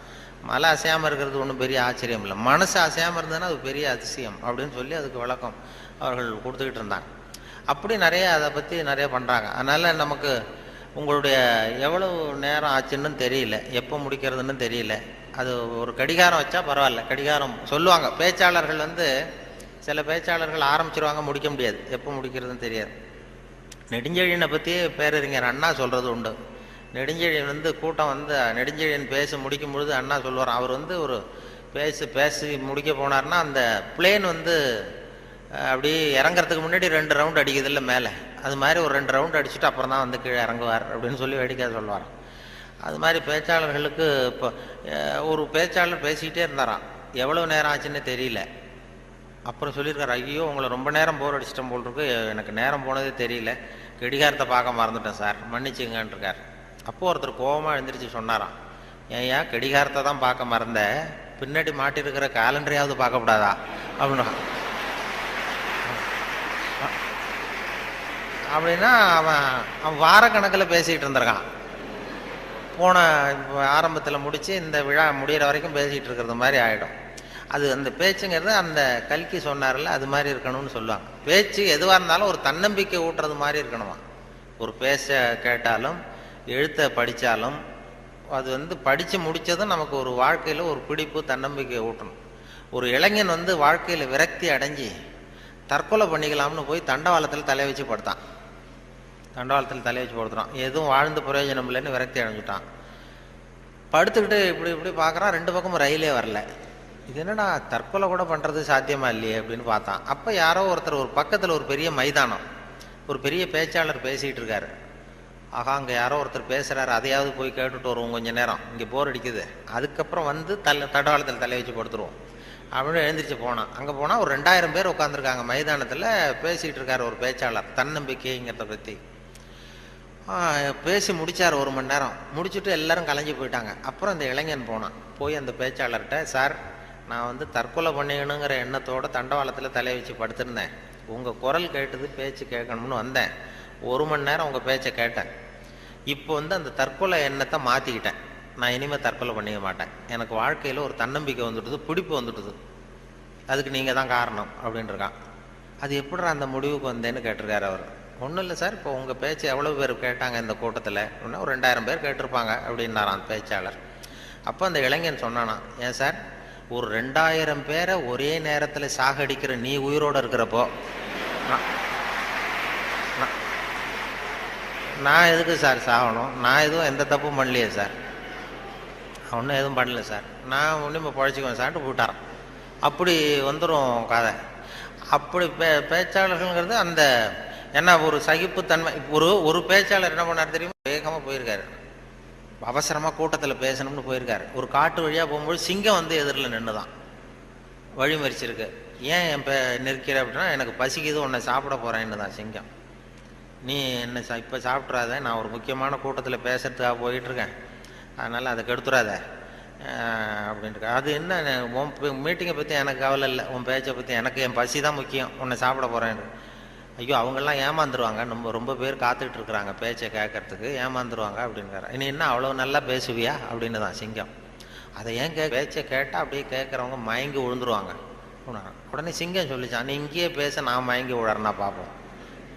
மலை அசையாமல் இருக்கிறது ஒன்றும் பெரிய ஆச்சரியம் இல்லை, மனசு அசையாமல் இருந்ததுன்னா அது பெரிய அதிசயம் அப்படின்னு சொல்லி அதுக்கு விளக்கம் அவர்கள் கொடுத்துக்கிட்டு இருந்தாங்க. அப்படி நிறைய அதை பற்றி நிறைய பண்ணுறாங்க. அதனால் நமக்கு உங்களுடைய எவ்வளவு நேரம் ஆச்சுன்னு தெரியல, எப்போ முடிக்கிறதுன்னு தெரியல. அது ஒரு கடிகாரம் வச்சா பரவாயில்ல. கடிகாரம் சொல்லுவாங்க பேச்சாளர்கள், சில பேச்சாளர்கள் ஆரம்பிச்சிருவாங்க, முடிக்க முடியாது, எப்போ முடிக்கிறதுன்னு தெரியாது. நெடுஞ்செழியனை பற்றி பேரறிஞர் அண்ணா சொல்கிறது உண்டு. நெடுஞ்செழியன் கூட்டம் நெடுஞ்செழியன் பேசி முடிக்கும் பொழுது அண்ணா சொல்லுவார், அவர் ஒரு பேசி முடிக்க போனார்னா அந்த பிளேன் அப்படி இறங்குறதுக்கு முன்னாடி 2 ரவுண்ட் அடிக்குது இல்லை மேலே, அது மாதிரி ஒரு 2 ரவுண்ட் அடிச்சுட்டு அப்புறம் தான் கீழே இறங்குவார் அப்படின்னு சொல்லி வேடிக்கை சொல்லுவார். அது மாதிரி பேச்சாளர்களுக்கு இப்போ ஒரு பேச்சாளர் பேசிக்கிட்டே இருந்தாராம், எவ்வளோ நேரம் ஆச்சுன்னு தெரியல. அப்புறம் சொல்லியிருக்காரு, ஐயோ உங்களை ரொம்ப நேரம் போர் அடிச்சிட்டேன் போல் இருக்கு, எனக்கு நேரம் போனதே தெரியல, கடிகாரத்தை பார்க்க மறந்துட்டேன் சார், மன்னிச்சுங்கன்னு இருக்கார். அப்போது ஒருத்தர் கோபமாக எழுந்திரிச்சு சொன்னாராம், ஏன் கடிகாரத்தை தான் பார்க்க மறந்த, பின்னாடி மாட்டிருக்கிற கேலண்டரையாவது பார்க்கக்கூடாதா அப்படின்னா அவன் வாரக்கணக்கில் பேசிகிட்டு இருந்திருக்கான். போன ஆரம்பத்தில் முடித்து இந்த விழா முடிகிற வரைக்கும் பேசிகிட்டு இருக்கிறது மாதிரி ஆகிடும். அது அந்த பேச்சுங்கிறது அந்த கல்கி சொன்னார்ல, அது மாதிரி இருக்கணும்னு சொல்லுவாங்க. பேச்சு எதுவாக இருந்தாலும் ஒரு தன்னம்பிக்கை ஊட்டுறது மாதிரி இருக்கணுமா. ஒரு பேச கேட்டாலும் எழுத்தை படித்தாலும் அது படித்து முடித்ததும் நமக்கு ஒரு வாழ்க்கையில் ஒரு பிடிப்பு தன்னம்பிக்கை ஊட்டணும். ஒரு இளைஞன் வாழ்க்கையில் விரக்தி அடைஞ்சி தற்கொலை பண்ணிக்கலாம்னு போய் தண்டவாளத்தில் தலையை வச்சு படுத்தான். எதுவும் வாழ்ந்து பிரயோஜனம் இல்லைன்னு விரக்தி அடைஞ்சிட்டான். படுத்துக்கிட்டு இப்படி பார்க்குறான், 2 பக்கமும் ரயிலே வரல. இது என்னடா தற்கொலை கூட பண்ணுறது சாத்தியமா இல்லையே அப்படின்னு பார்த்தான். அப்போ யாரோ ஒருத்தர் ஒரு பக்கத்தில் ஒரு பெரிய மைதானம், ஒரு பெரிய பேச்சாளர் பேசிகிட்டு இருக்காரு. ஆகா அங்கே யாரோ ஒருத்தர் பேசுகிறாரு, அதையாவது போய் கேட்டுட்டு வருவோம் கொஞ்சம் நேரம், இங்கே போர் அடிக்குது, அதுக்கப்புறம் தண்டவாளத்தில் தலை வச்சு படுத்துருவோம் அப்படின்னு எழுந்திரிச்சு போனான். அங்கே போனால் ஒரு 2000 பேர் உட்காந்துருக்காங்க மைதானத்தில். பேசிகிட்டு இருக்கார் ஒரு பேச்சாளர் தன்னம்பிக்கைங்கிறத பற்றி. பேசி முடித்தார் 1 மணி நேரம். முடிச்சுட்டு எல்லாரும் கலைஞ்சி போயிட்டாங்க. அப்புறம் அந்த இளைஞன் போனான். போய் அந்த பேச்சாளர்கிட்ட, சார் நான் வந்து தற்கொலை பண்ணிக்கணுங்கிற எண்ணத்தோடு தண்டவாளத்தில் தலையை வச்சு படுத்திருந்தேன். உங்கள் குரல் கேட்டது, பேச்சு கேட்கணும்னு வந்தேன். 1 மணி நேரம் உங்கள் பேச்சை கேட்டேன். இப்போ வந்து அந்த தற்கொலை எண்ணத்தை மாற்றிக்கிட்டேன். நான் இனிமேல் தற்கொலை பண்ணிக்க மாட்டேன். எனக்கு வாழ்க்கையில் ஒரு தன்னம்பிக்கை வந்துட்டுது, பிடிப்பு வந்துட்டுது. அதுக்கு நீங்கள் தான் காரணம் அப்படின்ட்டுருக்கான். அது எப்படி அந்த முடிவுக்கு வந்தேன்னு கேட்டிருக்காரு அவர். ஒன்றும் இல்லை சார், இப்போ உங்கள் பேச்சு எவ்வளோ பேர் கேட்டாங்க இந்த கூட்டத்தில் அப்படின்னா ஒரு 2000 பேர் கேட்டிருப்பாங்க அப்படின்னாரான் அந்த பேச்சாளர். அப்போ அந்த இளைஞன் சொன்னானா, ஏன் சார் ஒரு 2000 பேரை ஒரே நேரத்தில் சாகடிக்கிற நீ உயிரோடு இருக்கிறப்போ நான் எதுக்கு சார் சாகணும்? நான் எதுவும் எந்த தப்பும் பண்ணலையே சார், ஒன்றும் எதுவும் பண்ணல சார், நான் ஒன்றும் இப்போ பழச்சிக்குவேன் சார்ட்டு போட்டாரான். அப்படி வந்துடும் கதை. அப்படி பேச்சாளர்கள்ங்கிறது அந்த என்ன ஒரு சகிப்புத்தன்மை. ஒரு பேச்சாளர் என்ன பண்ணார் தெரியுமா, வேகமாக போயிருக்காரு, அவசரமாக கூட்டத்தில் பேசணும்னு போயிருக்காரு. ஒரு காட்டு வழியாக போகும்போது சிங்கம் வந்து எதிரில் நின்று தான் வழி மறிச்சிருக்கு. ஏன் என் நிற்கிற அப்படின்னா, எனக்கு பசிக்குது, உன்னை சாப்பிட போகிறேன்னு தான் சிங்கம். நீ என்ன இப்போ சாப்பிட்றாத, நான் ஒரு முக்கியமான கூட்டத்தில் பேசுறதுக்காக போயிட்டுருக்கேன், அதனால் அதை கெடுத்துறாத அப்படின்ட்டு. அது என்ன, உன் மீட்டிங்கை பற்றி எனக்கு கவலை இல்லை, உன் பேச்சை பற்றி எனக்கு என் பசி தான் முக்கியம், உன்னை சாப்பிட போகிறேன்னு. ஐயோ அவங்கெல்லாம் ஏமாந்துருவாங்க, ரொம்ப பேர் காத்துக்கிட்டு இருக்கிறாங்க பேச்சை கேட்கறதுக்கு, ஏமாந்துருவாங்க அப்படின்றாரு. இனி என்ன அவ்வளோ நல்லா பேசுவியா அப்படின்னு தான் சிங்கம். அதை ஏன் பேச்சை கேட்டால் அப்படியே கேட்குறவங்க மயங்கி விழுந்துருவாங்க. உடனே சிங்கம் சொல்லிச்சான், நீ இங்கேயே பேச, நான் மயங்கி விழறேன்னா பார்ப்போம்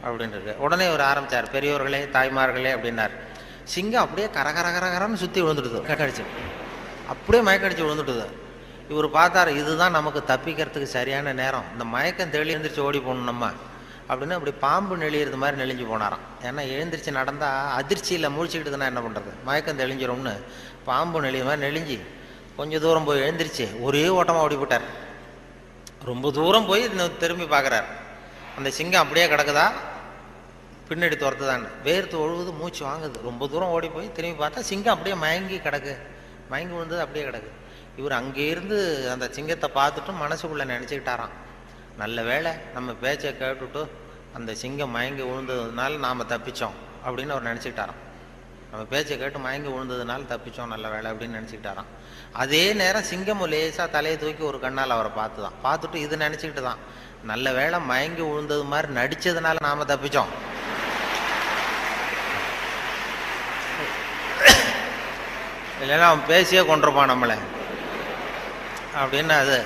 அப்படின்ட்டு. உடனே ஒரு ஆரம்பித்தார், பெரியோர்களே தாய்மார்களே அப்படின்னார். சிங்கம் அப்படியே கரகரகரகரன்னு சுற்றி விழுந்துடுது, மயக்கடிச்சு, அப்படியே மயக்கடிச்சு விழுந்துட்டுது. இவர் பார்த்தார், இதுதான் நமக்கு தப்பிக்கிறதுக்கு சரியான நேரம், இந்த மயக்கம் தெளி எழுந்திரிச்சு ஓடி போகணும் நம்ம அப்படின்னு. அப்படி பாம்பு நெளியிறது மாதிரி நெளிஞ்சு போனாராம். ஏன்னா எழுந்திரிச்சு நடந்தால் அதிர்ச்சியில் முழிச்சுக்கிட்டுதுன்னா என்ன பண்ணுறது, மயக்கம் தெளிஞ்சிரும்னு பாம்பு நெளிய மாதிரி நெளிஞ்சு கொஞ்சம் தூரம் போய் எழுந்திரிச்சு ஒரே ஓட்டமாக ஓடி போட்டார். ரொம்ப தூரம் போய் திரும்பி பார்க்குறார், அந்த சிங்கம் அப்படியே கிடக்குதா, பின்னாடி துரத்துதான்னு வேர்த்து ஒழுகுது, மூச்சு வாங்குது. ரொம்ப தூரம் ஓடி போய் திரும்பி பார்த்தா சிங்கம் அப்படியே மயங்கி கிடக்கு, மயங்கி விழுந்தது அப்படியே கிடக்கு. இவர் அங்கே இருந்து அந்த சிங்கத்தை பார்த்துட்டு மனசுக்குள்ளே நினச்சிக்கிட்டாராம், நல்ல வேளை நம்ம பேச்சை கேட்டுட்டு அந்த சிங்கம் மயங்கி விழுந்ததுனால நாம் தப்பித்தோம் அப்படின்னு அவர் நினச்சிக்கிட்டாராம். நம்ம பேச்சை கேட்டு மயங்கி விழுந்ததுனால தப்பித்தோம், நல்ல வேலை அப்படின்னு நினச்சிக்கிட்டாராம். அதே நேரம் சிங்கம் லேசாக தலையை தூக்கி ஒரு கண்ணால் அவரை பார்த்துட்டு இது நினச்சிக்கிட்டு தான், நல்ல வேளை மயங்கி விழுந்தது மாதிரி நடித்ததுனால நாம் தப்பித்தோம், இல்லைன்னா அவன் பேசியே கொண்டிருப்பான் நம்மளை அப்படின்னு அது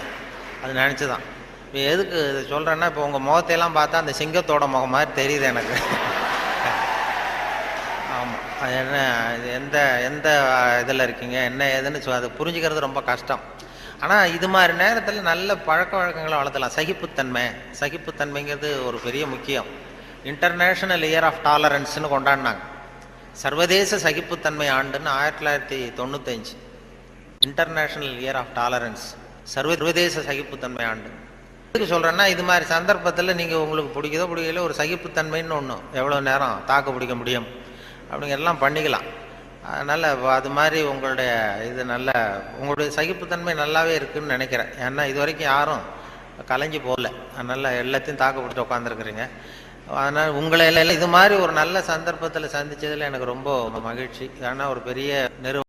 நினச்சிதான். இப்போ எதுக்கு இதை சொல்கிறேன்னா, இப்போ உங்கள் முகத்தையெல்லாம் பார்த்தா அந்த சிங்கத்தோட முகம் மாதிரி தெரியுது எனக்கு. ஆமாம், அது என்ன, இது எந்த இதில் இருக்கீங்க என்ன ஏதுன்னு அதை புரிஞ்சுக்கிறது ரொம்ப கஷ்டம். ஆனால் இது மாதிரி நேரத்தில் நல்ல பழக்க வழக்கங்களை வளர்த்தலாம். சகிப்புத்தன்மைங்கிறது ஒரு பெரிய முக்கியம். இன்டர்நேஷ்னல் இயர் ஆஃப் டாலரன்ஸ்னு கொண்டாடினாங்க. சர்வதேச சகிப்புத்தன்மை ஆண்டுன்னு 1995 இன்டர்நேஷ்னல் இயர் ஆஃப் டாலரன்ஸ், சர்வதேச சகிப்புத்தன்மை ஆண்டு. எதுக்கு சொல்கிறேன்னா, இது மாதிரி சந்தர்ப்பத்தில் நீங்கள் உங்களுக்கு பிடிக்குதோ பிடிக்கல ஒரு சகிப்புத்தன்மைன்னு ஒன்று, எவ்வளோ நேரம் தாக்கு பிடிக்க முடியும் அப்படிங்கிறதெல்லாம் பண்ணிக்கலாம். அதனால் அது மாதிரி உங்களுடைய உங்களுடைய சகிப்புத்தன்மை நல்லாவே இருக்குதுன்னு நினைக்கிறேன். ஏன்னா இது வரைக்கும் யாரும் கலைஞ்சி போகல, அதனால் எல்லாத்தையும் தாக்கு பிடிச்சி உட்காந்துருக்குறீங்க. அதனால் உங்களை எல்லாம் இது மாதிரி ஒரு நல்ல சந்தர்ப்பத்தில் சந்தித்ததில் எனக்கு ரொம்ப மகிழ்ச்சி. ஏன்னா ஒரு பெரிய